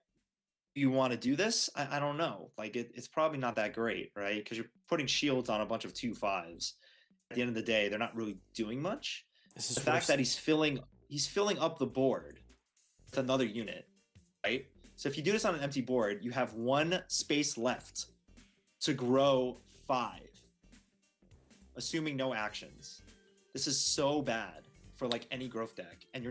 you want to do this? I don't know. Like it's probably not that great, right? Because you're putting shields on a bunch of 2-5s. At the end of the day, they're not really doing much. This is The fact worse. that he's filling up the board with another unit, right? So if you do this on an empty board, you have 1 space left to grow 5, assuming no actions. This is so bad for like any growth deck, and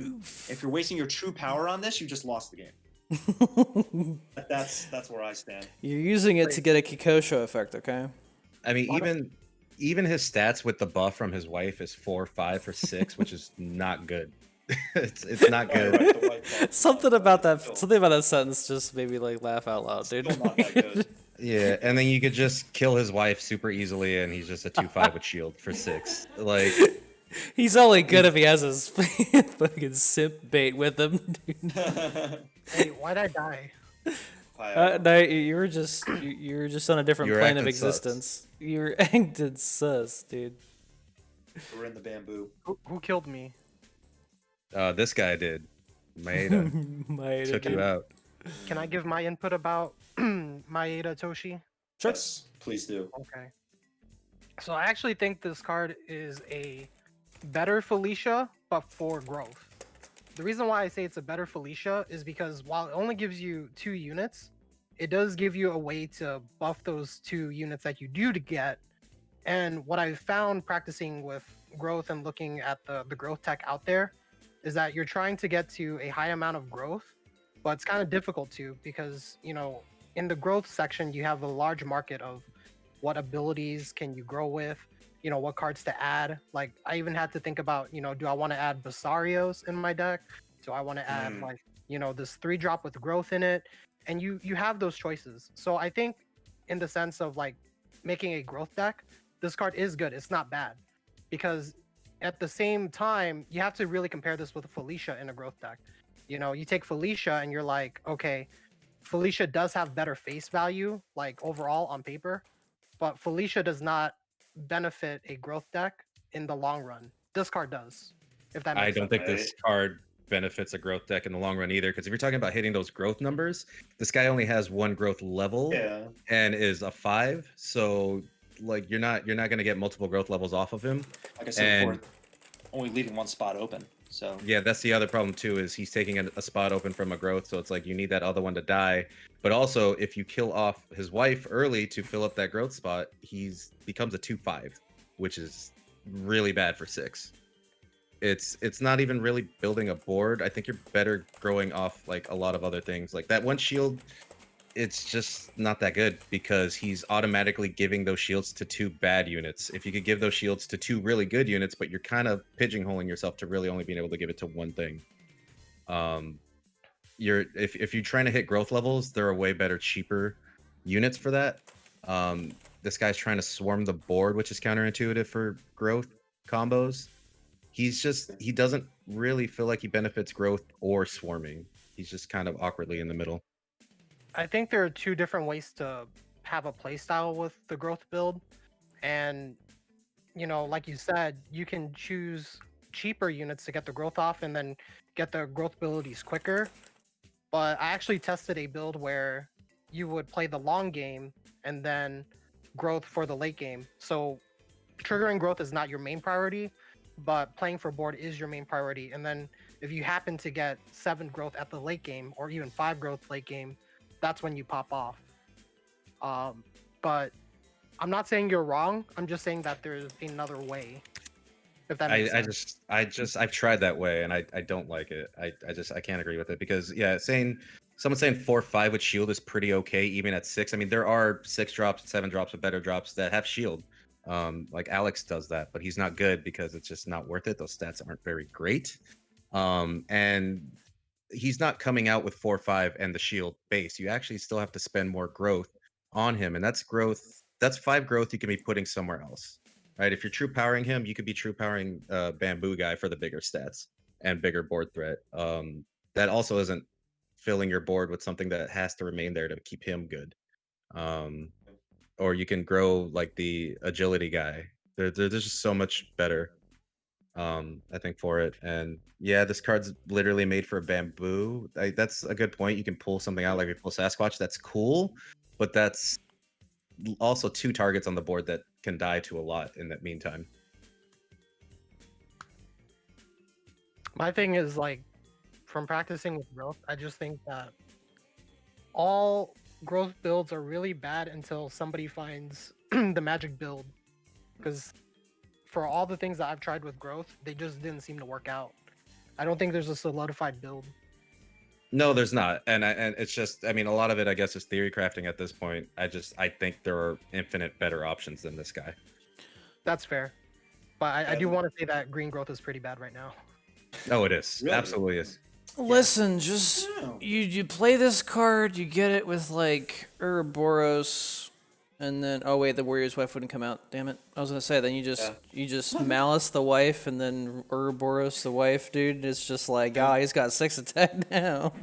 if you're wasting your true power on this, you just lost the game. That's where I stand. You're using it to get a Kikosho effect, okay? I mean, even his stats with the buff from his wife is 4, 5 for 6, which is not good. it's not good. Right, the white card. Something about that. Still- Something about that sentence just made me like laugh out loud, dude. Still not that good. Yeah, and then you could just kill his wife super easily, and he's just a 2-5 with shield for 6. Like, He's only good if he has his fucking simp bait with him, dude. Hey, why'd I die? No, you were just on a different You were plane of acting sus. existence. You were acting sus, dude. We're in the bamboo. Who killed me? this guy did. Maeda Maeda, took dude. you out. Can I give my input about Maeda Toshi? Sure. Yes, please do. Okay. So I actually think this card is a better Felicia, but for growth. The reason why I say it's a better Felicia is because while it only gives you 2 units, it does give you a way to buff those 2 units that you do to get. And what I've found practicing with growth and looking at the growth tech out there is that you're trying to get to a high amount of growth, but it's kind of difficult to because, you know, in the growth section, you have a large market of what abilities can you grow with, you know, what cards to add. Like I even had to think about, you know, do I want to add Basarios in my deck? Do I want to add like, you know, this 3-drop with growth in it? And you have those choices. So I think in the sense of like making a growth deck, this card is good. It's not bad because at the same time, you have to really compare this with Felicia in a growth deck. You know, you take Felicia and you're like, okay, Felicia does have better face value, like overall on paper, but Felicia does not benefit a growth deck in the long run. This card does, if that makes I don't sense. think this card benefits a growth deck in the long run either. Because if you're talking about hitting those growth numbers, this guy only has one growth level Yeah. and is a 5. So like you're not gonna get multiple growth levels off of him. Like I said And before, only leaving one spot open. So yeah, that's the other problem too, is he's taking a spot open from a growth, so it's like you need that other one to die. But also, if you kill off his wife early to fill up that growth spot, he's becomes a 2/5, which is really bad for 6. It's not even really building a board. I think you're better growing off like a lot of other things. Like that one shield, it's just not that good because he's automatically giving those shields to 2 bad units. If you could give those shields to 2 really good units, but you're kind of pigeonholing yourself to really only being able to give it to one thing. If you're trying to hit growth levels, there are way better, cheaper units for that. This guy's trying to swarm the board, which is counterintuitive for growth combos. He doesn't really feel like he benefits growth or swarming. He's just kind of awkwardly in the middle. I think there are two different ways to have a playstyle with the growth build. And, like you said, you can choose cheaper units to get the growth off and then get the growth abilities quicker. But I actually tested a build where you would play the long game and then growth for the late game. So triggering growth is not your main priority, but playing for board is your main priority. And then if you happen to get 7 growth at the late game or even 5 growth late game, that's when you pop off. But I'm not saying you're wrong. I'm just saying that there's another way. If that makes sense. I've tried that way and I don't like it. I can't agree with it because yeah, someone saying 4/5 with shield is pretty okay even at 6. I mean, there are 6 drops, 7 drops with better drops that have shield. Like Alex does that, but he's not good because it's just not worth it. Those stats aren't very great. And he's not coming out with 4/5 and the shield base. You actually still have to spend more growth on him, and that's growth. That's 5 growth you can be putting somewhere else, right? If you're true powering him, you could be true powering Bamboo Guy for the bigger stats and bigger board threat. That also isn't filling your board with something that has to remain there to keep him good. Or you can grow like the agility guy. There's just so much better. I think for it, and yeah, this card's literally made for bamboo. That's a good point. You can pull something out like we pull Sasquatch. That's cool, but that's also 2 targets on the board that can die to a lot in that meantime. My thing is like from practicing with growth, I just think that all growth builds are really bad until somebody finds the magic build. Because for all the things that I've tried with growth, they just didn't seem to work out. I don't think there's a solidified build. No, there's not, and it's just, I mean, a lot of it, I guess, is theory crafting at this point. I think there are infinite better options than this guy. That's fair, but I do want to say that green growth is pretty bad right now. Oh, it is. Really? Absolutely is. Listen, just Yeah. you play this card, you get it with like Ouroboros, and then oh wait, the warrior's wife wouldn't come out. Damn it! I was gonna say then you just malice the wife and then Ouroboros the wife, dude. It's just like he's got 6 attack now.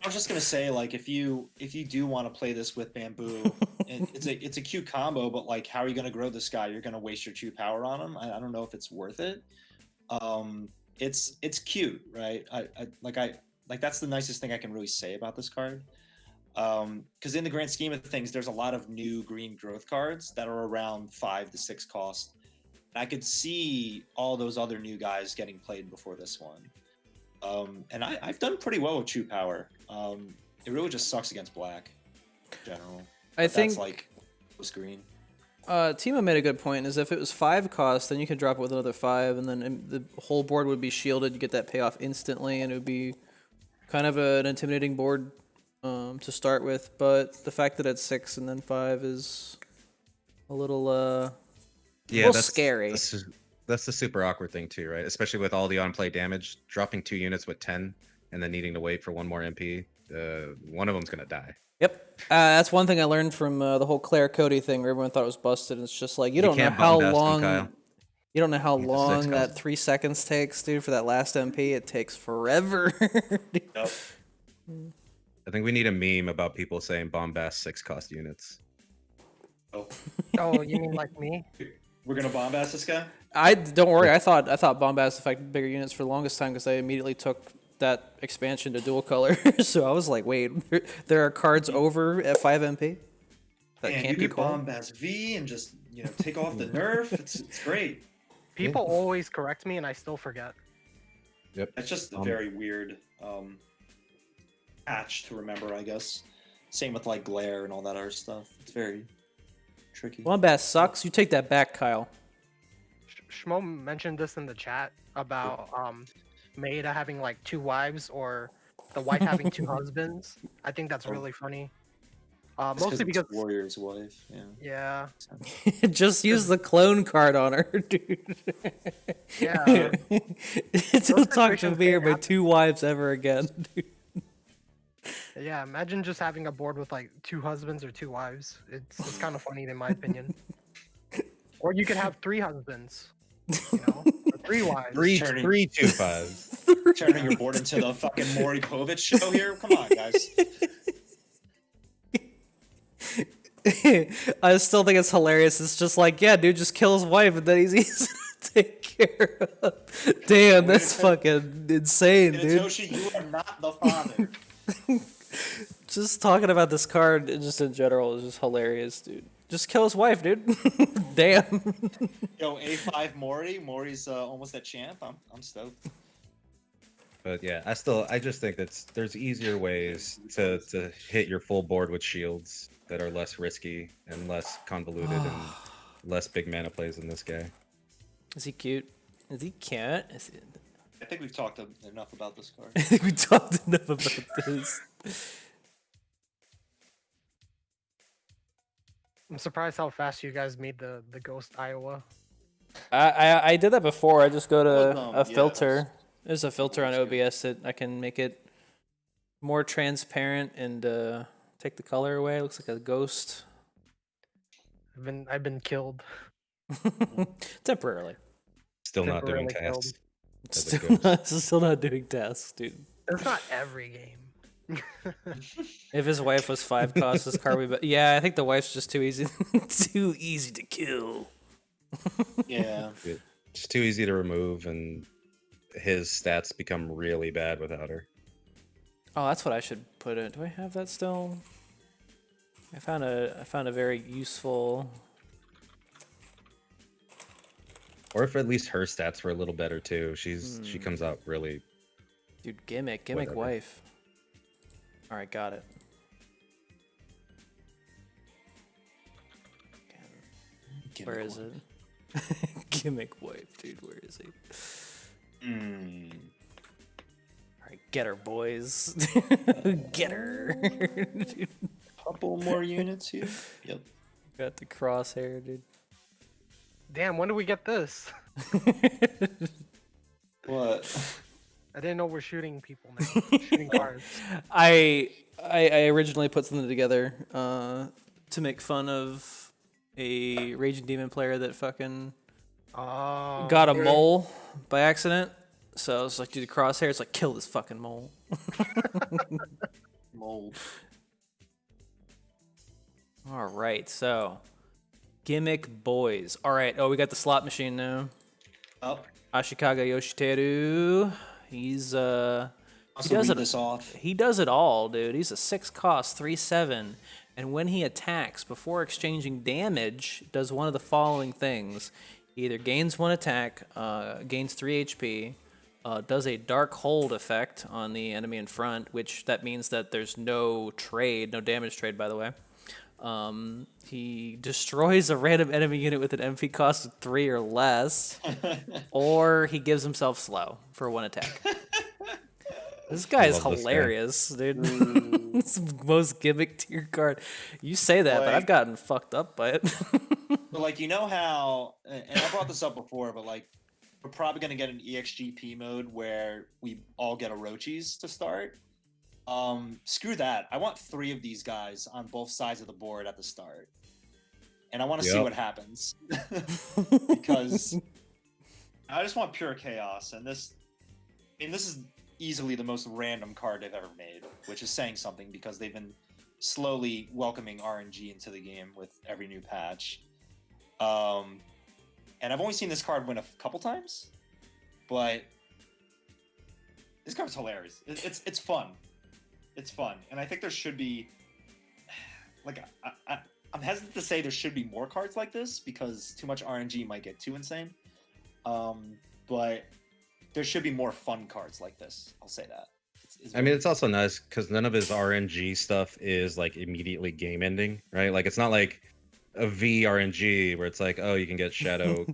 I was just gonna say, like, if you do want to play this with bamboo, and it's a cute combo, but like, how are you gonna grow this guy? You're gonna waste your 2 power on him. I don't know if it's worth it. It's cute, right? I that's the nicest thing I can really say about this card. Because in the grand scheme of things, there's a lot of new green growth cards that are around 5 to 6 cost. I could see all those other new guys getting played before this one. And I've done pretty well with True Power. It really just sucks against black in general. I think that's like post green. Timo made a good point. Is if it was 5 cost, then you could drop it with another 5, and then the whole board would be shielded. You get that payoff instantly, and it would be kind of an intimidating board to start with. But the fact that it's 6 and then 5 is a little that's scary. That's the super awkward thing too, right? Especially with all the on-play damage, dropping 2 units with 10 and then needing to wait for 1 more MP. One of them's gonna die. Yep, that's one thing I learned from the whole Claire Cody thing, where everyone thought it was busted. It's just like you don't know can't how bombast him, long Kyle. you don't know how He's a long 6 that cost. 3 seconds takes, dude. For that last MP, it takes forever. Yep. I think we need a meme about people saying bombast 6 cost units. Oh, Oh, you mean like me? we're gonna bombast this guy. I don't worry. I thought bombast affected bigger units for the longest time because I immediately took that expansion to dual color, so I was like, wait, there are cards over at 5 MP that And can't you be could pulled. bombast V and just take off the nerf. It's great. People always correct me, and I still forget. Yep. It's just a very weird patch to remember, I guess. Same with like glare and all that other stuff. It's very tricky. Wombat sucks. You take that back, Kyle. Shmo mentioned this in the chat about Maeda having like 2 wives or the wife having 2 husbands. I think that's really funny. It's Mostly because it's Warrior's wife. Yeah. yeah, Just use the clone card on her, dude. yeah. Don't talk to situations me or can my happen. 2 wives ever again, dude. Yeah, imagine just having a board with like 2 husbands or 2 wives. It's kind of funny in my opinion. Or you could have 3 husbands, or 3 wives. Turning- 3-2-5. Turning your board into the fucking Maury Povich show here. Come on, guys. I still think it's hilarious. It's just like, yeah, dude, just kill his wife and then he's easy to take care of. Damn, that's fucking insane, dude. Toshi, you are not the father. Just talking about this card, just in general, is just hilarious, dude. Just kill his wife, dude. Damn. Yo, A5 Maury. Maury's almost at champ. I'm stoked. But yeah, I just think there's easier ways to hit your full board with shields that are less risky and less convoluted and less big mana plays in this guy. Is he cute? Is he cute? I think we've talked enough about this card. I think we talked enough about this. I'm surprised how fast you guys made the Ghost Iowa. I did that before. I just go to Well, a yeah, filter. There's a filter on that's good. OBS that I can make it more transparent and take the color away. It looks like a ghost. I've been killed. Temporarily. Still not doing Temporarily killed. tasks. as a ghost. Still not doing tasks, dude. That's not every game. If his wife was 5 cost, this card would be. Yeah, I think the wife's just too easy, too easy to kill. Yeah. It's too easy to remove, and his stats become really bad without her. Oh, that's what I should put in. Do I have that still? I found a very useful. Or if at least her stats were a little better too. She comes out really. Dude, gimmick Whatever. wife. All right, got it. Where is it? Gimmick wife, dude. Where is he? Mm. All right, get her, boys. Get her. Dude, Couple more units here. Yep. got the crosshair, dude. Damn, when do we get this? What? I didn't know we're shooting people now. Shooting cards. I originally put something together to make fun of a Raging Demon player that fucking Oh. got a mole by accident. So I was like, dude, the crosshair. It's like, kill this fucking mole. Mold. All right, so gimmick boys. All right. Oh, we got the slot machine now. Up. Ashikaga Yoshiteru. He's Also does read it- this off. He does it all, dude. He's a 6 cost, 3/7, and when he attacks before exchanging damage, does one of the following things: he either gains 1 attack, gains 3 HP, does a dark hold effect on the enemy in front, which that means that there's no trade, no damage trade, by the way. He destroys a random enemy unit with an MP cost of 3 or less, or he gives himself slow for 1 attack. This guy is love this guy. hilarious, dude. It's the most gimmick tier card. You say that, but I've Like- gotten fucked up by it. But like, you know how, and I brought this up before, but like, we're probably gonna get an EXGP mode where we all get Orochis to start. Screw that. I want 3 of these guys on both sides of the board at the start, and I want to see Yep. what happens because I just want pure chaos. And this is easily the most random card they've ever made, which is saying something because they've been slowly welcoming RNG into the game with every new patch. And I've only seen this card win a couple times, but This card's hilarious. It's fun. It's fun, and I think there should be, like, I'm hesitant to say there should be more cards like this because too much RNG might get too insane. But there should be more fun cards like this. I'll say that. I mean, it's also nice because none of his RNG stuff is like immediately game ending, right? Like, it's not like a V RNG where it's like, oh, you can get Shadow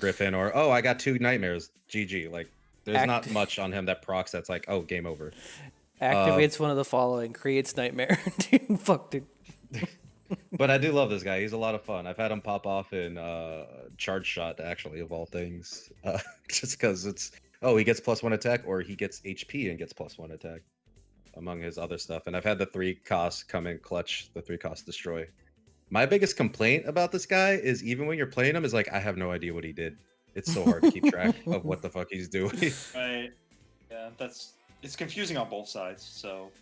Griffin, or oh, I got 2 nightmares, GG. Like, there's not much on him that procs that's like, oh, game over. Activates one of the following, creates nightmare. Dude, fuck, dude. But I do love this guy. He's a lot of fun. I've had him pop off in Charge Shot, actually, of all things, just because it's, oh, he gets +1 attack, or he gets HP and gets +1 attack, among his other stuff. And I've had the 3 cost come in clutch, the 3 cost destroy. My biggest complaint about this guy is even when you're playing him, is like, I have no idea what he did. It's so hard to keep track of what the fuck he's doing. Right. Yeah, it's confusing on both sides, so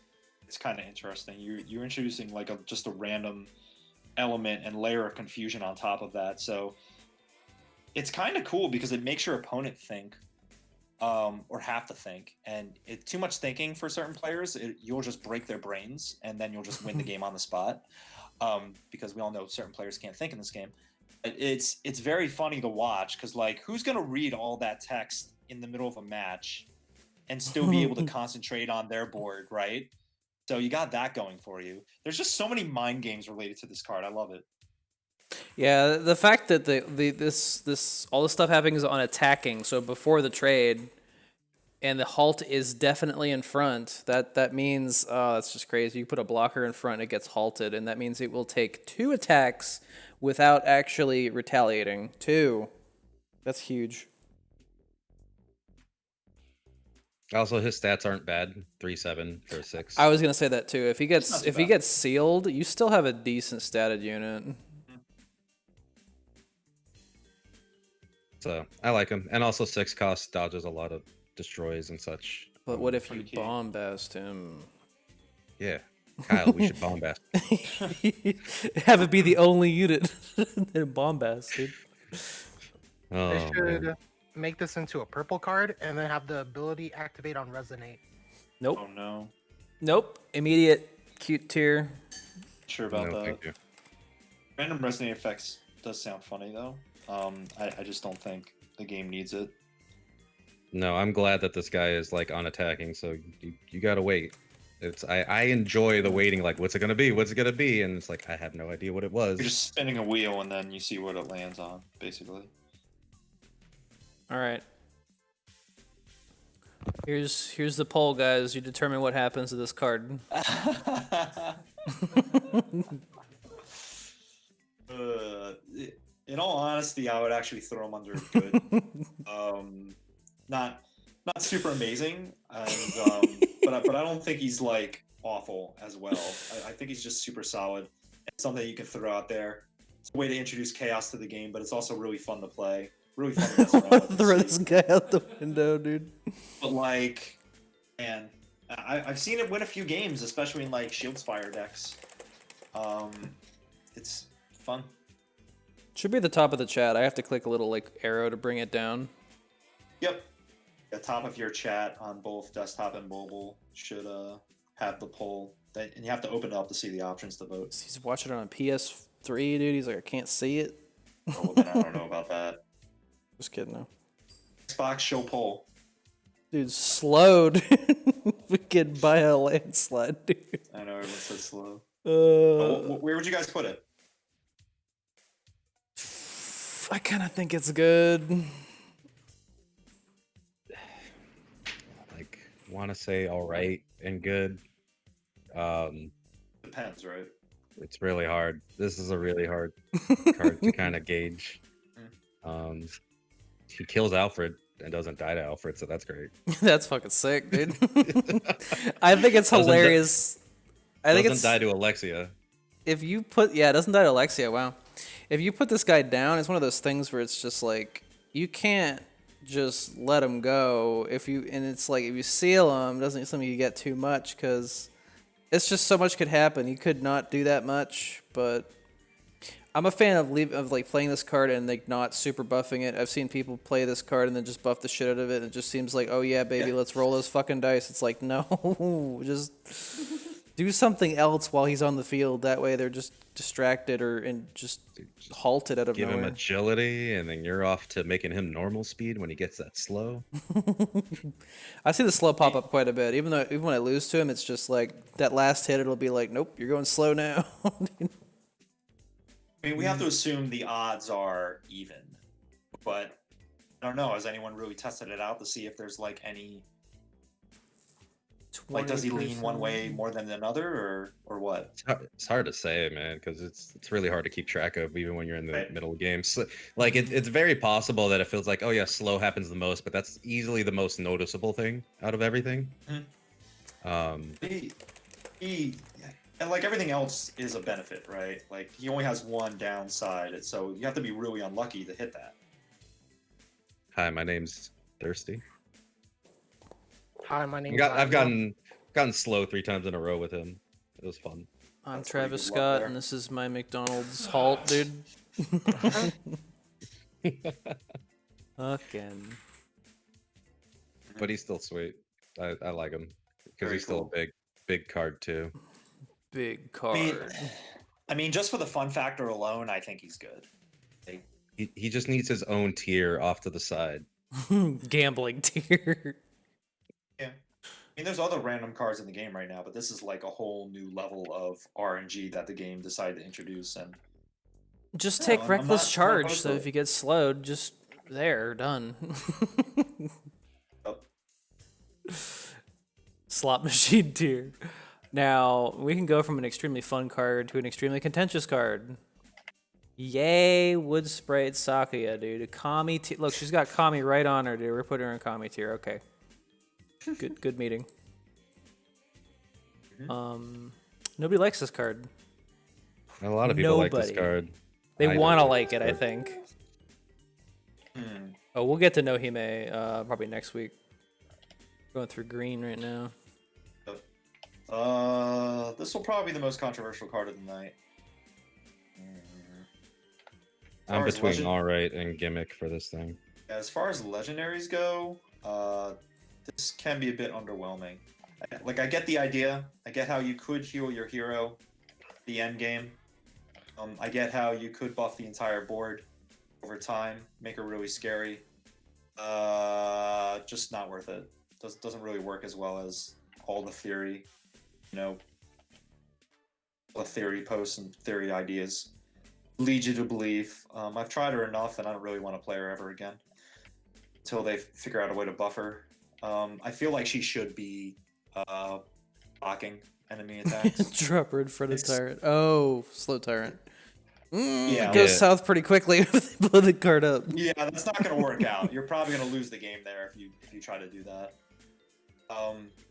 it's kind of interesting. You're introducing like just a random element and layer of confusion on top of that, so it's kind of cool because it makes your opponent think, or have to think, and too much thinking for certain players, you'll just break their brains and then you'll just win the game on the spot. Because we all know certain players can't think in this game. It's very funny to watch because, like, who's gonna read all that text in the middle of a match and still be able to concentrate on their board, right? So you got that going for you. There's just so many mind games related to this card. I love it. Yeah, the fact that this all this stuff happening is on attacking, so before the trade, and the halt is definitely in front. That means, that's just crazy. You put a blocker in front, it gets halted, and that means it will take 2 attacks without actually retaliating. 2. That's huge. Also, his stats aren't bad. 3/7 for 6. I was gonna say that too. If he gets sealed, you still have a decent statted unit. So I like him, and also 6 cost dodges a lot of destroys and such. But what if you bombast him? Yeah, Kyle, we should bombast. Have it be the only unit. Then bombast, dude. Oh, They should man. make this into a purple card and then have the ability activate on Resonate. Nope. Oh no. Nope. Immediate cute tier. Sure about No, that. thank you. Random resonate effects does sound funny though. I just don't think the game needs it. No, I'm glad that this guy is like on attacking. So you gotta wait. It's I enjoy the waiting. Like, what's it gonna be? What's it gonna be? And it's like I have no idea what it was. You're just spinning a wheel and then you see what it lands on, basically. All right. Here's the poll, guys. You determine what happens to this card. In all honesty, I would actually throw him under good. Not super amazing, and, but I don't think he's like awful as well. I think he's just super solid. It's something you can throw out there. It's a way to introduce chaos to the game, but it's also really fun to play. Really fun to mess around with. Throw this guy out the window, dude. But like, man, I've seen it win a few games, especially in like Shieldspire decks. It's fun. Should be at the top of the chat. I have to click a little like arrow to bring it down. Yep. The top of your chat on both desktop and mobile should have the poll. And you have to open it up to see the options to vote. He's watching it on PS3, dude. He's like, I can't see it. Oh, well, then I don't know about that. Just kidding, no. Xbox show poll. Dude, slow, dude. We could buy a landslide, dude. I know everyone said slow. Where Would you guys put it? I kind of think it's good. Like, want to say all right and good. Depends, right? It's really hard. This is a really hard card to kind of gauge. He kills Alfred and doesn't die to Alfred, so that's great. That's fucking sick, dude. I think it's hilarious. I think it's doesn't die to Alexia. if you put it doesn't die to Alexia. Wow. If you put this guy down, it's one of those things where it's just like you can't just let him go. It's like if you seal him, doesn't something you get too much because it's just so much could happen. You could not do that much, but I'm a fan of like playing this card and like not super buffing it. I've seen people play this card and then just buff the shit out of it. And it just seems like, oh yeah, baby, let's roll those fucking dice. It's like, no, just do something else while he's on the field. That way they're just distracted and just halted out of Give him nowhere. agility, and then you're off to making him normal speed when he gets that slow. I see the slow pop up quite a bit. Even when I lose to him, it's just like that last hit. It'll be like, nope, you're going slow now. I mean, we have to assume the odds are even, but I don't know. Has anyone really tested it out to see if there's like any, like, does he lean one way more than another, or what? It's hard to say, man, because it's really hard to keep track of, even when you're in the Right. middle of games. So, like it's very possible that it feels like, oh yeah, slow happens the most, but that's easily the most noticeable thing out of everything. He and like everything else is a benefit, right? Like he only has one downside, so you have to be really unlucky to hit that. Hi, my name's Thirsty. Hi, my name's I've gotten slow 3 times in a row with him. It was fun. I'm That's pretty Travis good luck Scott, there. and this is my McDonald's halt, dude. Fucking. But he's still sweet. I like him because Very he's still cool. a big card too. Big I mean, card. I mean, just for the fun factor alone, I think he's good. Like, He just needs his own tier off to the side. Gambling tier. yeah. I mean, there's other random cards in the game right now, but this is like a whole new level of RNG that the game decided to introduce. And Just No, take I'm reckless not charge. opposed So to if it. you get slowed, just there, done. oh, Slot machine tier. Now we can go from an extremely fun card to an extremely contentious card. Yay, Wood Sprite Sakuya, dude. Kami tier. Look, she's got Kami right on her, dude. We're putting her in Kami tier. Okay. Good meeting. Nobody likes this card. A lot of people like this Nobody. card. They I want to don't like this it, I card. think. hmm. Oh, we'll get to Nohime probably next week. Going through green right now. This will probably be the most controversial card of the night. I'm far as between legend- alright and gimmick for this thing. As far as legendaries go, this can be a bit underwhelming. Like, I get the idea. I get how you could heal your hero the end game. I get how you could buff the entire board over time, make her really scary. Just not worth it. Doesn't really work as well as all the theory, the theory posts and theory ideas lead you to believe. I've tried her enough, and I don't really want to play her ever again until they figure out a way to buff her. I feel like she should be blocking enemy attacks. Drop her in front of It's- Tyrant. Oh, slow Tyrant. Yeah. It goes Yeah. south pretty quickly if they blow the card up. Yeah, that's not going to work out. You're probably going to lose the game there if you try to do that.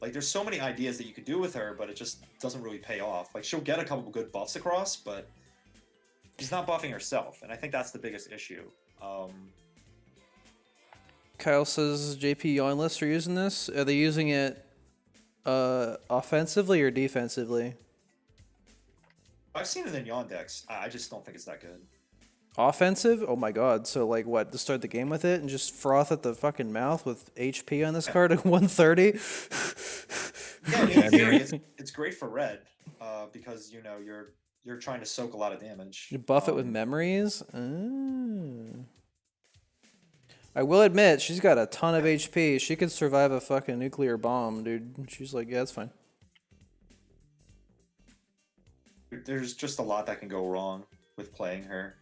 Like, there's so many ideas that you could do with her, but it just doesn't really pay off. Like, she'll get a couple good buffs across, but she's not buffing herself, and I think that's the biggest issue. Kyle says JP Yoinless are using this. Are they using it offensively or defensively? I've seen it in Yawn decks. I just don't think it's that good. Offensive? Oh my god. So like what, to start the game with it and just froth at the fucking mouth with HP on this card at 130? Yeah, in theory, it's great for red, because you're trying to soak a lot of damage. You buff it with memories? I will admit, she's got a ton of HP. She could survive a fucking nuclear bomb, dude. She's like, yeah, that's fine. There's just a lot that can go wrong with playing her.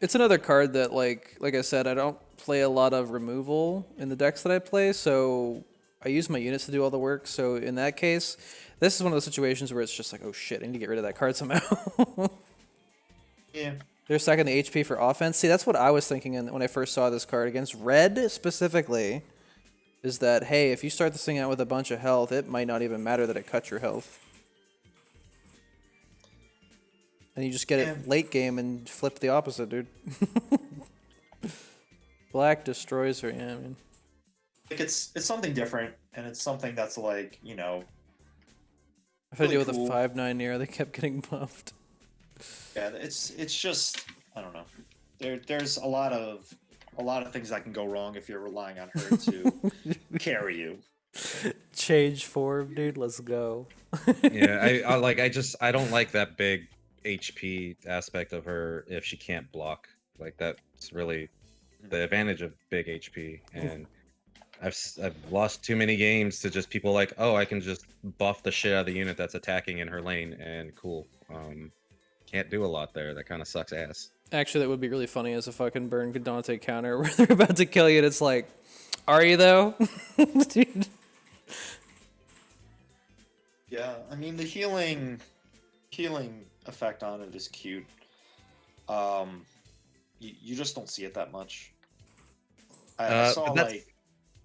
It's another card that, like I said, I don't play a lot of removal in the decks that I play, so I use my units to do all the work. So in that case, this is one of those situations where it's just like, oh shit, I need to get rid of that card somehow. Yeah. They're stacking the HP for offense. See, that's what I was thinking when I first saw this card against red specifically, is that, hey, if you start this thing out with a bunch of health, it might not even matter that it cuts your health. And you just get it late game and flip the opposite, dude. Black destroys her, yeah, I mean. Like, it's something different, and it's something that's like, If I deal with cool. a 5/9 Nero, they kept getting buffed. Yeah, it's just I don't know. There's a lot of things that can go wrong if you're relying on her to carry you. Change form, dude. Let's go. Yeah, I don't like that big HP aspect of her if she can't block. Like that's really the advantage of big HP. And I've lost too many games to just people like, oh, I can just buff the shit out of the unit that's attacking in her lane, and cool. Can't do a lot there. That kind of sucks ass. Actually, that would be really funny as a fucking burn Dante counter where they're about to kill you and it's like, are you though? Dude. Yeah, I mean the healing effect on it is cute. You just don't see it that much. I saw like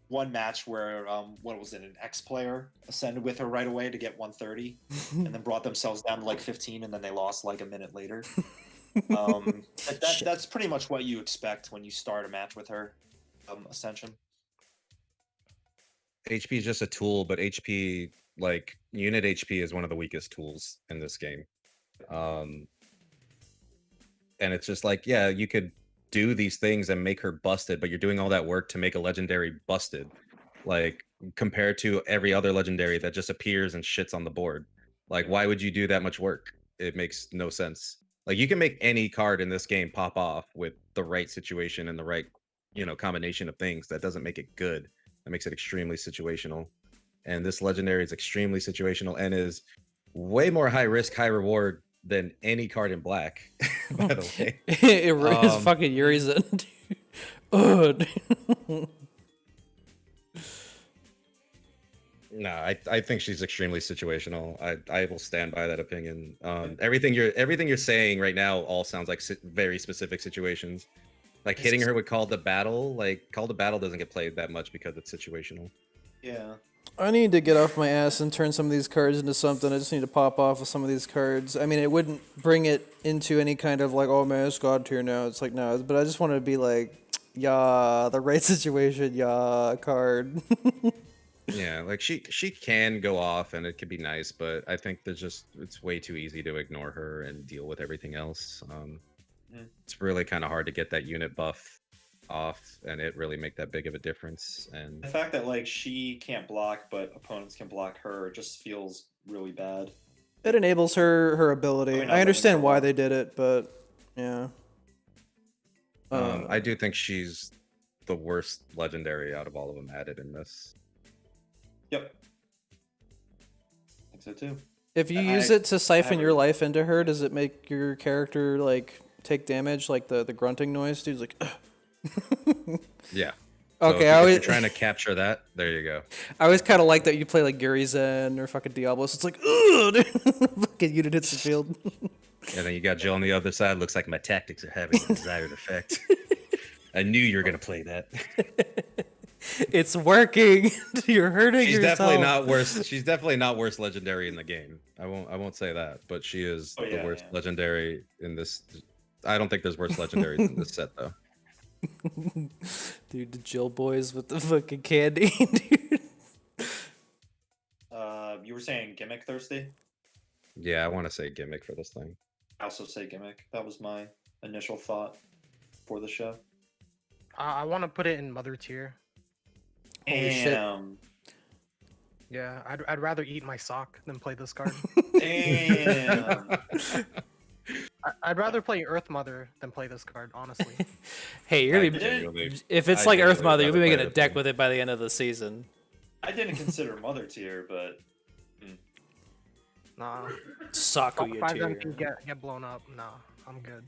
one match where what was it, an X player ascended with her right away to get 130 and then brought themselves down to like 15 and then they lost like a minute later. That's pretty much what you expect when you start a match with her, Ascension. HP is just a tool, but HP, like unit HP, is one of the weakest tools in this game. And it's just like, yeah, you could do these things and make her busted, but you're doing all that work to make a legendary busted, like compared to every other legendary that just appears and shits on the board. Like, why would you do that much work? It makes no sense. Like, you can make any card in this game pop off with the right situation and the right, combination of things. That doesn't make it good. That makes it extremely situational. And this legendary is extremely situational and is way more high risk, high reward than any card in black. By the way, It's fucking Urizen. Dude. No, I think she's extremely situational. I will stand by that opinion. Everything you're saying right now all sounds like very specific situations. Like hitting her with Call to Battle. Like Call to Battle doesn't get played that much because it's situational. Yeah. I need to get off my ass and turn some of these cards into something. I just need to pop off with some of these cards. I mean, it wouldn't bring it into any kind of like, oh man, it's God tier now. It's like, no, but I just want to be like, yeah, the right situation, yeah, card. Yeah, like she can go off and it could be nice, but I think it's way too easy to ignore her and deal with everything else. It's really kind of hard to get that unit buff off and it really make that big of a difference. And The fact that like she can't block but opponents can block her just feels really bad. It enables her ability. I mean, I understand letting her why walk. they did it, but yeah. I do think she's the worst legendary out of all of them added in this. Yep. I think so too. If you I- use it to siphon your haven't- life into her, does it make your character like take damage, like the grunting noise? Dude's like, Yeah. So okay. if I you're always trying to capture that, there you go. I always kind of like that you play like Gary Zen or fucking Diablos. It's like, ugh, dude. Fucking unit hits the field. And then you got Jill on the other side. Looks like my tactics are having the desired effect. I knew you were gonna play that. It's working. You're hurting She's yourself. definitely not worse. She's definitely not worse legendary in the game. I won't say that, but she is Oh, the yeah, worst yeah. legendary in this. I don't think there's worse legendaries in this set though. Dude, the Jill boys with the fucking candy, dude. You were saying gimmick thirsty? Yeah, I want to say gimmick for this thing. I also say gimmick. That was my initial thought for the show. I want to put it in mother tier. Holy shit. Damn. Yeah, I'd rather eat my sock than play this card. Damn. I'd rather play Earth Mother than play this card, honestly. Hey, you're I gonna be, genuinely- if it's I like Earth genuinely Mother, you'll be rather making play a this deck thing. with it by the end of the season. I didn't consider mother tier, but Nah. Sakuya 5 tier. MP get blown up. Nah, I'm good.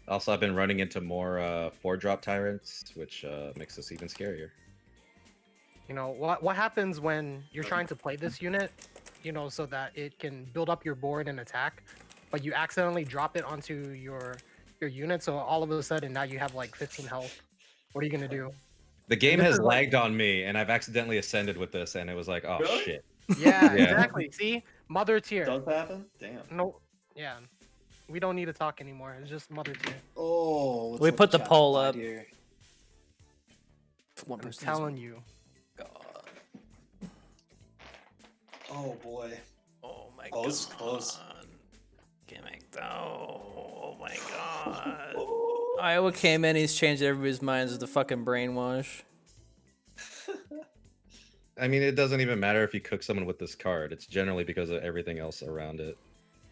Also, I've been running into more 4-drop tyrants, which makes this even scarier. You know what happens when you're trying to play this unit, so that it can build up your board and attack, but you accidentally drop it onto your unit, so all of a sudden now you have like 15 health. What are you gonna do? The game this has is like- lagged on me, and I've accidentally ascended with this, and it was like, oh Really? shit. Yeah, Yeah. exactly. See, mother tier. does happen? Damn. No, yeah. We don't need to talk anymore. It's just mother tier. Oh, We put the poll up. Here. One I'm person telling you. God. Oh boy. Oh my Close, god. close. Oh my god. Iowa came in, he's changed everybody's minds with the fucking brainwash. I mean, it doesn't even matter if you cook someone with this card. It's generally because of everything else around it.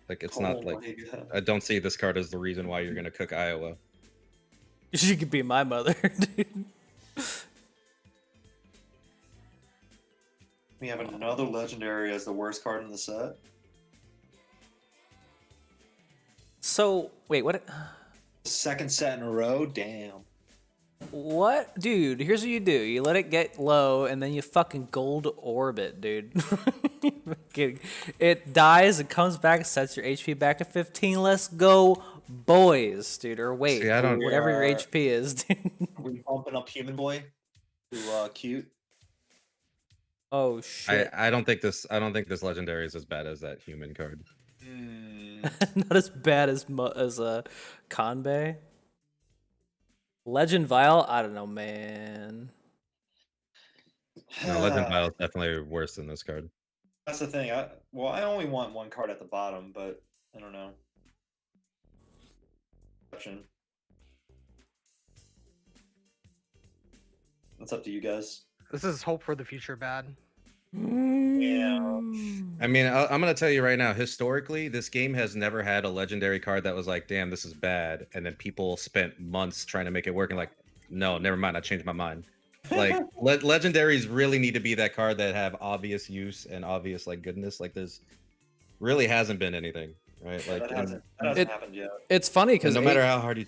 Like, it's not like... my God. I don't see this card as the reason why you're going to cook Iowa. She could be my mother, dude. We have another legendary as the worst card in the set. So, wait, what? Second set in a row? Damn. What? Dude, here's what you do. You let it get low, and then you fucking gold orbit, dude. Kidding. It dies, it comes back, sets your HP back to 15. Let's go, boys, dude. Or wait, See, I don't- whatever your HP is, dude. Are we bumping up Human Boy to cute? Oh, shit. I don't think this legendary is as bad as that human card. Not as bad as Kanbei. Legend Vial? I don't know, man. No, Legend Vial is definitely worse than this card. That's the thing. I only want one card at the bottom, but I don't know. Option. That's up to you guys. This is hope for the future bad. Yeah. I mean, I'm going to tell you right now, historically, this game has never had a legendary card that was like, damn, this is bad. And then people spent months trying to make it work and like, no, never mind. I changed my mind. Like, legendaries really need to be that card that have obvious use and obvious like goodness. Like, there's really hasn't been anything, right? Yeah, Like, that hasn't happened yet. It's funny because no matter how hard you...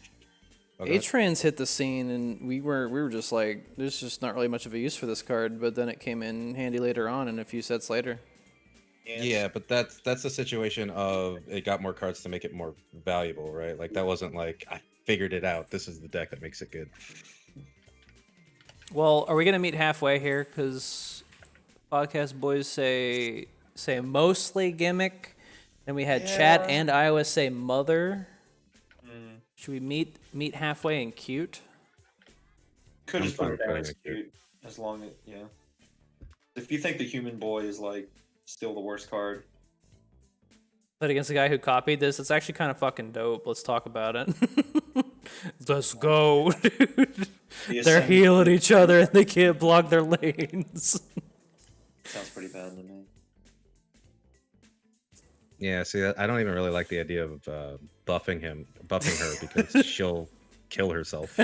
Okay. A-Trans hit the scene, and we were just like, there's just not really much of a use for this card. But then it came in handy later on, and a few sets later. Yeah, but that's the situation of it got more cards to make it more valuable, right? Like, that wasn't like, I figured it out. This is the deck that makes it good. Well, are we gonna meet halfway here? Because podcast boys say mostly gimmick, and we had chat and Iowa say mother. Should we meet halfway in cute? Could I'm just put fine it down putting as it cute. cute, as long as If you think the Human Boy is like still the worst card, But against the guy who copied this, it's actually kind of fucking dope. Let's talk about it. Let's go, dude. the They're Ascend healing each other and they can't block their lanes. sounds pretty bad to me. Yeah, see, I don't even really like the idea of buffing her because she'll kill herself.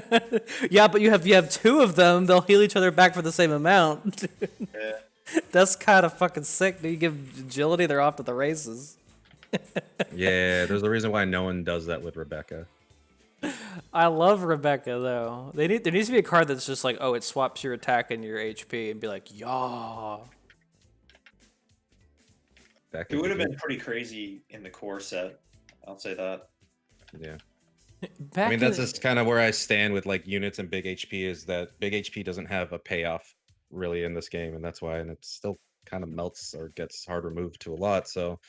Yeah, but you have two of them. They'll heal each other back for the same amount. Yeah. That's kind of fucking sick. You give agility, they're off to the races. Yeah, there's a reason why no one does that with Rebecca. I love Rebecca though. There needs to be a card that's just like, oh, it swaps your attack and your HP, and be like, yeah. It would have been pretty crazy in the core set. I'll say that. Yeah. Back I mean, in that's the- just kind of where I stand with like units and big HP is that big HP doesn't have a payoff really in this game, and that's why, and it still kind of melts or gets hard removed to a lot. So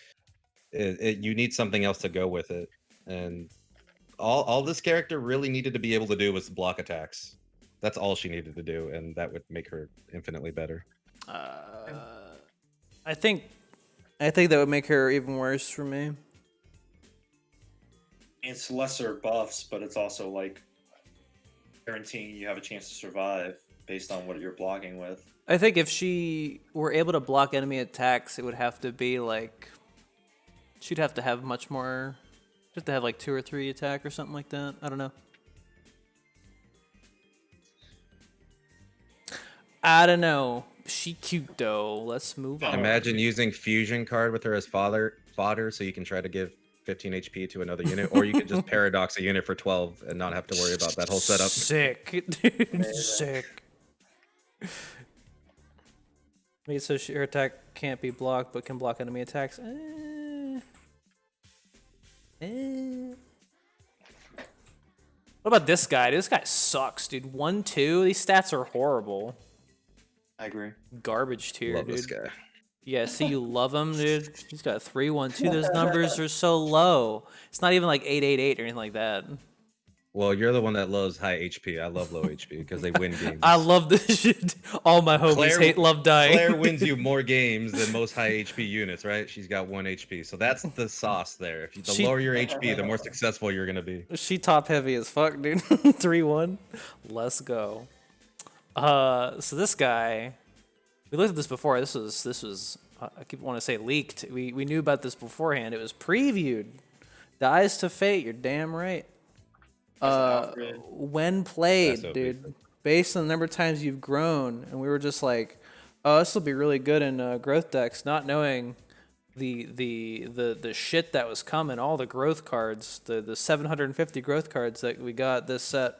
you need something else to go with it, and all this character really needed to be able to do was block attacks. That's all she needed to do, and that would make her infinitely better. I think that would make her even worse for me. It's lesser buffs, but it's also like guaranteeing you have a chance to survive based on what you're blocking with. I think if she were able to block enemy attacks, it would have to be like, she'd have to have much more. She'd have to have like 2 or 3 attack or something like that. I don't know. I don't know. She cute though. Let's move on. Imagine using fusion card with her as fodder, so you can try to give 15 HP to another unit, or you could just paradox a unit for 12 and not have to worry about that whole setup. Sick, dude. Sick. Wait, so her attack can't be blocked, but can block enemy attacks. What about this guy? This guy sucks, dude. 1-2. These stats are horrible. I agree. Garbage tier, Love dude. this guy. Yeah, see, you love him, dude. He's got 3-1-2. Those numbers are so low. It's not even like 8-8-8 or anything like that. Well, you're the one that loves high HP. I love low HP because they win games. I love this shit. All my homies hate love dying. Claire wins you more games than most high HP units, right? She's got 1 HP. So that's the sauce there. If you, the lower your HP, the more successful you're going to be. She top heavy as fuck, dude. 3-1. Let's go. So this guy, we looked at this before. This was I keep wanting to say leaked. We knew about this beforehand. It was previewed. Dies to Fate. You're damn right. When played, dude, based on the number of times you've grown, and we were just like, oh, this will be really good in growth decks, not knowing the shit that was coming, all the growth cards, the 750 growth cards that we got this set.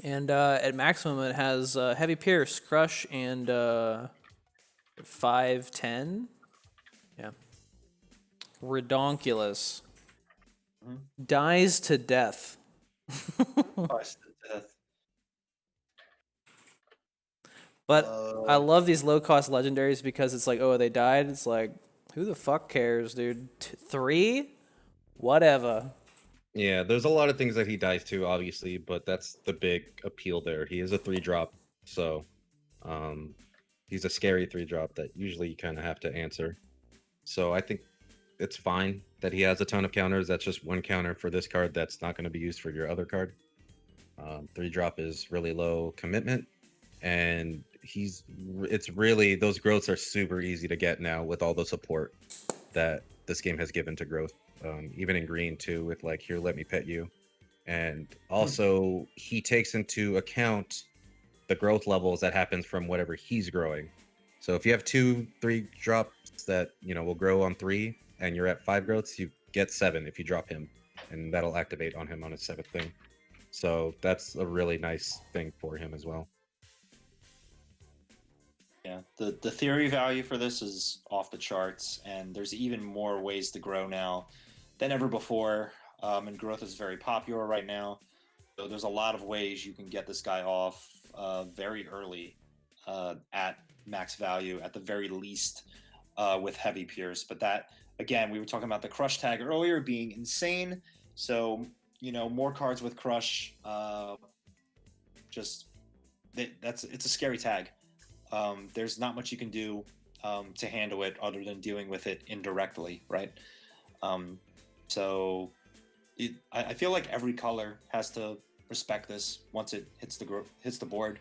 And at maximum, it has Heavy Pierce, Crush, and 5-10. Yeah. Redonkulous. Dies to death. Dies to death. But I love these low-cost legendaries because it's like, oh, they died. It's like, who the fuck cares, dude? 3? Whatever. Yeah, there's a lot of things that he dies to, obviously, but that's the big appeal there. He is a 3-drop, so he's a scary 3-drop that usually you kind of have to answer. So I think it's fine that he has a ton of counters. That's just one counter for this card that's not going to be used for your other card. 3-drop is really low commitment, and it's really, those growths are super easy to get now with all the support that this game has given to growth. Even in green too, with like, here, let me pet you. And also he takes into account the growth levels that happens from whatever he's growing. So if you have 2-3 drops that, you know, will grow on 3 and you're at 5 growths, you get 7 if you drop him, and that'll activate on him on his 7th thing. So that's a really nice thing for him as well. Yeah, the theory value for this is off the charts, and there's even more ways to grow now than ever before. And growth is very popular right now. So there's a lot of ways you can get this guy off very early at max value, at the very least, with Heavy Pierce. But that, again, we were talking about the Crush tag earlier being insane. So, you know, more cards with Crush, it's a scary tag. There's not much you can do to handle it other than dealing with it indirectly, right? So I feel like every color has to respect this once it hits the board,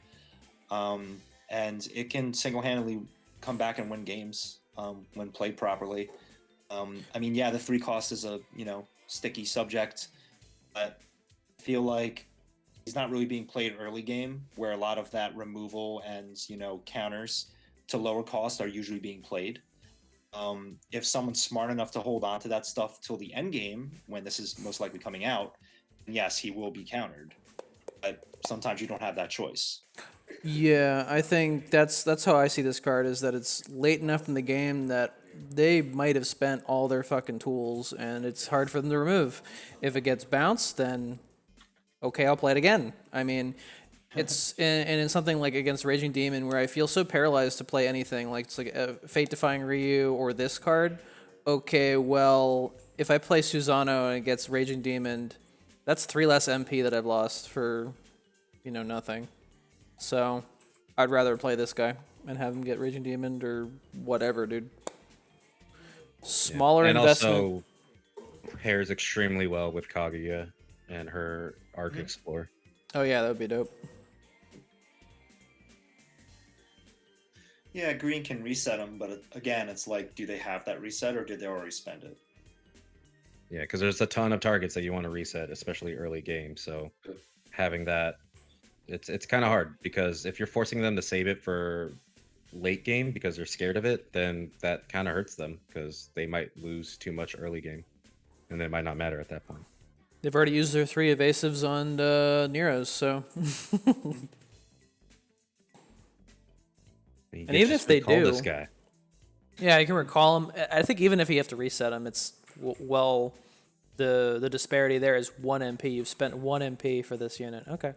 and it can single-handedly come back and win games when played properly. I mean, yeah, the 3 cost is a sticky subject, but I feel like he's not really being played early game, where a lot of that removal and counters to lower cost are usually being played. If someone's smart enough to hold on to that stuff till the end game, when this is most likely coming out, yes, he will be countered. But sometimes you don't have that choice. Yeah, I think that's how I see this card, is that it's late enough in the game that they might have spent all their fucking tools, and it's hard for them to remove. If it gets bounced, then okay, I'll play it again. I mean, it's in something like against Raging Demon, where I feel so paralyzed to play anything, like it's like a Fate Defying Ryu or this card. Okay, well, if I play Susano and it gets Raging Demon, that's 3 less MP that I've lost for, nothing. So I'd rather play this guy and have him get Raging Demon or whatever, dude. Smaller investment. And also pairs extremely well with Kaguya and her Arc Explorer. Oh yeah, that would be dope. Yeah, green can reset them, but again, it's like, do they have that reset or did they already spend it? Yeah, because there's a ton of targets that you want to reset, especially early game. So having that, it's kind of hard, because if you're forcing them to save it for late game because they're scared of it, then that kind of hurts them, because they might lose too much early game, and it might not matter at that point. They've already used their 3 evasives on Nero's, so. And even if they do, this guy. Yeah, you can recall him. I think even if you have to reset him, it's the disparity there is 1 MP. You've spent 1 MP for this unit. Okay.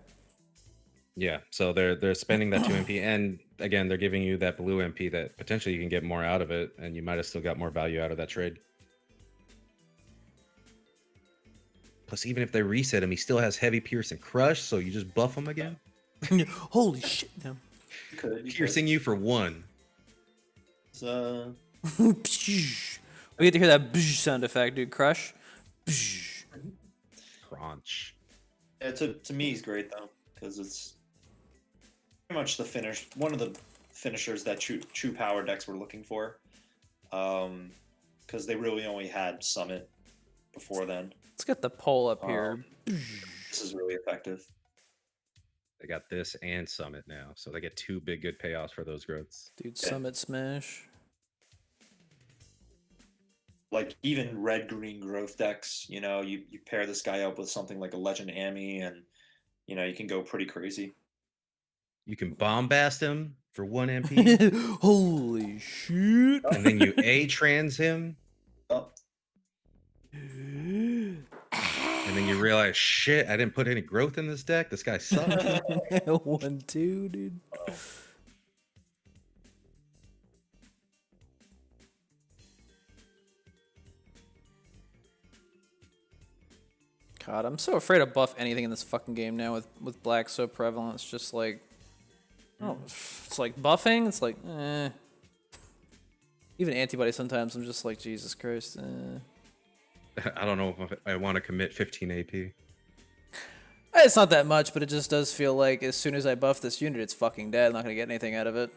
Yeah, so they're spending that 2 MP, and again, they're giving you that blue MP that potentially you can get more out of it, and you might have still got more value out of that trade. Plus, even if they reset him, he still has heavy pierce and crush, so you just buff him again. Holy shit! No. You could. Piercing you for 1. It's, We get to hear that sound effect, dude. Crush. Crunch. yeah, to me, he's great though, because it's pretty much the finish. One of the finishers that true power decks were looking for, because they really only had Summit before then. Let's get the poll up here. This is really effective. They got this and Summit now, so they get 2 big good payoffs for those growths. Dude, Summit Smash. Like even red green growth decks, you know, you pair this guy up with something like a Legend Ami, and you know you can go pretty crazy. You can bombast him for 1 MP, Holy shit! and then you A-trans him, Oh, and then you realize, shit, I didn't put any growth in this deck. This guy sucks. 1-2, dude. God, I'm so afraid to buff anything in this fucking game now with black so prevalent. It's just like, oh, it's like buffing. It's like, eh. Even antibody sometimes I'm just like, Jesus Christ. I don't know if I want to commit 15 AP. It's not that much, but it just does feel like as soon as I buff this unit, it's fucking dead. I'm not gonna get anything out of it.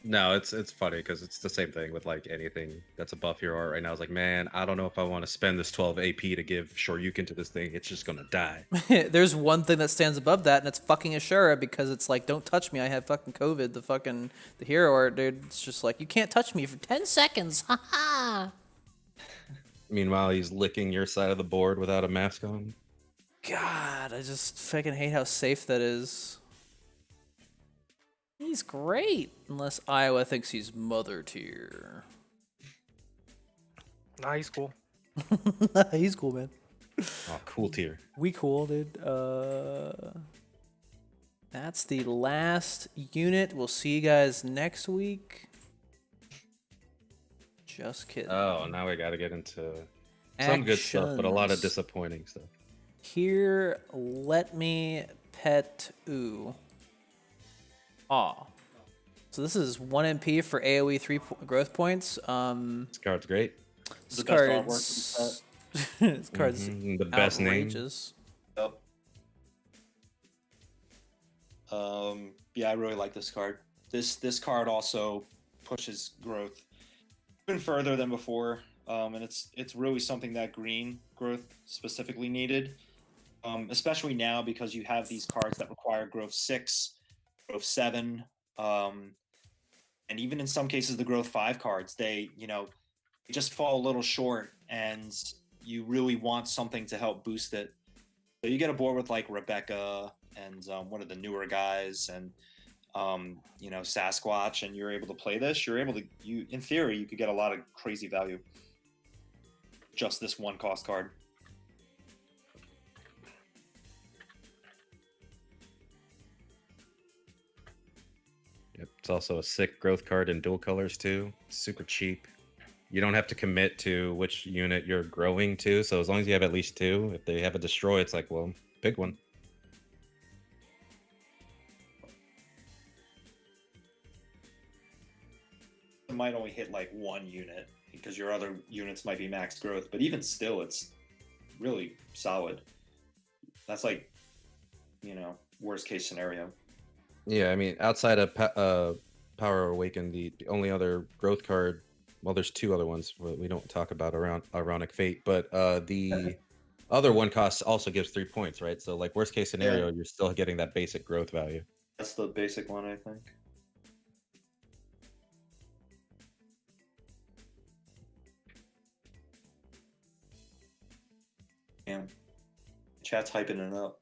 No, it's funny because it's the same thing with like anything that's a buff hero art right now. It's like, man, I don't know if I want to spend this 12 AP to give Shoryuken to this thing. It's just gonna die. There's one thing that stands above that, and it's fucking Ashura, because it's like, don't touch me. I have fucking COVID. The hero art, dude. It's just like, you can't touch me for 10 seconds. Haha. Meanwhile, he's licking your side of the board without a mask on. God, I just fucking hate how safe that is. He's great, unless Iowa thinks he's mother tier. Nah, he's cool. He's cool, man. Oh, cool tier. We cool, dude. That's the last unit. We'll see you guys next week. Just kidding. Oh, now we got to get into some good stuff, but a lot of Actions. disappointing stuff. Here, let me pet ooh. Aw. So this is 1 MP for AoE 3 growth points. This card's great. This The best artwork in the card's set. this card's The best name. outrageous. Yep. Yeah, I really like this card. This card also pushes growth even further than before, and it's really something that green growth specifically needed, especially now because you have these cards that require growth 6, growth 7, and even in some cases the growth 5 cards. They just fall a little short, and you really want something to help boost it. So you get a board with like Rebecca and one of the newer guys, and Sasquatch, and you're able to play this. In theory, you could get a lot of crazy value. Just this 1 cost card. Yep, it's also a sick growth card in dual colors too. Super cheap. You don't have to commit to which unit you're growing to, so as long as you have at least 2, if they have a destroy, it's like, well, pick one. It might only hit like 1 unit because your other units might be max growth, but even still, it's really solid. That's like, worst case scenario. Yeah, I mean, outside of Power Awaken, the only other growth card, well, there's 2 other ones we don't talk about around Ironic Fate, but the other 1 cost also gives 3 points, right? So, like, worst case scenario, you're still getting that basic growth value. That's the basic one, I think. Damn. Chat's hyping it up.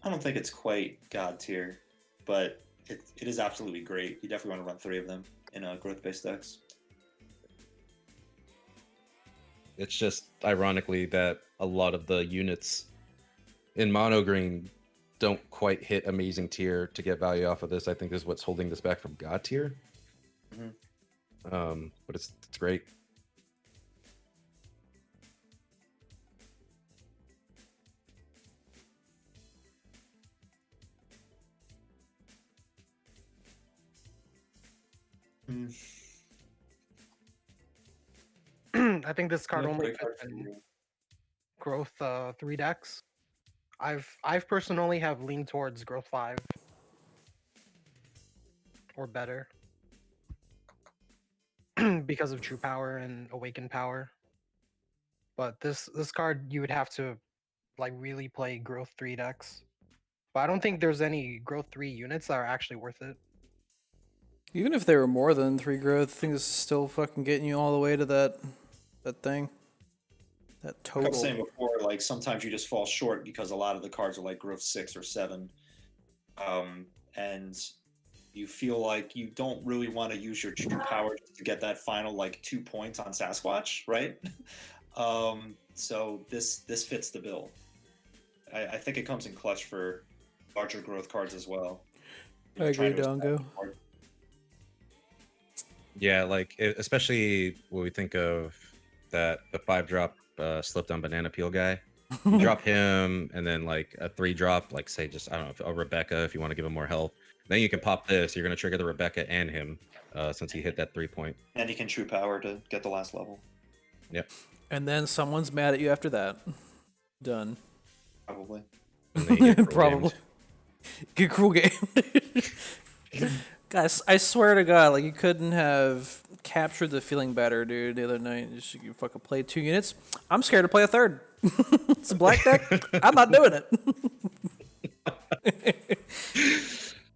I don't think it's quite god tier, but it is absolutely great. You definitely want to run 3 of them in growth-based decks. It's just ironically that a lot of the units in mono green don't quite hit amazing tier to get value off of this. I think this is what's holding this back from god tier. Mhm. But it's great. I think this card Yeah, only great card fits for in you. growth 3 decks. I've personally have leaned towards growth 5 or better because of true power and awakened power. But this card you would have to like really play growth 3 decks. But I don't think there's any growth 3 units that are actually worth it. Even if they were more than 3 growth, I think this is still fucking getting you all the way to that thing. That Like I was total. saying before, like sometimes you just fall short because a lot of the cards are like growth 6 or 7. And you feel like you don't really want to use your true power just to get that final like 2 points on Sasquatch, right? So this fits the bill. I think it comes in clutch for larger growth cards as well. I agree, Dongo. Yeah, like especially when we think of the 5-drop slip down banana peel guy. You drop him and then like a 3-drop, like say just I don't know, a Rebecca if you want to give him more health. Then you can pop this. You're gonna trigger the Rebecca and him, since he hit that 3-point. And he can true power to get the last level. Yep. And then someone's mad at you after that. Done. Probably. And then you get cruel Probably. games. Get cruel game. Guys, I swear to God, like you couldn't have captured the feeling better, dude. The other night, you fucking played 2 units. I'm scared to play a third. It's a black deck. I'm not doing it.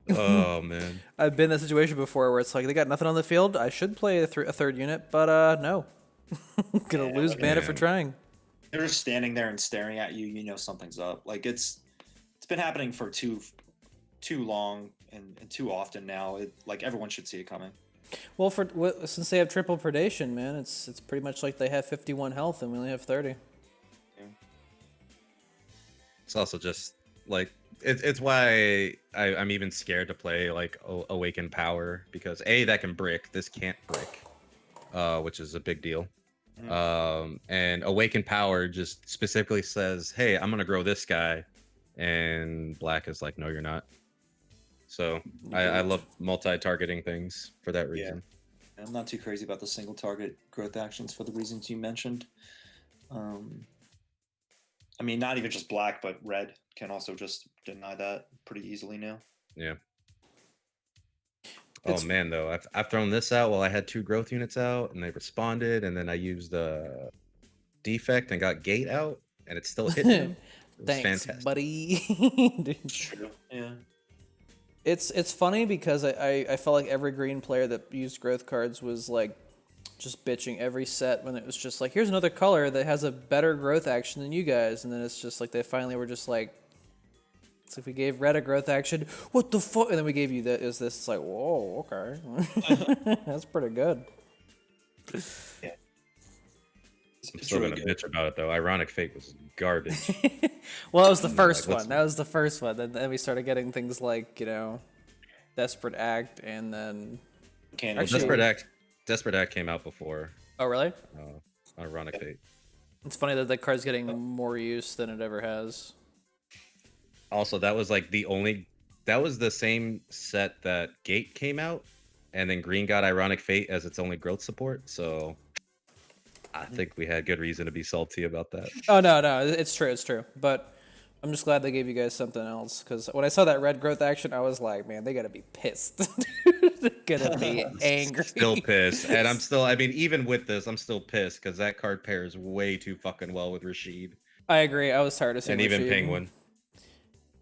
Oh man. I've been in that situation before where it's like they got nothing on the field. I should play a third unit, but no. Gonna lose mana for Yeah. trying. They're just standing there and staring at you. You know something's up. Like it's been happening for too long and too often now. Like everyone should see it coming. Well, since they have triple predation, man, it's pretty much like they have 51 health and we only have 30. It's also just like it's why I'm even scared to play like Awakened Power, because that can brick, this can't brick, which is a big deal. And Awakened Power just specifically says, hey, I'm gonna grow this guy, and black is like, no, you're not. So I love multi-targeting things for that reason. I'm not too crazy about the single target growth actions for the reasons you mentioned. I mean, not even just black, but red can also just deny that pretty easily now. Yeah. Oh man, though, I've thrown this out while I had 2 growth units out, and they responded, and then I used the defect and got gate out, and it's still hitting them. It was Thanks, fantastic. buddy. True. Yeah. It's funny because I felt like every green player that used growth cards was like just bitching every set when it was just like, here's another color that has a better growth action than you guys, and then it's just like they finally were just like, so if we gave red a growth action, what the fuck, and then we gave you that, is this, it's like, whoa, okay. That's pretty good. I'm still really gonna good. bitch about it though. Ironic Fate was garbage. Well, that was the first let's- one. That was the first one. Then we started getting things like, Desperate Act, and then Can't Actually- Desperate Act came out before oh really? Ironic Fate. It's funny that the card's getting more use than it ever has. Also, that was like that was the same set that Gate came out, and then Green got Ironic Fate as its only growth support. So I think we had good reason to be salty about that. Oh no, it's true. But I'm just glad they gave you guys something else, because when I saw that red growth action, I was like, man, they gotta be pissed. They're gonna be angry. Still pissed, and I mean, even with this, I'm still pissed because that card pairs way too fucking well with Rashid I agree. I was tired of seeing and even Rashid. Penguin.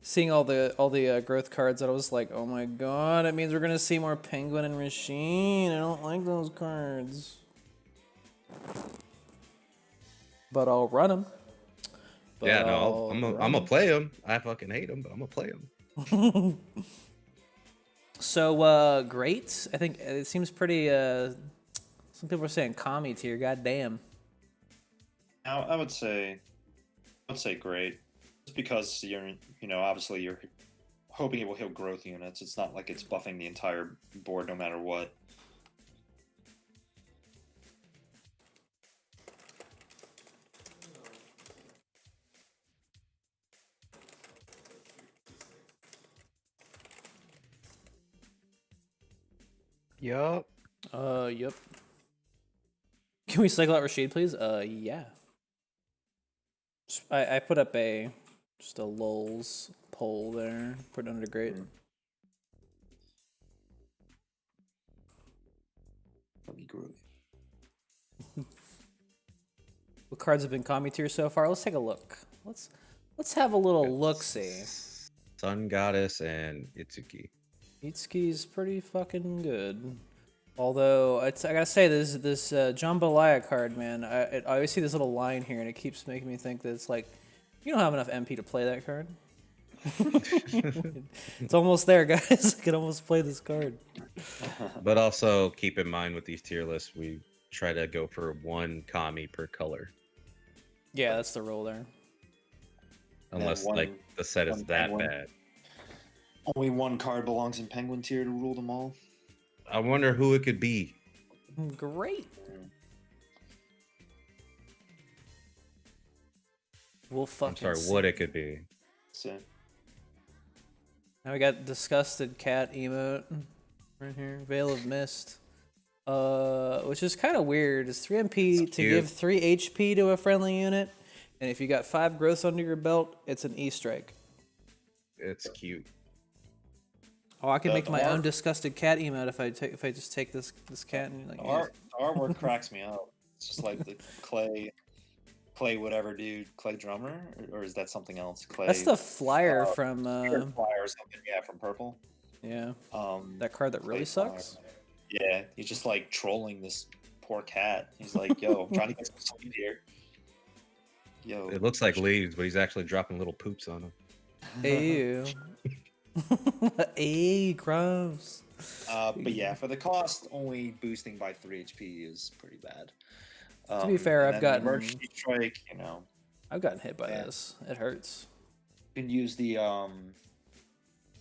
Seeing all the growth cards, that I was like, oh my god, it means we're gonna see more Penguin and Rashid. I don't like those cards. But I'll run them. Yeah, no, I'm gonna play him. I fucking hate him, but I'm gonna play him. So, great. I think it seems pretty, some people are saying commie tier, goddamn. Now, I would say great. Just because obviously you're hoping it will heal growth units. It's not like it's buffing the entire board no matter what. Yup. Yep. Can we cycle out Rashid, please? Yeah. I put up just a lulz poll there. Put it under great. That'd be groovy. What cards have been commie tier so far? Let's take a look. Let's have a little look-see. Sun Goddess and Itsuki. Itsuki's pretty fucking good. Although I gotta say, this Jambalaya card, man. I always see this little line here, and it keeps making me think that it's like, you don't have enough MP to play that card. It's almost there, guys. I can almost play this card. But also keep in mind with these tier lists, we try to go for one kami per color, Yeah, that's the rule there. unless one- like the set is one that penguin. bad. Only one card belongs in Penguin tier to rule them all. I wonder who it could be. Great. We'll I'm fucking sorry, see. what it could be. So Now we got disgusted cat emote right here. Veil of Mist. Which is kind of weird. It's 3 MP It's to cute. give 3 HP to a friendly unit, and if you got 5 growths under your belt, it's an E strike. It's cute. Oh, I can The make my art- own disgusted cat emote if I just take this cat and like. the artwork cracks me up. It's just like the clay whatever dude, clay drummer, or is that something else? Clay. That's the flyer uh, from Spirit Flyer or something. Yeah, from Purple. yeah, Um, that card that Clay really Flyer. sucks. Yeah, he's just like trolling this poor cat. He's like, "Yo, I'm trying to get some sleep here." Yo, It looks like leaves, but he's actually dropping little poops on them. Ew. Ew, gross. but yeah, for the cost, only boosting by 3 HP is pretty bad. To be fair, and I've then the gotten- emergency strike. You know, I've gotten hit by Yeah. this. It hurts. you can use the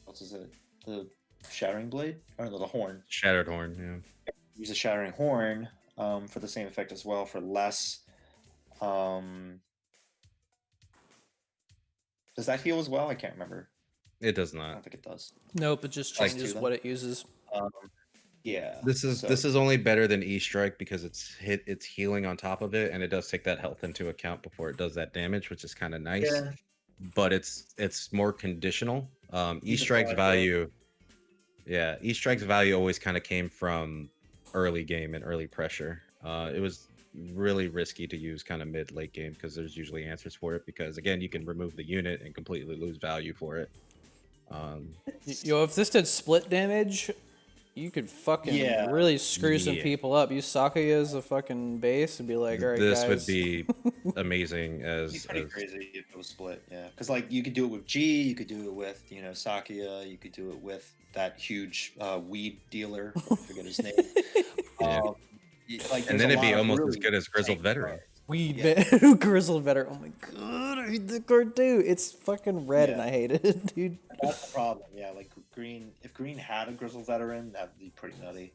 what's it? The shattering blade or the horn. Shattered horn, yeah. Use a shattering horn for the same effect as well for less. Does that heal as well? I can't remember. It does I don't not. think it does. Nope, it just Like changes two, then? what it uses. Yeah. This is so- this is only better than E Strike because it's healing on top of it, and it does take that health into account before it does that damage, which is kind of nice. Yeah. But it's more conditional. E He's a Strike's five, value, yeah, E Strike's value always kind of came from early game and early pressure. It was really risky to use kind of mid late game because there's usually answers for it because again you can remove the unit and completely lose value for it. Yo, if this did split damage, you could fucking Yeah. really screw some Yeah. people up. Use Sakuya as a fucking base and be like, all right, This guys. would be amazing It'd be as pretty crazy if it was split, yeah. Because like you could do it with G, you could do it with Sakuya, you could do it with that huge weed dealer. I forget his name. Yeah. Like, and there's then a it'd be lot of almost as really good as Grizzled tanky Veteran. cards. Weed Yeah. Grizzled Veteran. Oh my god, I hate the card too. It's fucking red and Yeah. I hate it, dude. That's the problem. Yeah, like green. If green had a Grizzled Veteran, that'd be pretty nutty.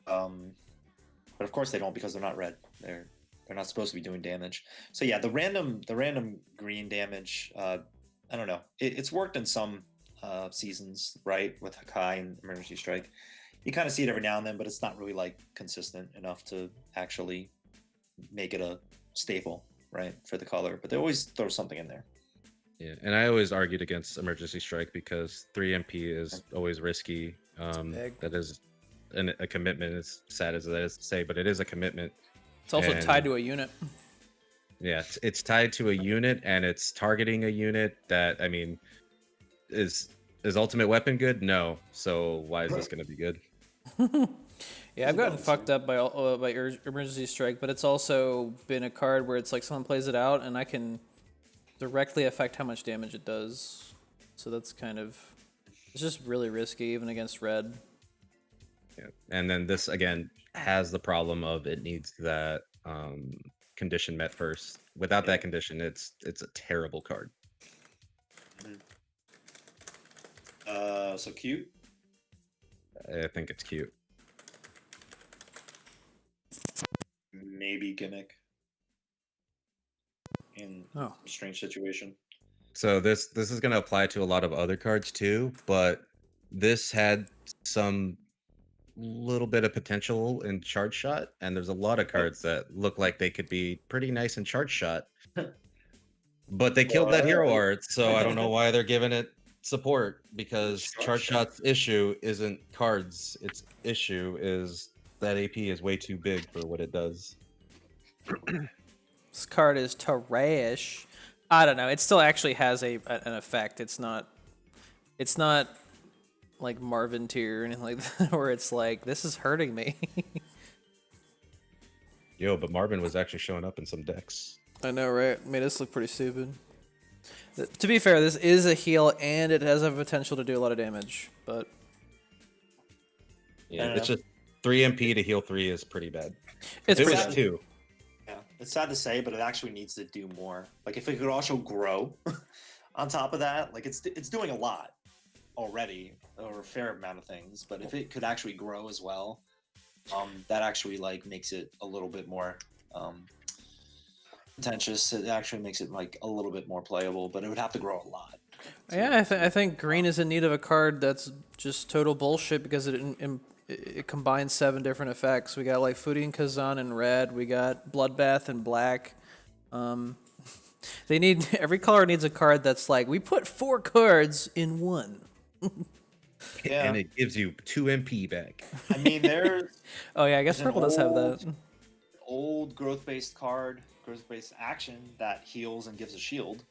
But of course they don't because they're not red. They're not supposed to be doing damage. So yeah, the random green damage. I don't know. It's worked in some seasons, right, with Hakai and Emergency Strike. You kind of see it every now and then, but it's not really like consistent enough to actually make it a staple, right, for the color. But they always throw something in there. Yeah, and I always argued against Emergency Strike because 3 MP is always risky. big. That is a commitment, as sad as that is to say, but it is a commitment. It's also And- tied to a unit. Yeah, it's tied to a unit and it's targeting a unit that, I mean, is ultimate weapon good? No. So why is this going to be good? Yeah, I've gotten balance, fucked up by Emergency Strike, but it's also been a card where it's like someone plays it out and I can directly affect how much damage it does. So that's kind of, it's just really risky even against red. Yeah. And then this again has the problem of it needs that condition met first. Without that condition, it's a terrible card. So cute. I think it's cute. Maybe gimmick. In Oh. a strange situation. So this is going to apply to a lot of other cards too, but this had some little bit of potential in charge shot, and there's a lot of cards that look like they could be pretty nice in charge shot. But they killed that hero art, so I don't know why they're giving it support, because charge shot's issue isn't cards. Its issue is that AP is way too big for what it does. This card is trash. I don't know. It still actually has an effect. It's not like Marvin tier or anything like that, where it's like, this is hurting me. Yo, but Marvin was actually showing up in some decks. I know, right? Made us look pretty stupid. To be fair, this is a heal, and it has a potential to do a lot of damage, but... Yeah, it's just 3 MP to heal 3 is pretty bad. It's it pretty was bad. 2. Yeah, it's sad to say, but it actually needs to do more. Like, if it could also grow on top of that, like, it's doing a lot already, or a fair amount of things, but if it could actually grow as well, that actually, like, makes it a little bit more contentious. It actually makes it, like, a little bit more playable, but it would have to grow a lot. Yeah, I think green is in need of a card that's just total bullshit, because it combines 7 different effects. We got like Furin Kazan in red. We got Bloodbath in black. They need every color needs a card that's like, we put 4 cards in one. Yeah. And it gives you 2 MP back. I mean, there's Oh yeah, I guess There's an purple does have that. old growth-based card, growth-based action that heals and gives a shield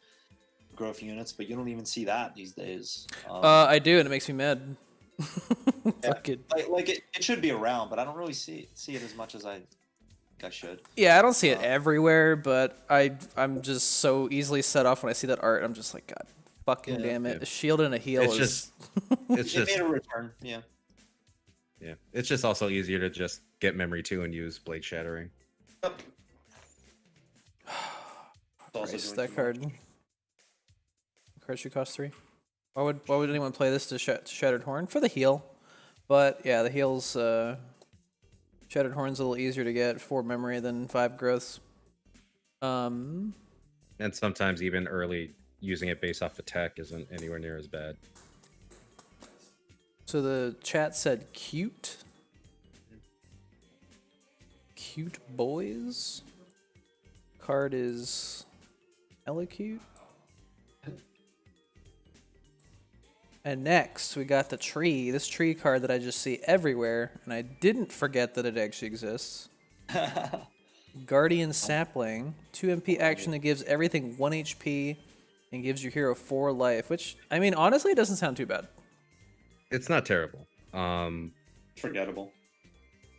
growth units, but you don't even see that these days. I do, and it makes me mad. Yeah. Fucking. Like it should be around, but I don't really see it as much as I think I should. Yeah, I don't see it everywhere, but I'm just so easily set off when I see that art. I'm just like, God fucking damn it. Yeah. A shield and a heal It's is... just it's It just made a return, yeah. yeah. It's just also easier to just get memory 2 and use Blade Shattering. Yep. It's also Christ, doing that too much. card. Card should cost 3. Why would anyone play this to Shattered Horn? For the heal. But yeah, the heal's Shattered Horn's a little easier to get 4 memory than 5 growths. And sometimes even early using it based off attack isn't anywhere near as bad. So the chat said cute. Cute boys. Card is hella cute. And next, we got the tree. This tree card that I just see everywhere, and I didn't forget that it actually exists. Guardian Sapling. 2 MP action that gives everything 1 HP and gives your hero 4 life, which, I mean, honestly, it doesn't sound too bad. It's not terrible. Forgettable.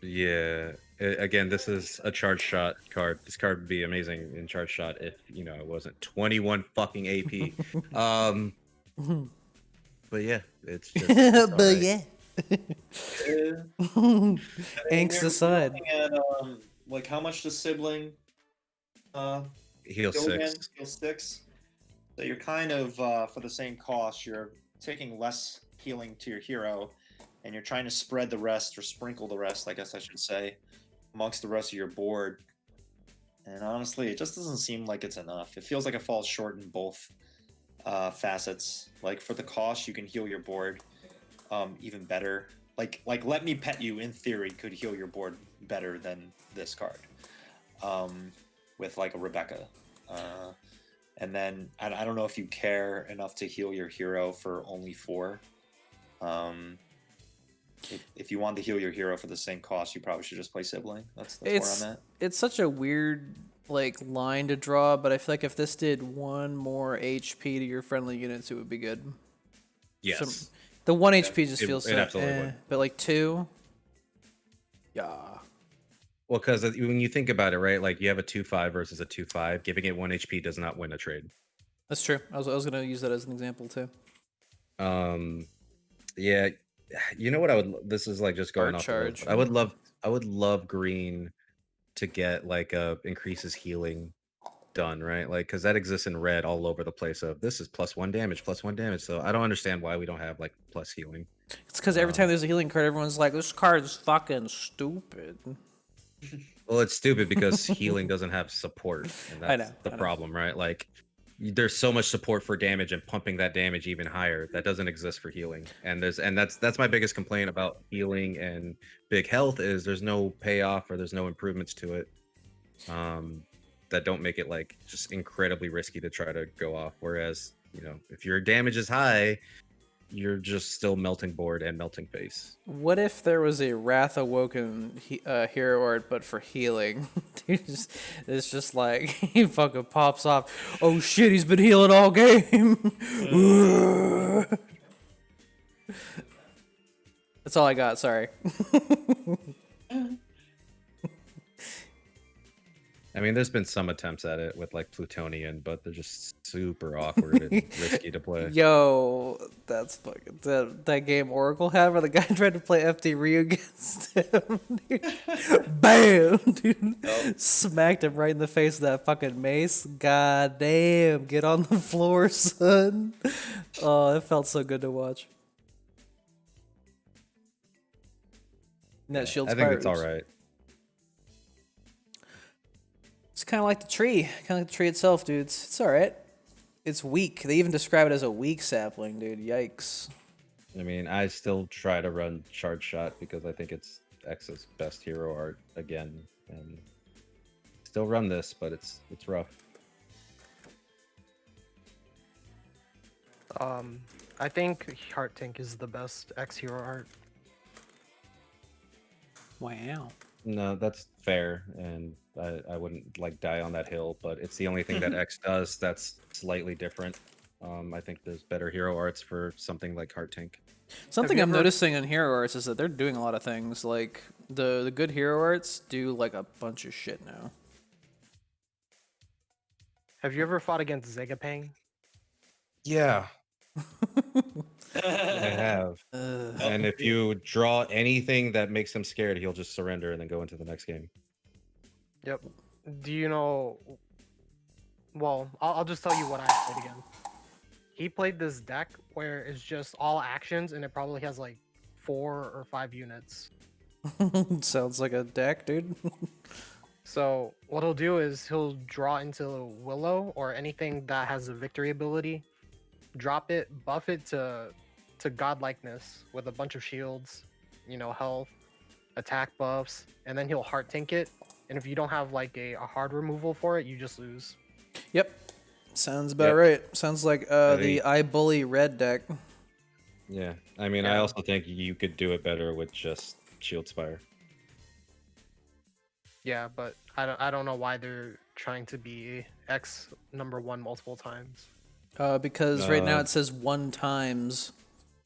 Yeah. Again, this is a charge shot card. This card would be amazing in charge shot if, you know, it wasn't 21 fucking AP. But yeah, it's just it's But alright. yeah. Angst aside. At, like, how much does Sibling Heal go again? 6. Heal 6. So you're kind of for the same cost, you're taking less healing to your hero, and you're trying to spread the rest, or sprinkle the rest, I guess I should say, amongst the rest of your board. And honestly, it just doesn't seem like it's enough. It feels like it falls short in both facets. Like, for the cost, you can heal your board even better. Like Let Me Pet You, in theory, could heal your board better than this card with like a Rebecca. And then I don't know if you care enough to heal your hero for only 4. If you want to heal your hero for the same cost, you probably should just play Sibling. That's where I'm at. It's such a weird like line to draw, but I feel like if this did 1 more HP to your friendly units, it would be good. Yes. The 1 HP just It- feels it so, absolutely would. but like 2, yeah. Well, because when you think about it, right, like you have a 2/5 versus a 2/5, giving it 1 HP does not win a trade. That's true. I was gonna use that as an example too. Yeah, you know what I would. This is like just going Guard off. The list. charge. I would love green to get like increases healing done, right? Like, because that exists in red all over the place. Of this is +1 damage, +1 damage. So I don't understand why we don't have like plus healing. It's because every time there's a healing card, everyone's like, "This card is fucking stupid." Well, it's stupid because healing doesn't have support, and I that's know, the I know. problem, right? Like, there's so much support for damage and pumping that damage even higher that doesn't exist for healing. And that's my biggest complaint about healing and big health is there's no payoff or there's no improvements to it. That don't make it like just incredibly risky to try to go off. Whereas, if your damage is high, you're just still melting board and melting face. What if there was a Wrath Awoken hero art, but for healing? It's just like he fucking pops off. Oh shit, he's been healing all game. That's all I got. Sorry. I mean, there's been some attempts at it with like Plutonian, but they're just super awkward and risky to play. Yo, that's fucking that game Oracle had where the guy tried to play FD Ryu against him. Dude. Bam, dude, smacked him right in the face with that fucking mace. God damn, get on the floor, son. Oh, it felt so good to watch. Net shields. I think it's all right. It's kind of like the tree. Kind of like the tree itself, dudes. It's all right. It's weak. They even describe it as a weak sapling, dude. Yikes. I mean, I still try to run Charge Shot because I think it's X's best hero art again. And still run this, but it's rough. I think Heart Tank is the best X hero art. Wow. No, that's fair, and I wouldn't like die on that hill, but it's the only thing that X does that's slightly different. I think there's better hero arts for something like Heart Tank. Something I'm noticing in hero arts is that they're doing a lot of things. Like the good hero arts do like a bunch of shit now. Have you ever fought against Zegapang? Yeah. I have. And if you draw anything that makes him scared, he'll just surrender and then go into the next game. Yep. Do you know? Well, I'll just tell you what I played again. He played this deck where it's just all actions and it probably has like 4 or 5 units. Sounds like a deck, dude. So what he'll do is he'll draw into Willow or anything that has a victory ability, drop it, buff it to godlikeness with a bunch of shields, health, attack buffs, and then he'll heart tank it. And if you don't have like a hard removal for it, you just lose. Yep. Sounds about right. Sounds like the I Bully red deck. Yeah. I mean, I also think you could do it better with just Shield Spire. Yeah, but I don't know why they're trying to be X #1 multiple times. Because right now it says 1 times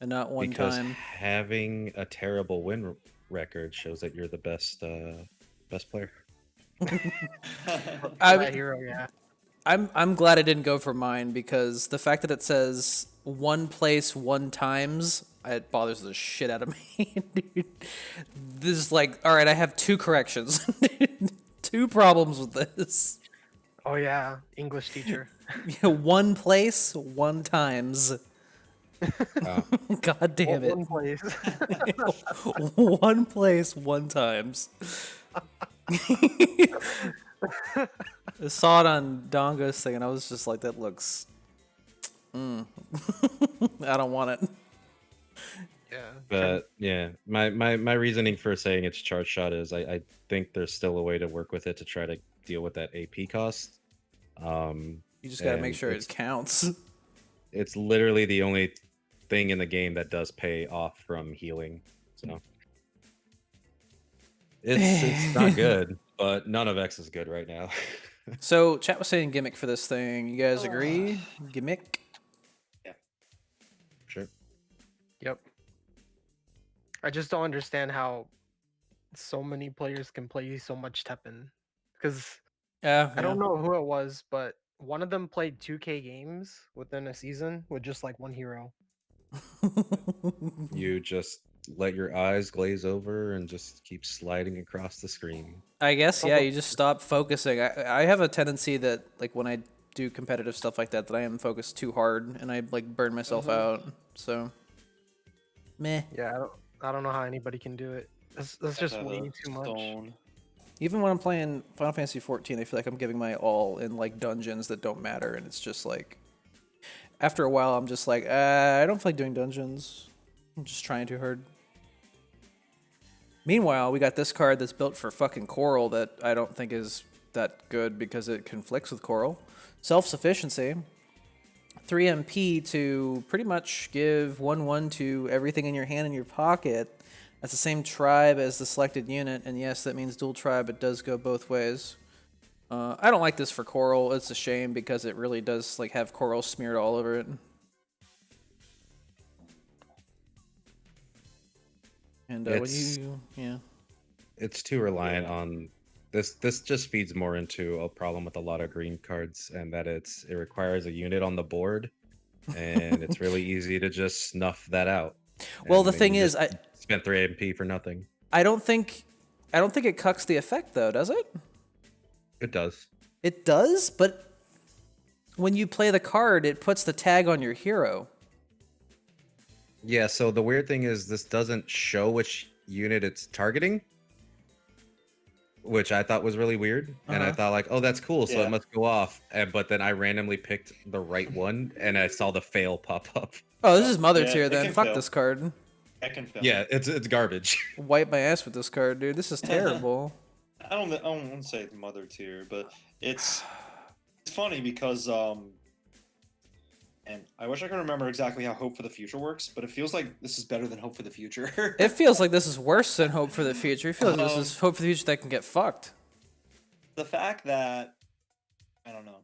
and not one because time. Having a terrible win record shows that you're the best player. That hero, yeah. I'm glad I didn't go for mine because the fact that it says 1 place 1 times, it bothers the shit out of me, dude. This is like, all right, I have 2 corrections, 2 problems with this. Oh yeah, English teacher. 1 place 1 times. God damn it. 1 place. 1 place 1 times. I saw it on Dongo's thing and I was just like, that looks I don't want it. Yeah. But yeah, my reasoning for saying it's Charge Shot is I think there's still a way to work with it to try to deal with that AP cost. You just gotta make sure it counts. It's literally the only thing in the game that does pay off from healing. So it's not good, but none of X is good right now. So chat was saying gimmick for this thing. You guys agree? Gimmick? Yeah. Sure. Yep. I just don't understand how so many players can play so much Teppen. Because I don't know who it was, but one of them played 2K games within a season with just like 1 hero. You just let your eyes glaze over and just keep sliding across the screen. I guess, yeah, you just stop focusing. I have a tendency that, like, when I do competitive stuff like that, that I am focused too hard and I, like, burn myself out. So, meh. Yeah, I don't know how anybody can do it. That's just way too much. Even when I'm playing Final Fantasy 14, I feel like I'm giving my all in like dungeons that don't matter, and it's just like after a while, I'm just like, I don't feel like doing dungeons. I'm just trying too hard. Meanwhile, we got this card that's built for fucking Coral that I don't think is that good because it conflicts with Coral. Self-sufficiency. 3 MP to pretty much give 1/1 to everything in your hand and your pocket. That's the same tribe as the selected unit, and yes, that means dual tribe. It does go both ways. I don't like this for Coral. It's a shame because it really does like have Coral smeared all over it. And It's too reliant on this. This just feeds more into a problem with a lot of green cards, and that it requires a unit on the board, and it's really easy to just snuff that out. Well, And the then thing you is, just spent 3 MP for nothing. I don't think it cucks the effect though, does it? It does. It does, but when you play the card, it puts the tag on your hero. Yeah, so the weird thing is this doesn't show which unit it's targeting, which I thought was really weird. And I thought like, oh, that's cool, so Yeah. it must go off. But then I randomly picked the right one, and I saw the fail pop up. Oh, this is Mother Yeah, tier it then. can Fuck fail. this card. I can film. Yeah, it's garbage. Wipe my ass with this card, dude. This is terrible. I don't want to say it's mother tier, but it's funny because and I wish I could remember exactly how Hope for the Future works, but it feels like this is better than Hope for the Future. It feels like this is worse than Hope for the Future. It feels like this is Hope for the Future that can get fucked. The fact that I don't know,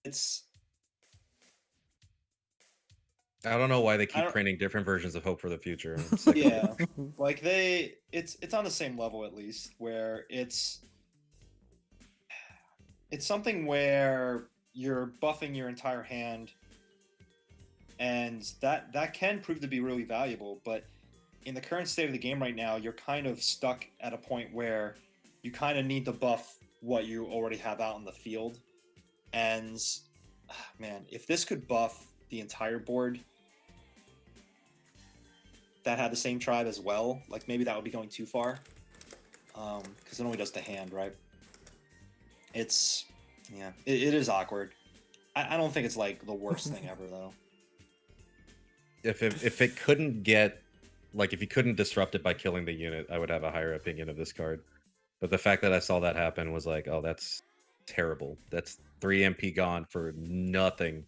it's I don't know why they I keep don't- printing different versions of Hope for the Future. I'm sick of it. yeah, like it's on the same level at least where it's something where you're buffing your entire hand, and that can prove to be really valuable. But in the current state of the game right now, you're kind of stuck at a point where you kind of need to buff what you already have out in the field. And man, if this could buff the entire board that had the same tribe as well, like maybe that would be going too far, because it only does the hand, right? It's it is awkward. I don't think it's like the worst thing ever though. If it couldn't get, like, if you couldn't disrupt it by killing the unit, I would have a higher opinion of this card. But the fact that I saw that happen was like, oh, that's terrible. That's 3 MP gone for nothing.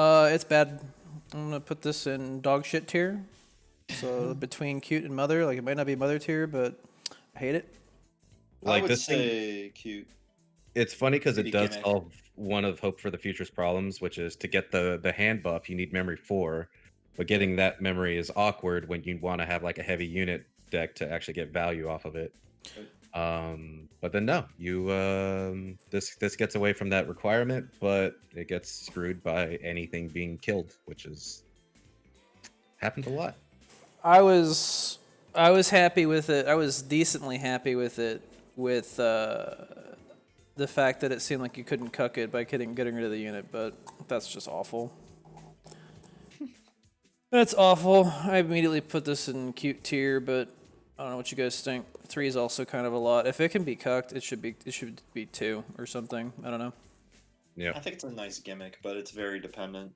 It's bad. I'm gonna put this in dog shit tier. So between cute and mother, like it might not be mother tier, but I hate it. I Like would this thing, say cute. it's funny because it Pretty does gimmick. solve one of Hope for the Future's problems, which is to get the hand buff, you need memory 4, but getting that memory is awkward when you want to have like a heavy unit deck to actually get value off of it. But then no, you this gets away from that requirement, but it gets screwed by anything being killed, which is happens a lot. I was happy with it. I was decently happy with it, with the fact that it seemed like you couldn't cuck it by getting rid of the unit, but that's just awful. That's awful. I immediately put this in cute tier, but I don't know what you guys think. 3 is also kind of a lot. If it can be cucked, it should be 2 or something. I don't know. Yeah, I think it's a nice gimmick, but it's very dependent.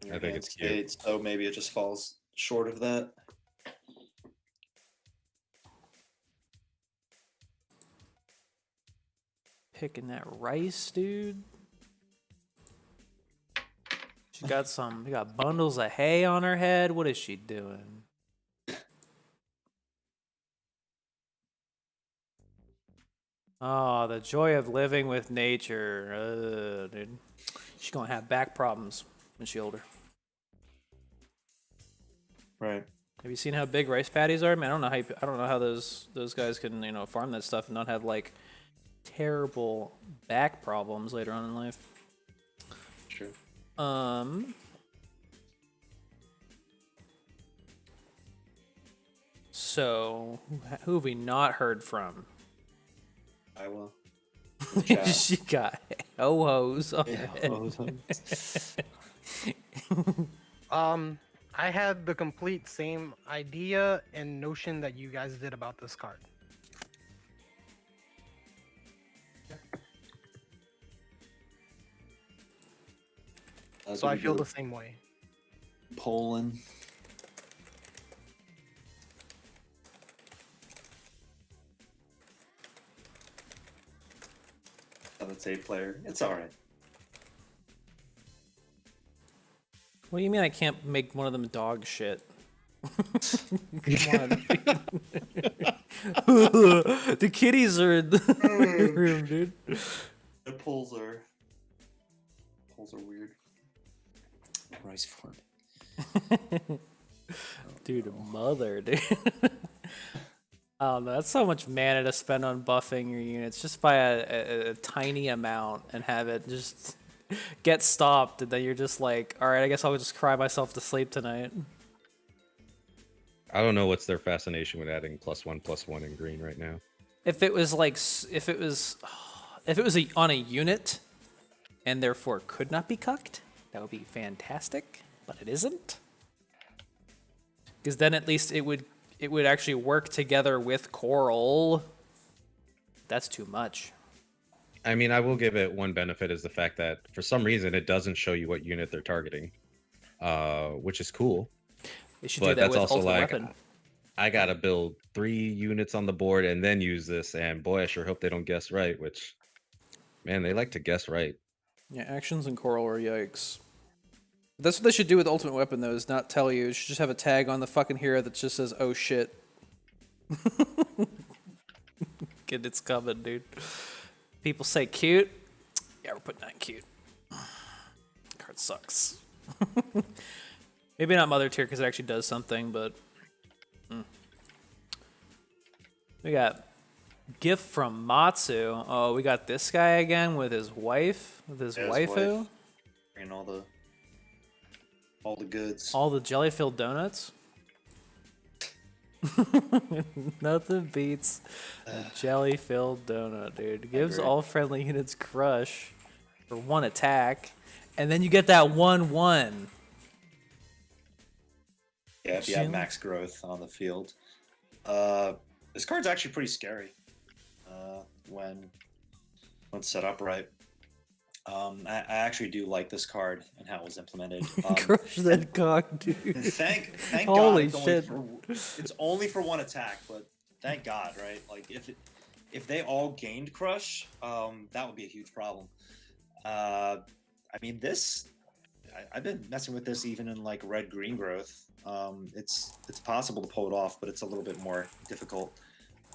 on your I think hand it's cute. state, so maybe it just falls short of that. Picking that rice, dude. She got bundles of hay on her head. What is she doing? Oh, the joy of living with nature. Dude. She's gonna have back problems when she's older. Right. Have you seen how big rice paddies are? Man, I don't know how those guys can, farm that stuff and not have like terrible back problems later on in life. True. So who have we not heard from? Iowa. She got ho-hos on her head. I I had the complete same idea and notion that you guys did about this card. So I feel the same way. Poland. On the tape player. It's alright. What do you mean I can't make one of them dog shit? Come on. The kitties are in the room, dude. The pulls are weird. Rice farm. Dude, mother, dude. I don't know. That's so much mana to spend on buffing your units just by a tiny amount and have it just get stopped, and then you're just like, all right, I guess I'll just cry myself to sleep tonight. I don't know what's their fascination with adding +1/+1 in green right now. If it was like, if it was on a unit, and therefore could not be cucked, that would be fantastic. But it isn't, because then at least it would actually work together with Coral. That's too much. I mean, I will give it one benefit is the fact that for some reason it doesn't show you what unit they're targeting, which is cool. They should But do that that's with also Ultimate like, Weapon. I gotta build 3 units on the board and then use this, and boy, I sure hope they don't guess right. Which, man, they like to guess right. Yeah, actions and Coral are yikes. That's what they should do with Ultimate Weapon, though, is not tell you. You should just have a tag on the fucking hero that just says, oh shit. Kid, it's coming, dude. People say cute. Yeah, we're putting that cute. Card sucks. Maybe not Mother Tier because it actually does something, but... We got Gift from Matsu. Oh, we got this guy again with his wife, with his waifu. Wife. And all the goods. All the jelly-filled donuts. Nothing beats a jelly-filled donut, dude. Gives agree. all friendly units crush for 1 attack, and then you get that 1/1. Yeah, if you have max growth on the field. This card's actually pretty scary when set up right. I actually do like this card and how it was implemented. Crush that cock, dude. Thank Holy God shit. it's only for 1 attack, but thank God, right? Like if they all gained crush, that would be a huge problem. I mean, I've been messing with this even in like red green growth. It's possible to pull it off, but it's a little bit more difficult.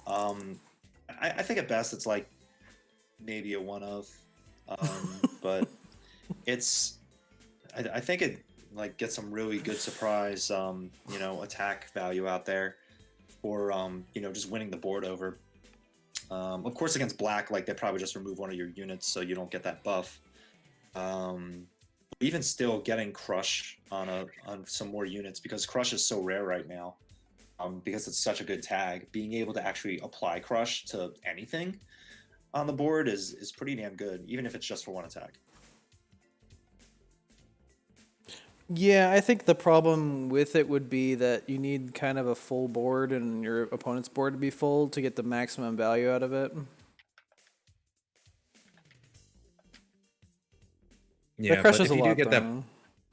I think at best it's like maybe a 1 of, but I think it like gets some really good surprise, attack value out there for just winning the board over. Of course, against black, like they probably just remove one of your units so you don't get that buff. Even still, getting crush on some more units, because crush is so rare right now, because it's such a good tag. Being able to actually apply crush to anything on the board is pretty damn good, even if it's just for 1 attack. Yeah, I think the problem with it would be that you need kind of a full board and your opponent's board to be full to get the maximum value out of it. Yeah, crush but is if a you do lot, get that, though.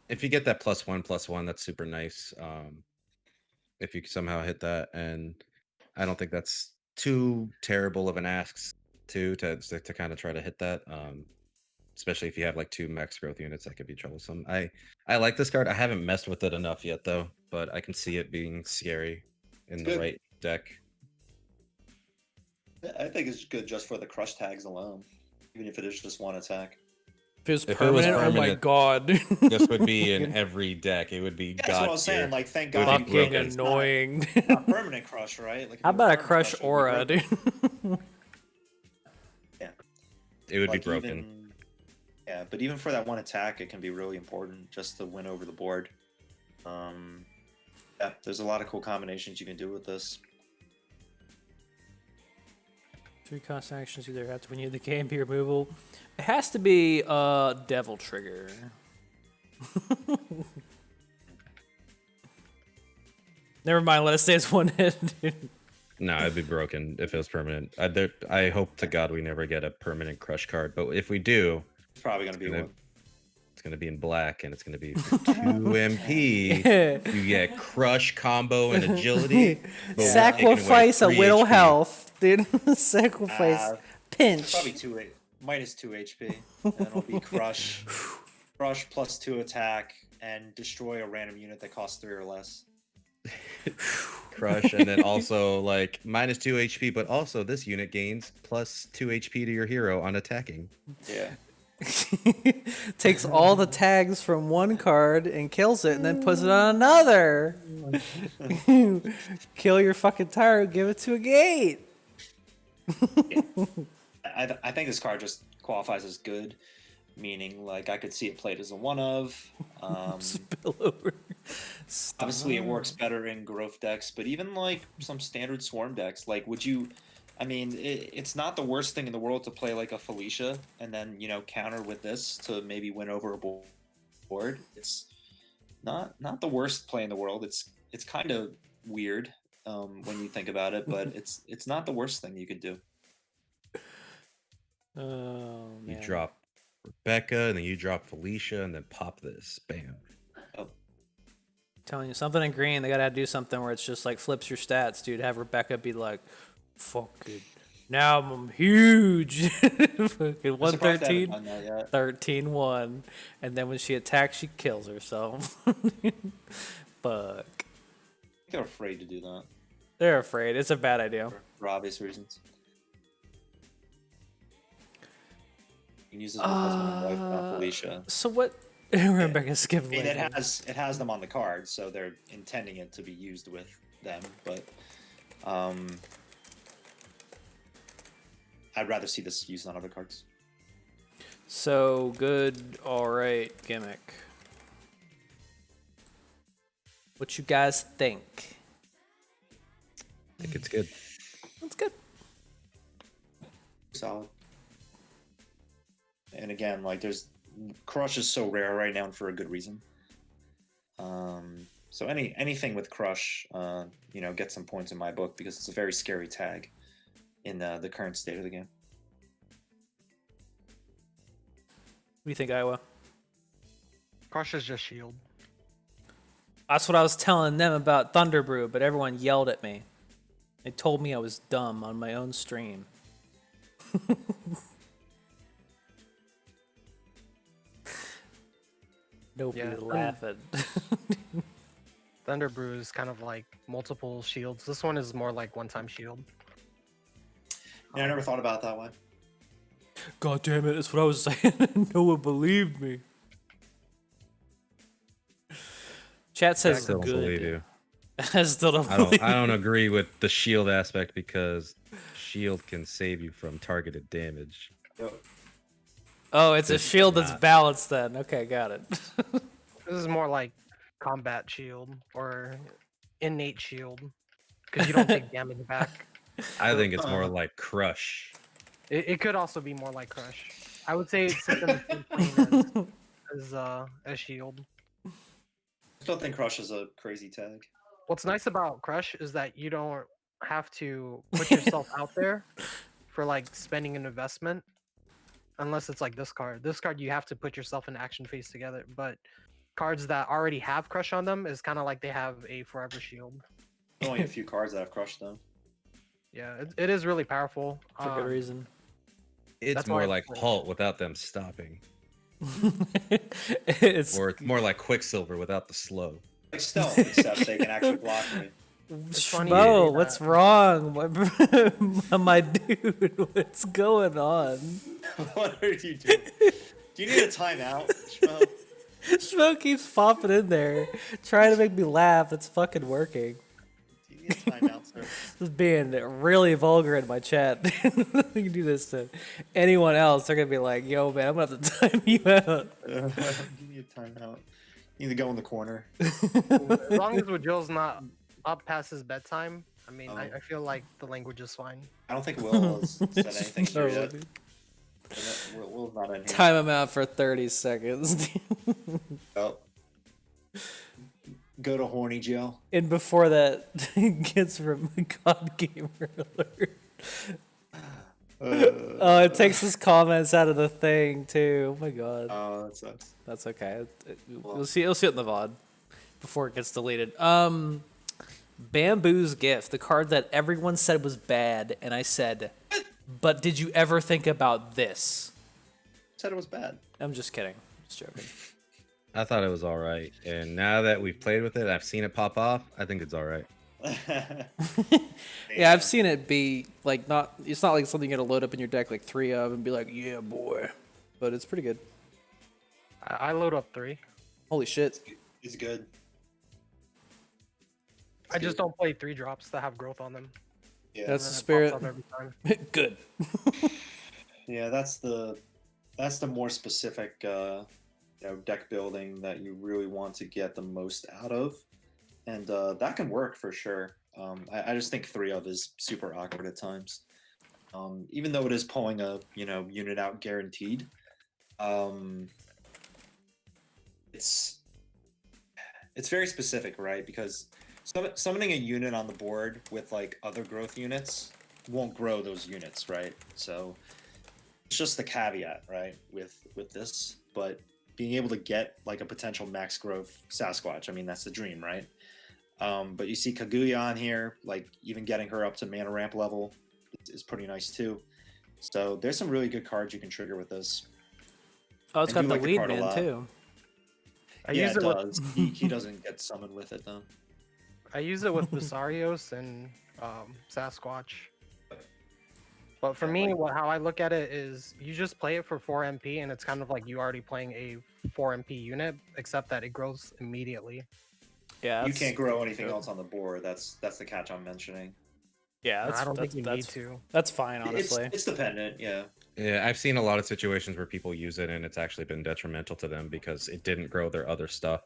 if you get that +1/+1, that's super nice. If you somehow hit that, and I don't think that's too terrible of an ask to kind of try to hit that. Especially if you have like 2 max growth units, that could be troublesome. I like this card. I haven't messed with it enough yet though, but I can see it being scary in the right deck. I think it's good just for the crush tags alone, even if it is just 1 attack. If it was If it was permanent, oh my permanent, god. This would be in every deck. It would be That's what I was god tier. saying. Like, thank It would God. be Fucking broken. It's annoying. not permanent crush, right? Like, if How it was about a permanent crush it would be aura, broken. dude? Yeah. It would Like, be broken. Yeah, but even for that 1 attack, it can be really important just to win over the board. Yeah, there's a lot of cool combinations you can do with this. 3 cost actions either have to win you the game, be removal. It has to be Devil Trigger. Never mind. Let it stay as one hit. Dude. No, it'd be broken if it was permanent. I hope to God we never get a permanent crush card, but if we do, It's probably gonna be gonna- one. it's gonna be in black, and it's gonna be for 2 MP. You get crush, combo, and agility. but we're taking away Sacrifice a 3 little HP. health, dude. Sacrifice. Pinch. Probably minus 2 HP. And then it'll be crush. Crush plus 2 attack and destroy a random unit that costs 3 or less. Crush, and then also like minus 2 HP, but also this unit gains plus 2 HP to your hero on attacking. Yeah. Takes all the tags from one card and kills it, and then puts it on another. Kill your fucking tyrant. Give it to a gate. I think this card just qualifies as good, meaning like I could see it played as a one of. Spill over. Obviously, it works better in growth decks, but even like some standard swarm decks, like would you? I mean, it's not the worst thing in the world to play like a Felicia and then counter with this to maybe win over a board. It's not the worst play in the world. It's kind of weird when you think about it, but it's not the worst thing you could do. Oh You man. drop Rebecca, and then you drop Felicia, and then pop this. Bam. Telling you something in green, they gotta do something where it's just like flips your stats, dude. Have Rebecca be like, fucking, now I'm huge. Fucking I'm surprised they 113, haven't done that yet. 13-1. And then when she attacks, she kills herself. Fuck. They're afraid to do that They're afraid. It's a bad idea. for obvious reasons. You can use this with husband and wife, not Felicia. So what? Rebecca skipped I mean, like it has them on the card, so they're intending it to be used with them. But I'd rather see this used on other cards. So good, alright gimmick. What you guys think? I think it's good. That's good. Solid. And again, like Crush is so rare right now, and for a good reason. So anything with Crush, gets some points in my book because it's a very scary tag in the current state of the game. What do you think, Iowa? Crush is just shield. That's what I was telling them about Thunderbrew, but everyone yelled at me. They told me I was dumb on my own stream. Nobody Yeah, laughing. Thunderbrew is kind of like multiple shields. This one is more like one-time shield. Yeah, I never thought about it that way. God damn it, that's what I was saying. No one believed me. Chat I says still don't believe good. you. I still don't I believe don't agree with the shield aspect because shield can save you from targeted damage. Oh, it's a This shield does that's not. balanced then. Okay, got it. This is more like combat shield or innate shield because you don't take damage back. I think it's more like crush. It could also be more like Crush. I would say it's in the same plane as shield. I still think Crush is a crazy tag. What's nice about Crush is that you don't have to put yourself out there for like spending an investment, unless it's like this card. This card you have to put yourself in action phase together. But cards that already have Crush on them is kind of like they have a forever shield. Only a few cards that have Crush though. Yeah, it is really powerful. For good reason. It's That's why more I like play it. Halt without them stopping, It's or it's more like Quicksilver without the slow. Like Stealth, except they can actually block me. It's funny Schmo, you say what's that. wrong? My dude, what's going on? What are you doing? Do you need a timeout, Schmo? Schmo keeps popping in there, trying to make me laugh. It's fucking working. Do you need a timeout, sir? Just being really vulgar in my chat. You can do this to anyone else. They're gonna be like, "Yo, man, I'm gonna have to time you out." You need a timeout. You need to go in the corner. As long as Wajil's not up past his bedtime, I mean, Oh. I feel like the language is fine. I don't think Will has said anything here No, yet. Will's not in here. Time him out for 30 seconds. Oh. Go to horny jail. And before that gets from God Gamer Alert. Oh, it takes his comments out of the thing too. Oh my god. Oh, that sucks. That's okay. Well. You'll see it in the VOD before it gets deleted. Bamboo's Gift, the card that everyone said was bad, and I said, but did you ever think about this? Said it was bad. I'm just kidding. Just joking. I thought it was all right, and now that we've played with it, I've seen it pop off. I think it's all right. Yeah, I've seen it be like not. It's not like something you're gonna load up in your deck like 3 of and be like, yeah, boy. But it's pretty good. I load up 3. Holy shit. It's good. I just don't play 3 drops that have growth on them. Yeah. That's the And it spirit. pops up every time. Good. Yeah, that's the more specific deck building that you really want to get the most out of, and that can work for sure. I just think 3 of is super awkward at times, even though it is pulling a unit out guaranteed. It's very specific, right? Because summoning a unit on the board with like other growth units won't grow those units, right? So it's just the caveat, right, with this. But being able to get like a potential max growth Sasquatch, I mean, that's the dream, right? But you see Kaguya on here, like even getting her up to mana ramp level is pretty nice too. So there's some really good cards you can trigger with this. Oh, it's I got do the like the weed card a man lot. too. I Yeah, use it it with does. He doesn't get summoned with it though. I use it with Besarios and Sasquatch. But for me, how I look at it is you just play it for 4 MP, and it's kind of like you already playing a 4 MP unit, except that it grows immediately. Yeah, You that's- can't grow anything else on the board. That's the catch I'm mentioning. Yeah, And that's, I don't think that's, you need that's, to. that's fine, honestly. It's dependent, yeah. Yeah, I've seen a lot of situations where people use it and it's actually been detrimental to them because it didn't grow their other stuff.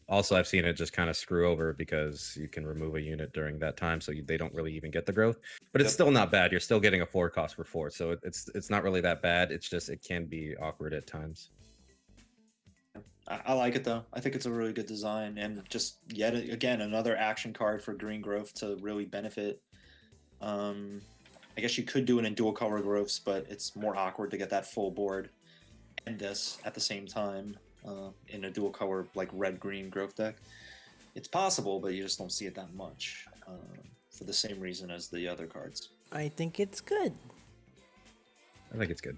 Also, I've seen it just kind of screw over because you can remove a unit during that time, so they don't really even get the growth. But it's Yep. still not bad. You're still getting a 4 cost for 4, so it's not really that bad. It's just it can be awkward at times. I like it though. I think it's a really good design, and just yet again another action card for green growth to really benefit. I guess you could do it in dual color growths, but it's more awkward to get that full board and this at the same time in a dual color like red green growth deck. It's possible, but you just don't see it that much for the same reason as the other cards. I think it's good. I think it's good.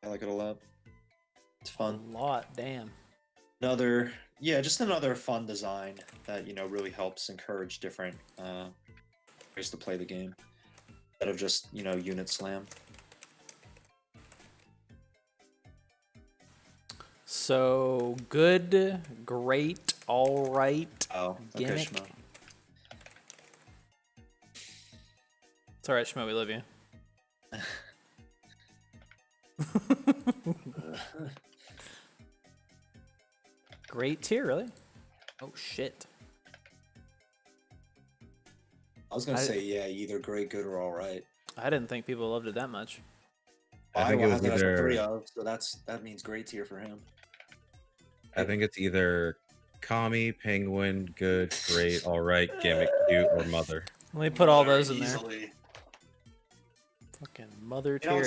I like it a lot. It's A fun. lot, damn. Just another fun design that really helps encourage different ways to play the game instead of just unit slam. So good, great, all right. Oh, okay, Gimmick. Shmo. It's all right, Shmo. We love you. Great tier, really? Oh shit. I was gonna I- say yeah, either great, good, or all right. I didn't think people loved it that much. I think it will was have that as a 3 either. of, so that means great tier for him. I think it's either Kami, Penguin, good, great, all right, gimmick, cute, or mother. Let me put all those in there. Easily. Fucking mother I'll tier.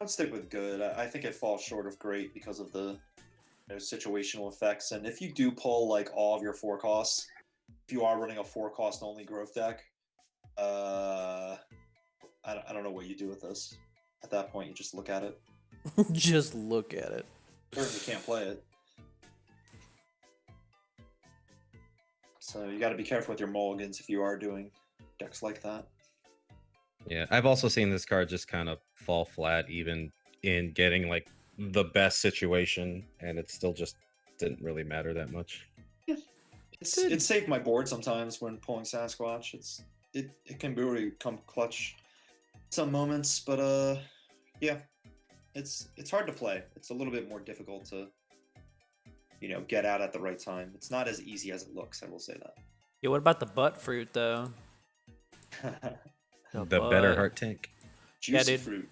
stick with good. I think it falls short of great because of the situational effects. And if you do pull like all of your 4 costs, if you are running a 4 cost only growth deck, I don't know what you do with this. At that point, you just look at it. Just look at it. Certainly can't play it. So you got to be careful with your mulligans if you are doing decks like that. Yeah, I've also seen this card just kind of fall flat, even in getting like the best situation, and it still just didn't really matter that much. It saved my board sometimes when pulling Sasquatch. It can really come clutch some moments, but yeah, it's hard to play. It's a little bit more difficult to get out at the right time. It's not as easy as it looks. I will say Yeah, what about the butt fruit though? that. The better butt. heart tank. Juicy dude. fruit.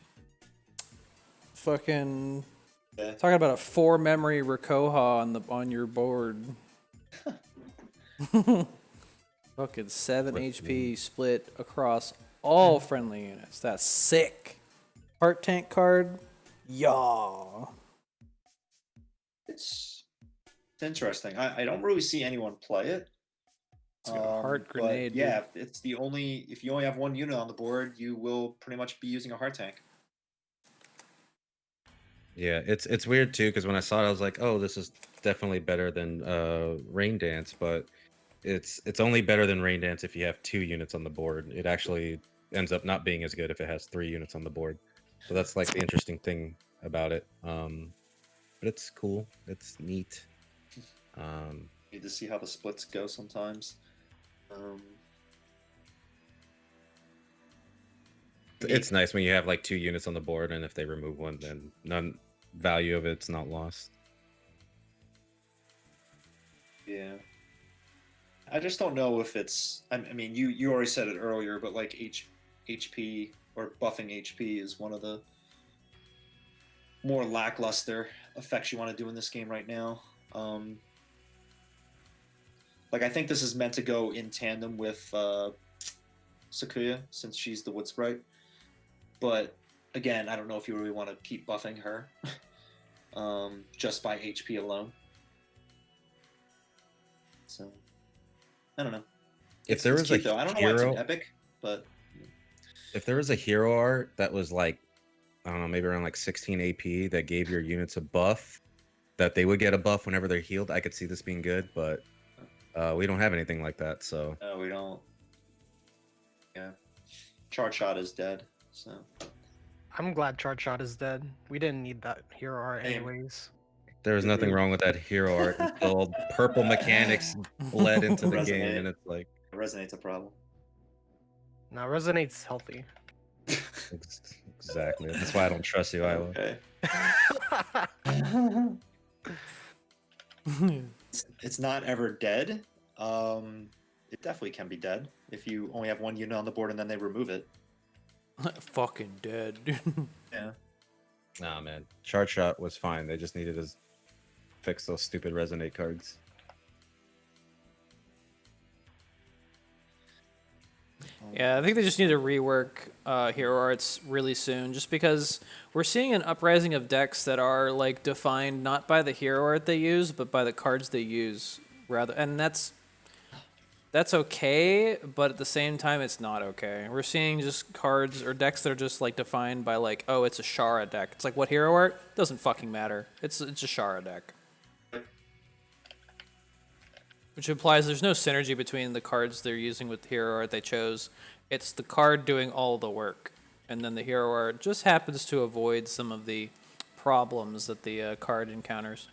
Fucking Yeah. Talking about a 4 memory Rakoha on your board. Fucking 7 HP split across all friendly units. That's sick. Heart tank card. Yeah. It's interesting. I don't really see anyone play it. It's like a heart But grenade. yeah, Dude. if you only have one unit on the board, you will pretty much be using a heart tank. Yeah, it's weird too because when I saw it, I was like, oh, this is definitely better than Rain Dance, but it's only better than Rain Dance if you have 2 units on the board. It actually ends up not being as good if it has 3 units on the board. So that's like the interesting thing about it. But it's cool. It's neat. Need to see how the splits go sometimes. It's nice when you have like 2 units on the board, and if they remove one, then none value of it's not lost. Yeah. I just don't know if it's. I mean, you already said it earlier, but like HP or buffing HP is one of the more lackluster effects you want to do in this game right now. Like I think this is meant to go in tandem with Sakuya since she's the Wood Sprite, but again, I don't know if you really want to keep buffing her just by HP alone. So I don't know. If there It's was cute, a though. I don't know why it's hero, an epic, but if there was a hero art that was like, I don't know, maybe around like 16 AP that gave your units a buff, that they would get a buff whenever they're healed, I could see this being good, but we don't have anything like that, so. no, we don't. Yeah. Charge Shot is dead, so. I'm glad Charge Shot is dead. We didn't need that hero art Same. anyways. There was nothing wrong with that hero art until purple mechanics bled into the game, Resonate. and it's like, It resonates a problem. Now Resonate's healthy. exactly. That's why I don't trust you, Iowa. Okay. It's not ever dead. It definitely can be dead if you only have one unit on the board and then they remove it. Fucking dead. Yeah. Nah, man. Charge Shot was fine. They just needed to fix those stupid Resonate cards. Yeah, I think they just need to rework hero arts really soon, just because we're seeing an uprising of decks that are like defined not by the hero art they use, but by the cards they use rather, and that's okay, but at the same time, it's not okay. We're seeing just cards or decks that are just like defined by like, oh, it's a Shara deck. It's like, what hero art? Doesn't fucking matter. It's a Shara deck. Which implies there's no synergy between the cards they're using with the hero art they chose. It's the card doing all the work. And then the hero art just happens to avoid some of the problems that the card encounters.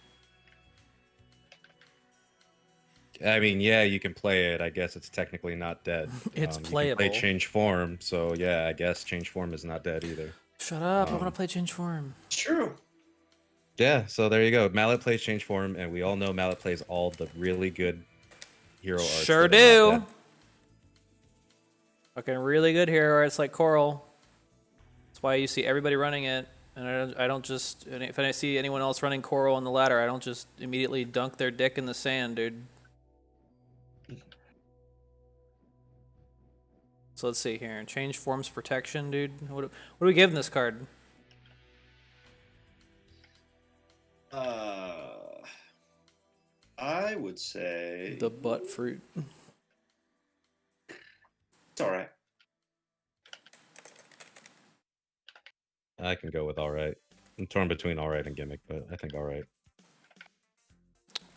I mean, yeah, you can play it. I guess it's technically not dead. It's You can playable. play Change Form, so yeah, I guess Change Form is not dead either. Shut up, I want to play Change Form. It's true. Yeah, so there you go. Mallet plays Change Form, and we all know Mallet plays all the really good hero arts. Sure that are not do. dead. Fucking really good hero arts like Coral. That's why you see everybody running it. And I don't just, and if I see anyone else running Coral on the ladder, I don't just immediately dunk their dick in the sand, dude. So let's see here. Change Forms Protection, dude. What do we give in this card? I would say The butt fruit. it's all right. I can go with all right. I'm torn between all right and gimmick, but I think all right.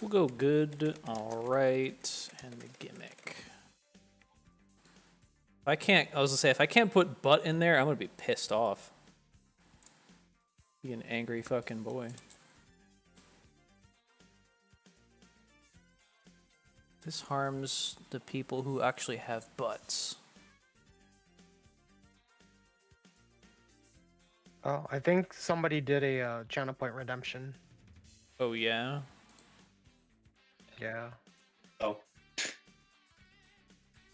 We'll go good, all right, and the gimmick. If I can't, I was gonna say, if I can't put butt in there, I'm gonna be pissed off. Be an angry fucking boy. This harms the people who actually have butts. Oh, I think somebody did a channel point redemption. Oh yeah? Yeah. Oh.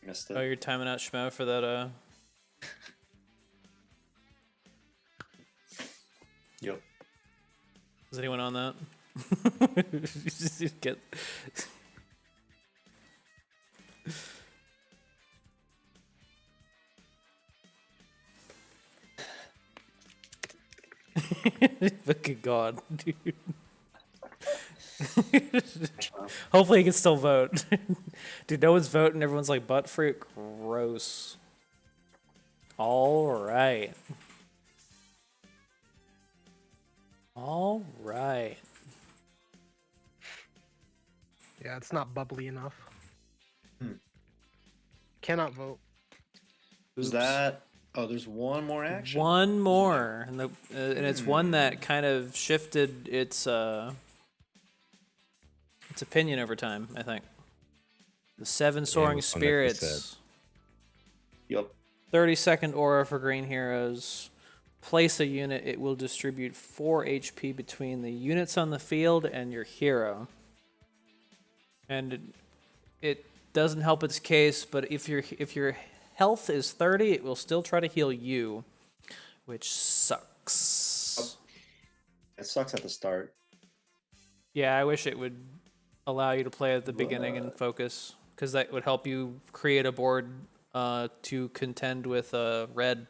Missed Oh, it. you're timing out Schmo for that, Yep. Is anyone on that? Get. Fucking god, dude. Hopefully he can still vote. Dude, no one's voting. Everyone's like butt fruit. Gross. All right. All right. Yeah, it's not bubbly enough. Hmm. Cannot vote. Was Oops. that? Oh, there's one more action. One more, and and it's one that kind of shifted its opinion over time. I think the seven soaring was one that you spirits. Yep. 30-second aura for green heroes. Place a unit. It will distribute 4 HP between the units on the field and your hero. And it doesn't help its case, but if your health is 30, it will still try to heal you, which sucks. It sucks at the start. Yeah, I wish it would allow you to play at the beginning and focus, because that would help you create a board to contend with red.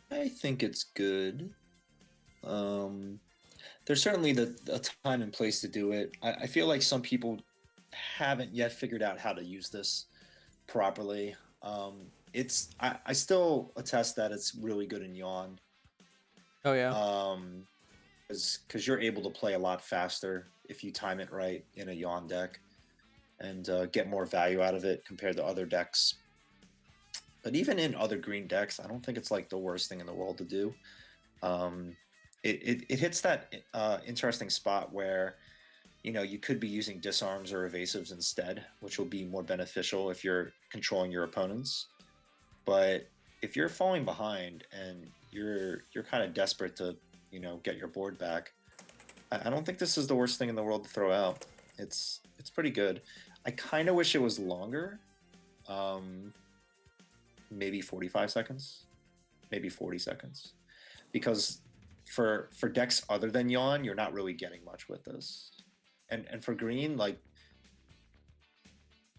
I think it's good. There's certainly a time and place to do it. I feel like some people haven't yet figured out how to use this properly. I still attest that it's really good in Yawn. Oh yeah. Because you're able to play a lot faster if you time it right in a Yawn deck, and get more value out of it compared to other decks. But even in other green decks, I don't think it's like the worst thing in the world to do. It hits that interesting spot where, you know, you could be using disarms or evasives instead, which will be more beneficial if you're controlling your opponents. But if you're falling behind and you're kind of desperate to, you know, get your board back, I don't think this is the worst thing in the world to throw out. It's pretty good. I kind of wish it was longer. Maybe 45 seconds, maybe 40 seconds, because for decks other than Yawn, you're not really getting much with this. And for green, like,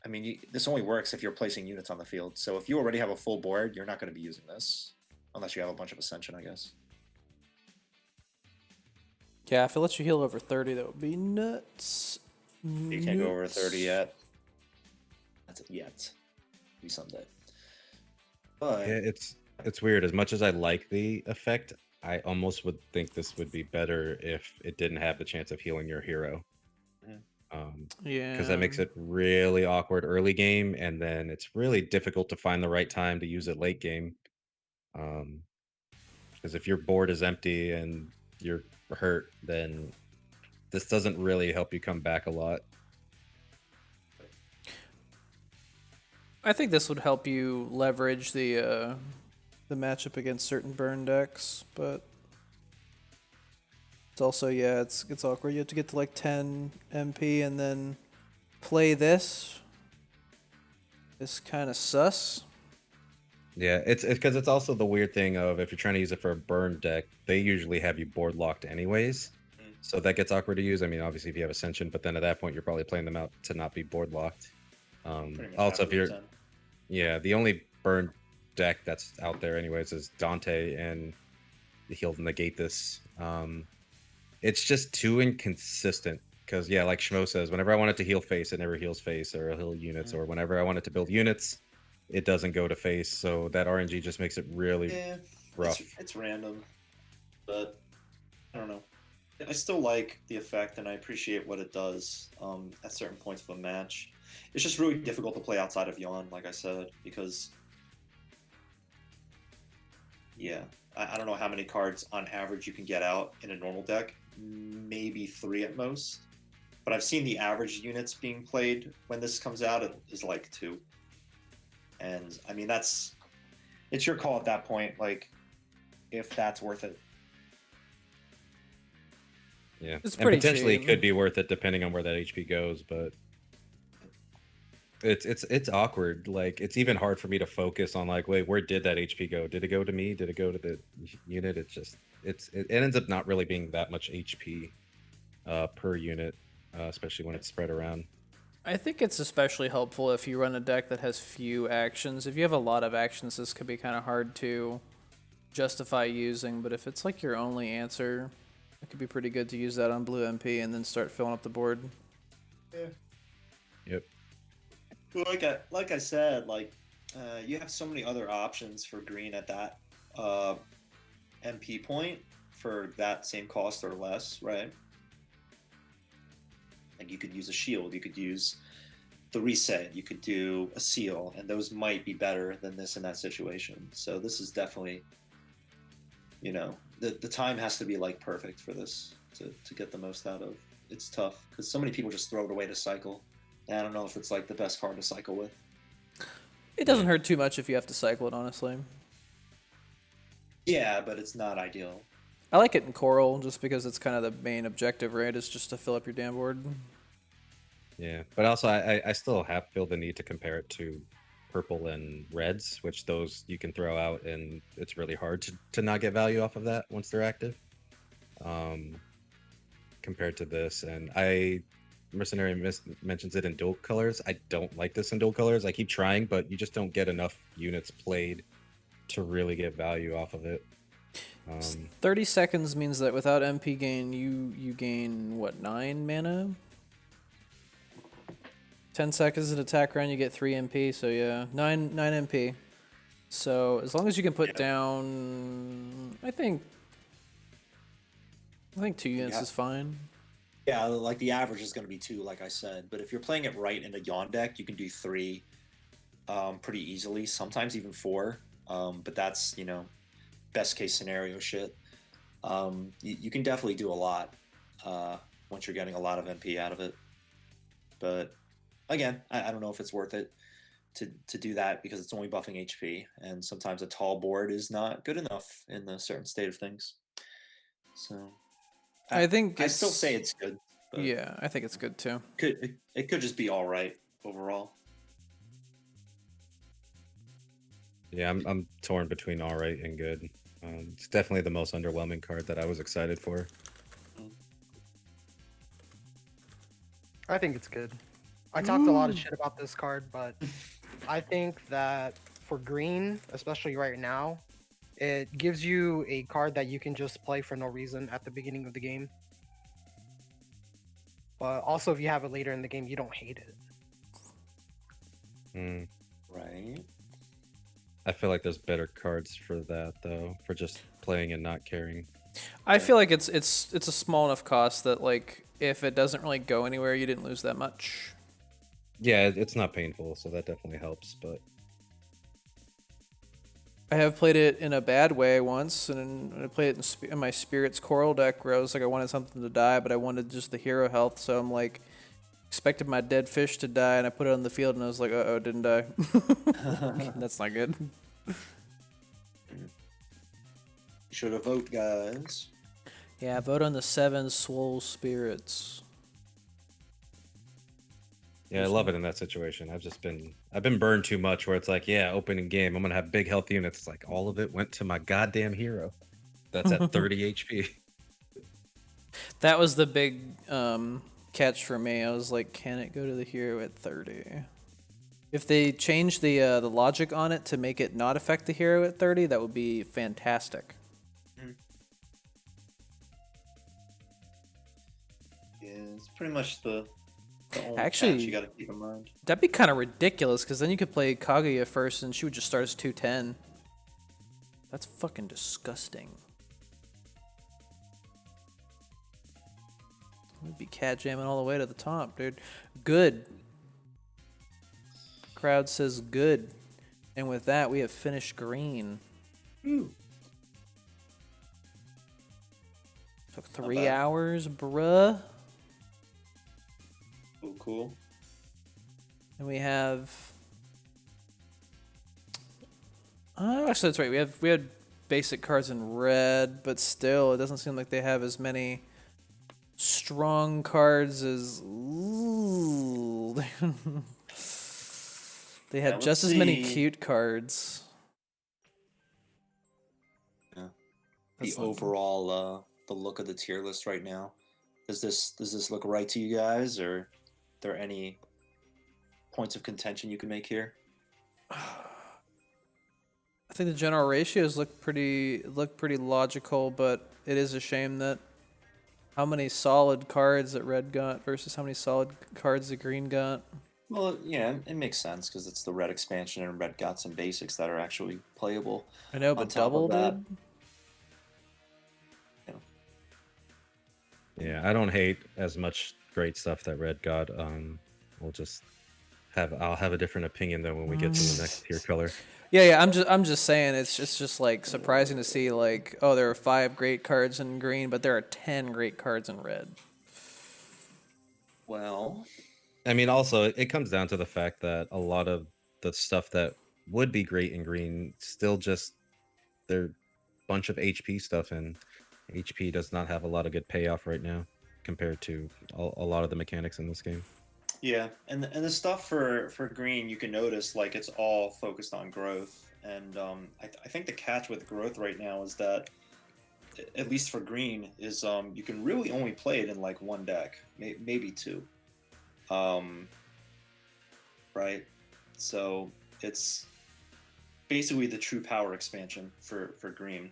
I mean, this only works if you're placing units on the field. So if you already have a full board, you're not going to be using this unless you have a bunch of Ascension, I guess. Yeah, if it lets you heal over 30, that would be nuts. You can't go over 30 yet. That's it yet. Maybe someday. But Yeah, it's weird. As much as I like the effect, I almost would think this would be better if it didn't have the chance of healing your hero. Yeah. Because that makes it really awkward early game, and then it's really difficult to find the right time to use it late game. Because if your board is empty and you're hurt, then this doesn't really help you come back a lot. I think this would help you leverage the matchup against certain burn decks, but it's also, yeah, it's awkward. You have to get to like 10 MP and then play this. This kind of sus. Yeah, it's because it's also the weird thing of if you're trying to use it for a burn deck, they usually have you board locked anyways. So that gets awkward to use. I mean, obviously if you have Ascension, but then at that point you're probably playing them out to not be board locked. Also, if you're, yeah, the only burn deck that's out there anyways is Dante, and he'll negate this. It's just too inconsistent because, yeah, like Schmo says, whenever I want it to heal face, it never heals face or heal units, or whenever I want it to build units, it doesn't go to face. So that RNG just makes it really rough. It's random, but I don't know. I still like the effect, and I appreciate what it does at certain points of a match. It's just really difficult to play outside of Yawn, like I said, because, yeah, I don't know how many cards on average you can get out in a normal deck. Maybe 3 at most. But I've seen the average units being played when this comes out is like 2. And, I mean, it's your call at that point, like, if that's worth it. Yeah, It's and pretty potentially cheap. it could be worth it depending on where that HP goes, but It's awkward. Like it's even hard for me to focus on like, wait, where did that HP go? Did it go to me? Did it go to the unit? It's just it ends up not really being that much HP per unit, especially when it's spread around. I think it's especially helpful if you run a deck that has few actions. If you have a lot of actions, this could be kind of hard to justify using, but if it's like your only answer, it could be pretty good to use that on blue MP and then start filling up the board. Yeah. Yep. Well, like I said, you have so many other options for green at that MP point for that same cost or less, right? Like you could use a shield, you could use the reset, you could do a seal, and those might be better than this in that situation. So this is definitely, the time has to be like perfect for this to get the most out of. It's tough because so many people just throw it away to cycle. And I don't know if it's like the best card to cycle with. It doesn't hurt too much if you have to cycle it, honestly. Yeah, but it's not ideal. I like it in Coral just because it's kind of the main objective, right? Is just to fill up your damn board. Yeah, but also I still feel the need to compare it to purple and reds, which those you can throw out, and it's really hard to not get value off of that once they're active. Compared to this, and Mercenary mentions it in dual colors. I don't like this in dual colors. I keep trying, but you just don't get enough units played to really get value off of it. 30 seconds means that without MP gain, you gain, what, 9 mana? 10 seconds in attack round, you get 3 MP, so yeah, 9 MP. So as long as you can put down, I think 2 units is fine. Yeah, like the average is going to be 2, like I said. But if you're playing it right in a Yawn deck, you can do 3 pretty easily, sometimes even 4. But that's, best case scenario shit. You can definitely do a lot once you're getting a lot of MP out of it. But again, I don't know if it's worth it to do that because it's only buffing HP. And sometimes a tall board is not good enough in the certain state of things. So... I think I still say it's good. But yeah, I think it's good too. It could just be all right overall. Yeah, I'm torn between all right and good. It's definitely the most underwhelming card that I was excited for. I think it's good. I talked a lot of shit about this card, but I think that for green, especially right now, it gives you a card that you can just play for no reason at the beginning of the game. But also, if you have it later in the game, you don't hate it. Right. I feel like there's better cards for that though, for just playing and not caring. I feel like it's a small enough cost that like if it doesn't really go anywhere, you didn't lose that much. Yeah, it's not painful, so that definitely helps. But I have played it in a bad way once, and I played it in my Spirits Coral deck where I was like, I wanted something to die, but I wanted just the hero health, so I'm like, expected my dead fish to die, and I put it on the field, and I was like, uh-oh, it didn't die. That's not good. You should have voted, guys. Yeah, vote on the 7 Swole Spirits. yeah, I love it in that situation. I've been burned too much where it's like, yeah, opening game, I'm gonna have big health units. It's like all of it went to my goddamn hero. That's at 30 HP. That was the big catch for me. I was like, can it go to the hero at 30? If they change the logic on it to make it not affect the hero at 30, that would be fantastic. Yeah, it's pretty much the only Actually, catch you got to keep in mind. That'd be kind of ridiculous, because then you could play Kaguya first, and she would just start as 210. That's fucking disgusting. We'd be cat jamming all the way to the top, dude. Good. Crowd says good. And with that, we have finished green. Ooh. Took 3 hours, bruh. Oh, cool. And we have... actually, that's right. We had basic cards in red, but still, it doesn't seem like they have as many strong cards as... They have let's just as many see. cute cards. Yeah. That's The not- overall the look of the tier list right now. Does this look right to you guys, or are there any points of contention you can make here? I think the general ratios look pretty logical, but it is a shame that how many solid cards that red got versus how many solid cards that green got. Well, yeah, it makes sense because it's the red expansion and red got some basics that are actually playable. I know, On but top of double that, did. Yeah, I don't hate as much great stuff that Red got. We'll just I'll have a different opinion though when we get to the next tier color. Yeah. I'm just saying it's just like surprising to see like, oh, there are 5 great cards in green, but there are 10 great cards in red. well, I mean, also it comes down to the fact that a lot of the stuff that would be great in green still just they're bunch of HP stuff, and HP does not have a lot of good payoff right now compared to a lot of the mechanics in this game. Yeah, and the stuff for green, you can notice like it's all focused on growth, and I think the catch with growth right now is that at least for green is you can really only play it in like one deck, maybe two, right? So it's basically the true power expansion for green,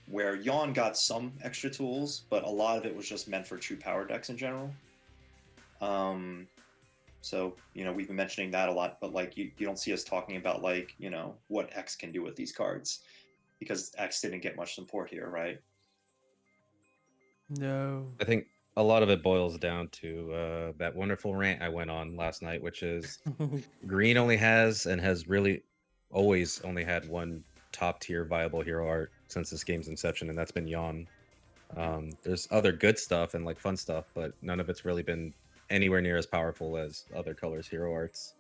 where Yawn got some extra tools, but a lot of it was just meant for true power decks in general. So, you know, we've been mentioning that a lot, but like you don't see us talking about like, you know, what X can do with these cards because X didn't get much support here, right? No. I think a lot of it boils down to that wonderful rant I went on last night, which is green only has and has really always only had one top tier viable hero art since this game's inception, and that's been Yawn. There's other good stuff and like fun stuff, but none of it's really been anywhere near as powerful as other colors hero arts.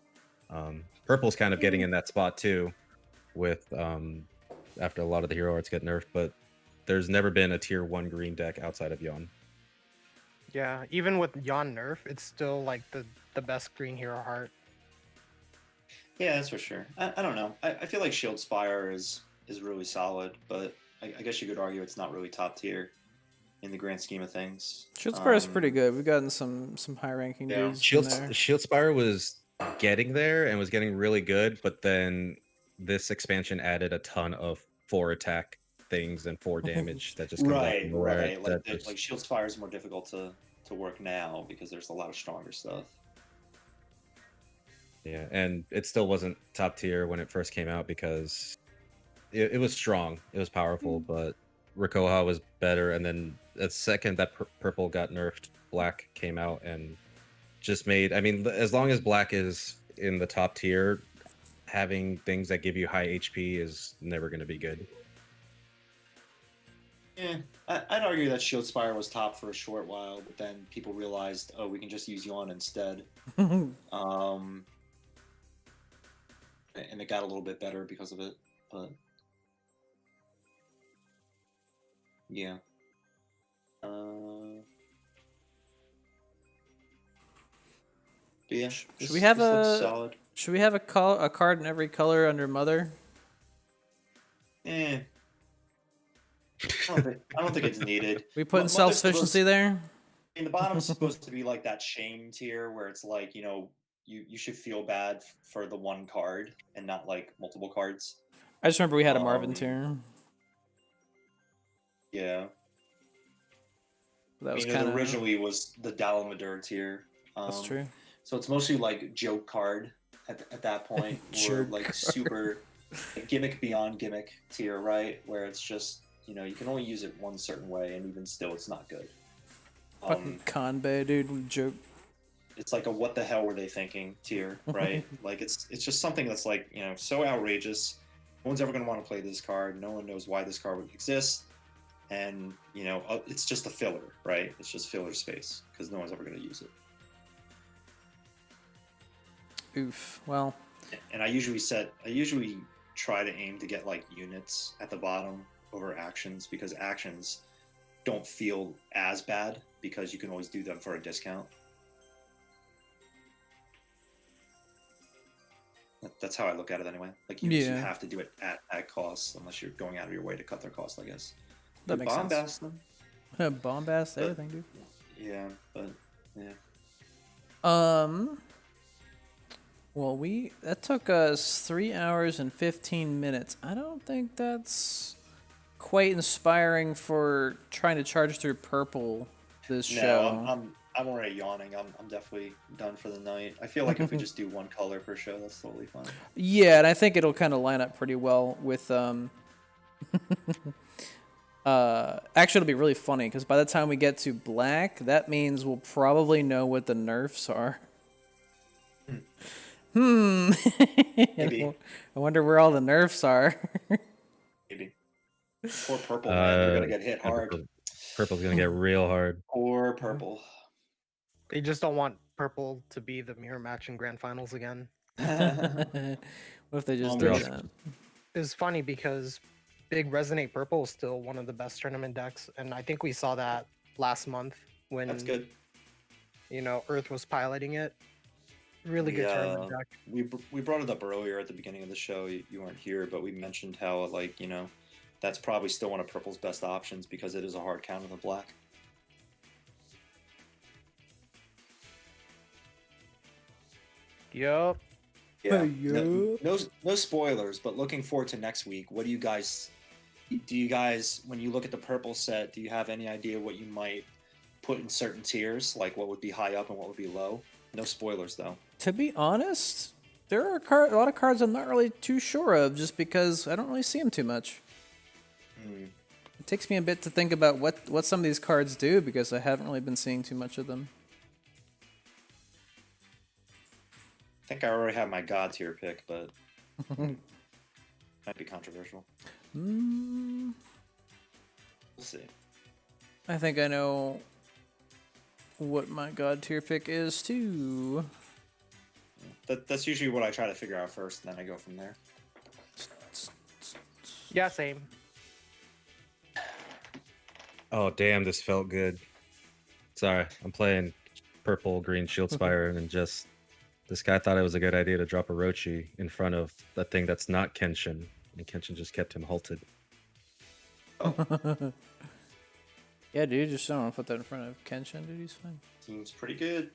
Purple's kind of getting in that spot too, with after a lot of the hero arts get nerfed, but there's never been a tier 1 green deck outside of Yawn. Yeah, even with Yon nerf, it's still like the best green hero heart. Yeah, that's for sure. I don't know. I feel like Shield Spire is really solid, but I guess you could argue it's not really top tier in the grand scheme of things. Shield Spire is pretty good. We've gotten some high ranking Yeah. dudes in there. Shield Spire was getting there and was getting really good, but then this expansion added a ton of 4 attack things and 4 damage that just comes out Right, from nowhere. right. Like, that just- like Shield Spire is more difficult to work now because there's a lot of stronger stuff. Yeah, and it still wasn't top tier when it first came out because it was strong, it was powerful, but Rikoha was better. And then the second that purple got nerfed, black came out and just made. I mean, as long as black is in the top tier, having things that give you high HP is never going to be good. Yeah, I'd argue that Shield Spire was top for a short while, but then people realized, oh, we can just use Yawn instead. And it got a little bit better because of it, but yeah. But yeah, Should we have this looks a solid? Should we have a card in every color under Mother? Eh. I don't think it's needed. We putting Mother's self-sufficiency there? I mean, the bottom's supposed to be like that shame tier where it's like, you know, you should feel bad for the one card and not like multiple cards. I just remember we had a Marvin Um, tier. Yeah. That was It kind of originally was the Dalamadur tier. That's true. So it's mostly like joke card at that point, or Joke like card. super gimmick beyond gimmick tier, right? Where it's just, you know, you can only use it one certain way, and even still, it's not good. Fucking Kanbei, dude. We joke. It's like a what the hell were they thinking tier, right? Like it's just something that's like, you know, so outrageous. No one's ever gonna want to play this card. No one knows why this card would exist, and you know, it's just a filler, right? It's just filler space because no one's ever gonna use it. Oof. Well, And I usually try to aim to get like units at the bottom over actions because actions don't feel as bad because you can always do them for a discount. That's how I look at it anyway. Like you Yeah. have to do it at cost unless you're going out of your way to cut their cost, I guess. That Good makes sense. bombast them. Bombast, But- everything, dude. Yeah, but yeah. Well, that took us 3 hours and 15 minutes. I don't think that's quite inspiring for trying to charge through purple this No, show. I'm already yawning. I'm definitely done for the night. I feel like if we just do one color per show, that's totally fine. Yeah, and I think it'll kind of line up pretty well with actually, it'll be really funny because by the time we get to black, that means we'll probably know what the nerfs are. Maybe. I wonder where all the nerfs are. Maybe. Poor purple, man. You're gonna get hit hard. Purple's gonna get real hard. Poor purple. They just don't want purple to be the mirror match in grand finals again. What if they just They're did all- that? It's funny because Big Resonate Purple is still one of the best tournament decks, and I think we saw that last month when That's good. Earth was piloting it. Really good tournament deck. We brought it up earlier at the beginning of the show. You weren't here, but we mentioned how that's probably still one of purple's best options because it is a hard counter to black. Yup. Yeah. Yup. No spoilers, but looking forward to next week. What do you guys when you look at the purple set, do you have any idea what you might put in certain tiers, like what would be high up and what would be low? No spoilers though. To be honest, there are a lot of cards I'm not really too sure of just because I don't really see them too much. It takes me a bit to think about what some of these cards do because I haven't really been seeing too much of them. I think I already have my god tier pick, but might be controversial. We'll see. I think I know what my god tier pick is too. That's usually what I try to figure out first, and then I go from there. Yeah, same. Oh damn, this felt good. Sorry, I'm playing purple green Shield Spire and just this guy thought it was a good idea to drop a Rochi in front of that thing that's not Kenshin, and Kenshin just kept him halted. Yeah, dude, just don't put that in front of Kenshin, dude. He's fine. Seems pretty good.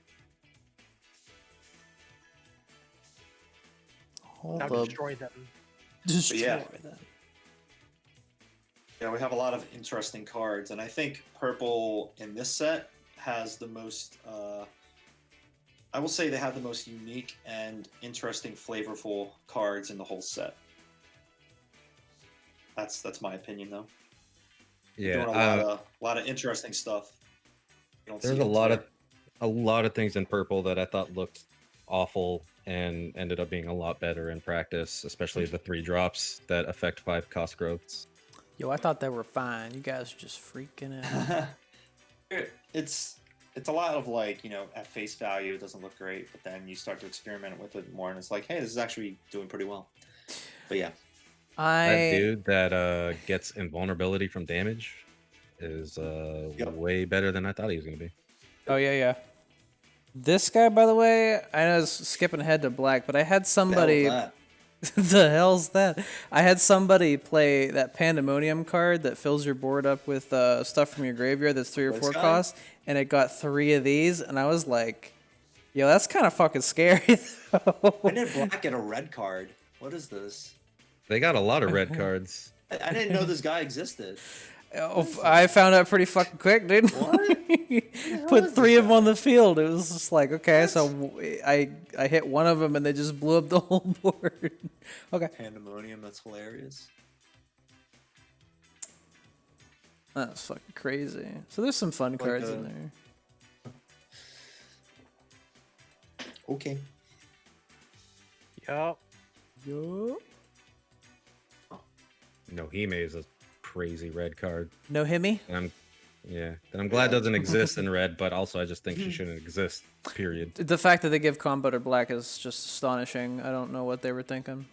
Hold Now up. destroy them. Destroy yeah. that. Yeah, we have a lot of interesting cards, and I think purple in this set has the most. I will say they have the most unique and interesting, flavorful cards in the whole set. That's my opinion, though. Yeah, Doing a lot of interesting stuff. You don't there's see a it lot today. of things in purple that I thought looked awful and ended up being a lot better in practice, especially the 3 drops that affect 5 cost growths. Yo, I thought they were fine. You guys are just freaking out. It's a lot of at face value it doesn't look great, but then you start to experiment with it more, and it's like, hey, this is actually doing pretty well. But yeah, That dude that gets invulnerability from damage is way better than I thought he was gonna be. Oh yeah. This guy, by the way, I know it's skipping ahead to black, but I had somebody. The hell's that? I had somebody play that Pandemonium card that fills your board up with stuff from your graveyard that's 3 or This 4 guy? costs, and it got 3 of these, and I was like, yo, that's kind of fucking scary. When did black get a red card? What is this? They got a lot of red cards. I didn't know this guy existed. Oh, I found out pretty fucking quick, dude. What? Put is 3 this of them on the field. It was just like, okay, so I hit one of them and they just blew up the whole board. Okay. Pandemonium, that's hilarious. That's fucking crazy. So there's some fun cards in there. Okay. Yup. Yo. Nohime is a crazy red card. No Himi? And I'm glad doesn't exist in red, but also I just think she shouldn't exist. Period. The fact that they give combo to black is just astonishing. I don't know what they were thinking.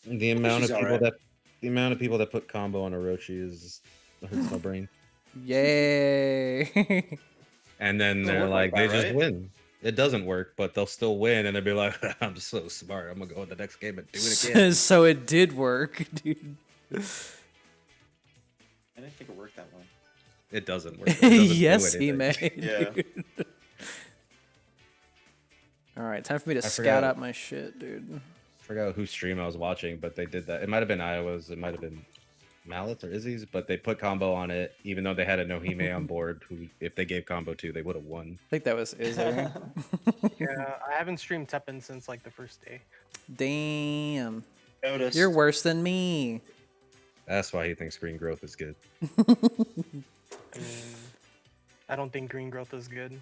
The amount she's of people alright. that put combo on Orochi is hurts my brain. Yay. And then Doesn't they're look like, like they that, just right? win. it doesn't work, but they'll still win, and they'll be like, "I'm so smart. I'm gonna go in the next game and do it again." So it did work, dude. I didn't think it worked that well. It doesn't work. It doesn't Yes, do he anything. may. Yeah. Dude. All right, time for me to I scout forgot. out my shit, dude. I forgot whose stream I was watching, but they did that. It might have been Iowa's. It might have been Mallet's or Izzy's, but they put combo on it, even though they had a Nohime on board. Who, if they gave combo to, they would have won. I think that was Izzy. Yeah, I haven't streamed Teppen since like the first day. Damn. Noticed. You're worse than me. That's why he thinks green growth is good. I mean, I don't think green growth is good.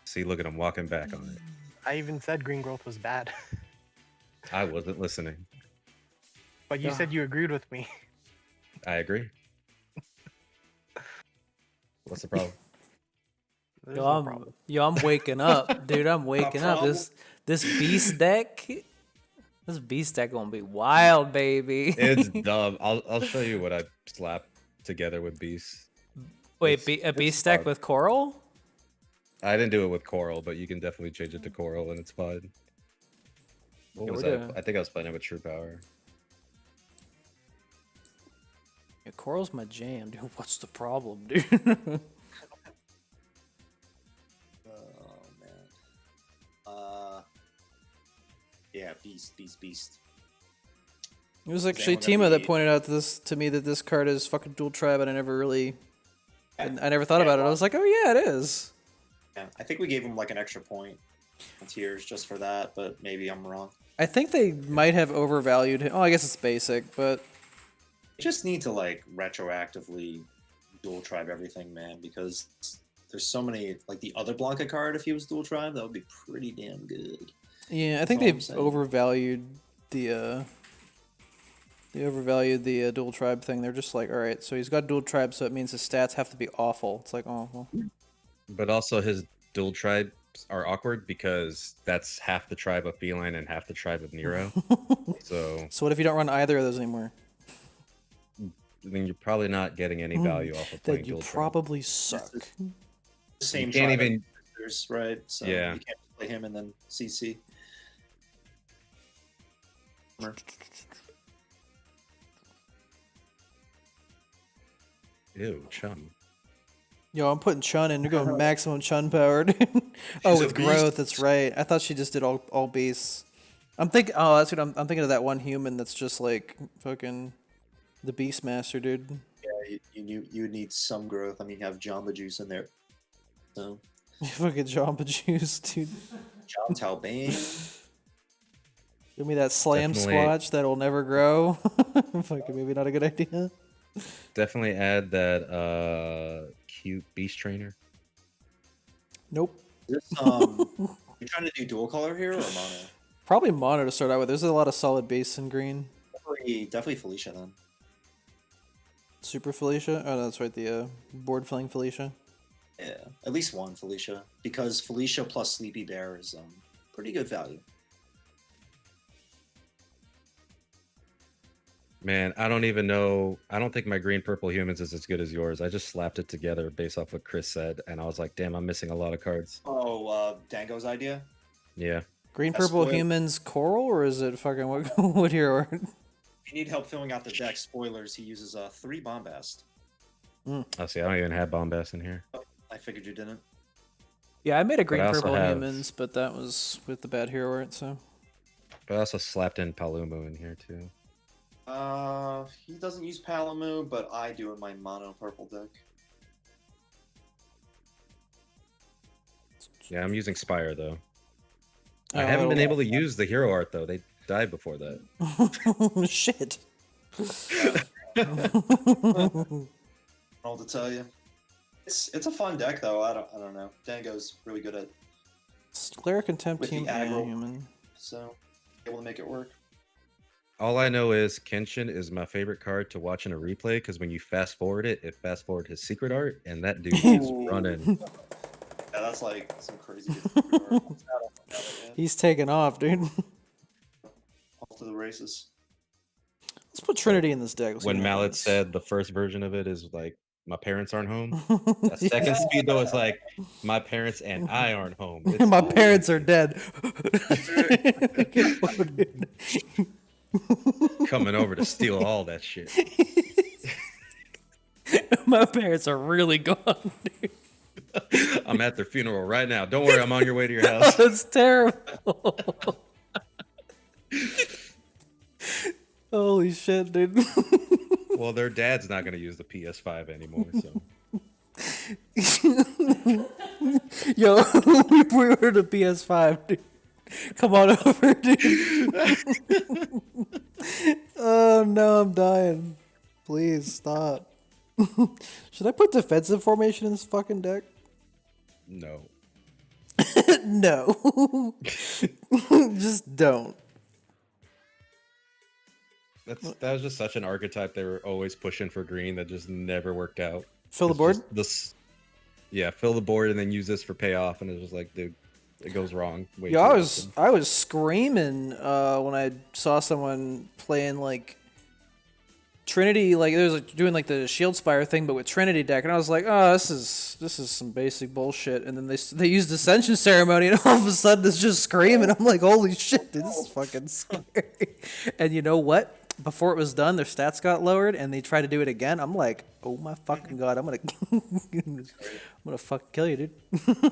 See, look at him walking back on it. I even said green growth was bad, I wasn't listening. but you said you agreed with me. I agree. What's the problem? There's no problem. I'm waking up, dude. I'm waking up. problem? This beast deck, this beast deck gonna be wild, baby. It's dumb. I'll show you what I slapped together with Beast. Wait, it's- a it's beast deck fun. with coral? I didn't do it with Coral, but you can definitely change it to Coral and it's fine. What Yeah, was we're that? doing- I think I was playing it with True Power. Yeah, coral's my jam, dude. What's the problem, dude? Oh man. Yeah, beast. It was Is actually anyone Tima that gonna be- pointed out this to me that this card is fucking dual tribe, and I never really, I never thought Yeah, about it. I well- was like, oh yeah, it is. Yeah, I think we gave him like an extra point on tiers just for that, but maybe I'm wrong. I think they might have overvalued him. Oh, I guess it's basic, but You just need to like retroactively dual tribe everything, man, because there's so many like the other Blanca card. If he was dual tribe, that would be pretty damn good. yeah, I think all I'm they've saying. overvalued the dual tribe thing. They're just like, all right, so he's got dual tribe, so it means his stats have to be awful. It's like, oh, well. But also his dual tribes are awkward because that's half the tribe of Feline and half the tribe of Nero. So So what if you don't run either of those anymore? then you're probably not getting any value off of playing Then you dual tribe. probably suck. The same can't tribe even- as right? So Yeah. you can't just play him and then CC. Ew, chum. Yo, I'm putting Chun in. You're going maximum Chun power, dude. Oh, She's a with growth, beast. that's right. I thought she just did all beasts. I'm thinking. Oh, that's what I'm thinking of. That one human that's just like fucking the Beast Master, dude. Yeah, you would need some growth. I mean, you have Jamba Juice in there. So Fucking Jamba Juice, dude. John Talbane. Give me that slam Definitely. squatch that'll never grow. Fucking maybe not a good idea. Definitely add that cute beast trainer. Nope. This you trying to do dual color here or mono? Probably mono to start out with. There's a lot of solid base in green. Definitely Felicia then. Super Felicia. Oh, that's right. The board filling Felicia. Yeah, at least one Felicia because Felicia plus Sleepy Bear is pretty good value. Man, I don't even know. I don't think my green purple humans is as good as yours. I just slapped it together based off what Chris said, and I was like, damn, I'm missing a lot of cards. Oh, Dango's idea. Yeah. Green That's purple spoiled. humans coral, or is it fucking what hero art? If you need help filling out the deck, spoilers, he uses 3 Bombast. Oh, see, I don't even have Bombast in here. I figured you didn't. Yeah, I made a green I also purple have- humans, but that was with the bad hero art. So But I also slapped in Palumo in here too. He doesn't use Palamu, but I do in my mono purple deck. Yeah, I'm using Spire though. Oh, I haven't been that'll- able to use the hero art though. They died before that. shit. I don't know what to tell you. It's a fun deck though. I don't know. Dango's really good at Cleric Contempt With the human. Yeah, aggro. human. so able to make it work. All I know is Kenshin is my favorite card to watch in a replay because when you fast forward it, it fast forward his secret art, and that dude is Ooh. running. Yeah, that's like some crazy good art. He's taking off, dude. Off to the races. Let's put Trinity in this deck. Let's see When what Mallet happens. said the first version of it is like my parents aren't home. A second speed though is like my parents and I aren't home. It's My all parents are good. dead. Coming over to steal all that shit. My parents are really gone, dude. I'm at their funeral right now. Don't worry, I'm on your way to your house. That's terrible. Holy shit, dude. Well, their dad's not going to use the PS5 anymore, so. Yo, we pre-ordered a PS5, dude. Come on over, dude. Oh no, I'm dying. Please stop. Should I put defensive formation in this fucking deck? No. No. Just don't. That was just such an archetype they were always pushing for green that just never worked out. Fill the It's board? just this, yeah, fill the board and then use this for payoff, and it was like, dude, it goes wrong. Way Yo, too I often. was screaming when I saw someone playing like Trinity, like they was like, doing like the Shield Spire thing, but with Trinity deck, and I was like, oh, this is some basic bullshit. And then they used Ascension Ceremony, and all of a sudden it's just screaming. I'm like, holy shit, dude, this is fucking scary. And you know what? Before it was done, their stats got lowered, and they tried to do it again. I'm like, oh my fucking god, I'm gonna fucking kill you, dude.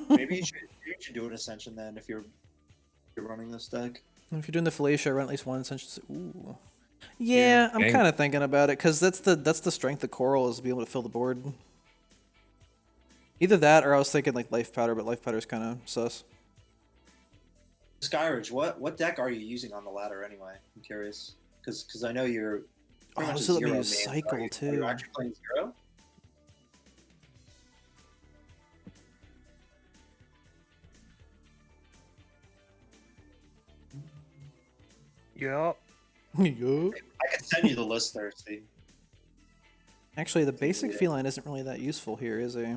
Maybe you should do an Ascension then if you're running this deck. If you're doing the Felicia, run at least one Ascension. Ooh. Yeah, I'm Dang. kind of thinking about it because that's the strength of Coral is to be able to fill the board. Either that, or I was thinking like Life Powder, but Life Powder's kind of sus. Skyridge, what deck are you using on the ladder anyway? I'm curious because I know you're. pretty Oh, much a this will let me zero use man. Cycle Are you too. actually playing zero? Yup. Yup. I can send you the list, Thirsty. Actually, the basic feline isn't really that useful here, is it?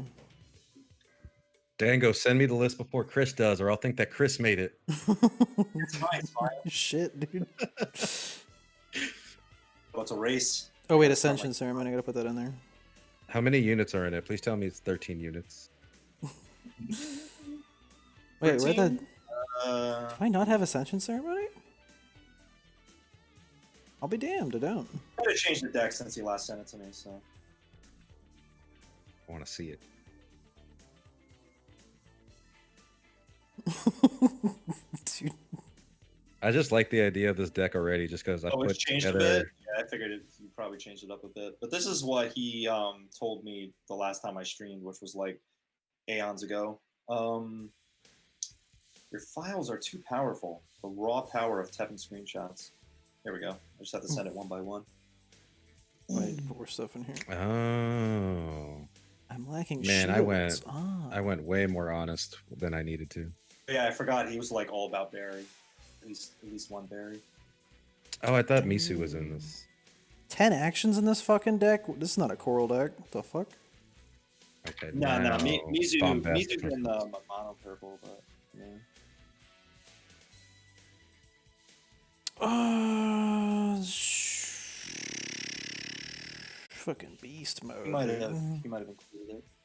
Dango, send me the list before Chris does, or I'll think that Chris made it. It's fine, it's fine. Shit, dude. Well, it's a race. Oh wait, It's not Ascension Ceremony. I gotta put that in there. How many units are in it? Please tell me it's 13 units. Wait, where the? 13? Do I not have Ascension Ceremony? I'll be damned, I don't. I gotta change the deck since you last sent it to me. So I want to see it. Dude. I just like the idea of this deck already, just because I oh, put it's changed together. a bit. Yeah, I figured you probably changed it up a bit. But this is what he told me the last time I streamed, which was like aeons ago. Your files are too powerful. The raw power of TEPPEN screenshots. There we go. I just have to send it one by one. I need to put more stuff in here. Oh I'm lacking man, shields. Ah. I went way more honest than I needed to. But yeah, I forgot he was like all about Barry. At least one Barry. Oh, I thought Misu was in this. 10 actions in this fucking deck? This is not a Coral deck. What the fuck? Okay. No, now Mizu's bombastic. in the mono purple, but yeah. Fucking beast mode. He might have included it.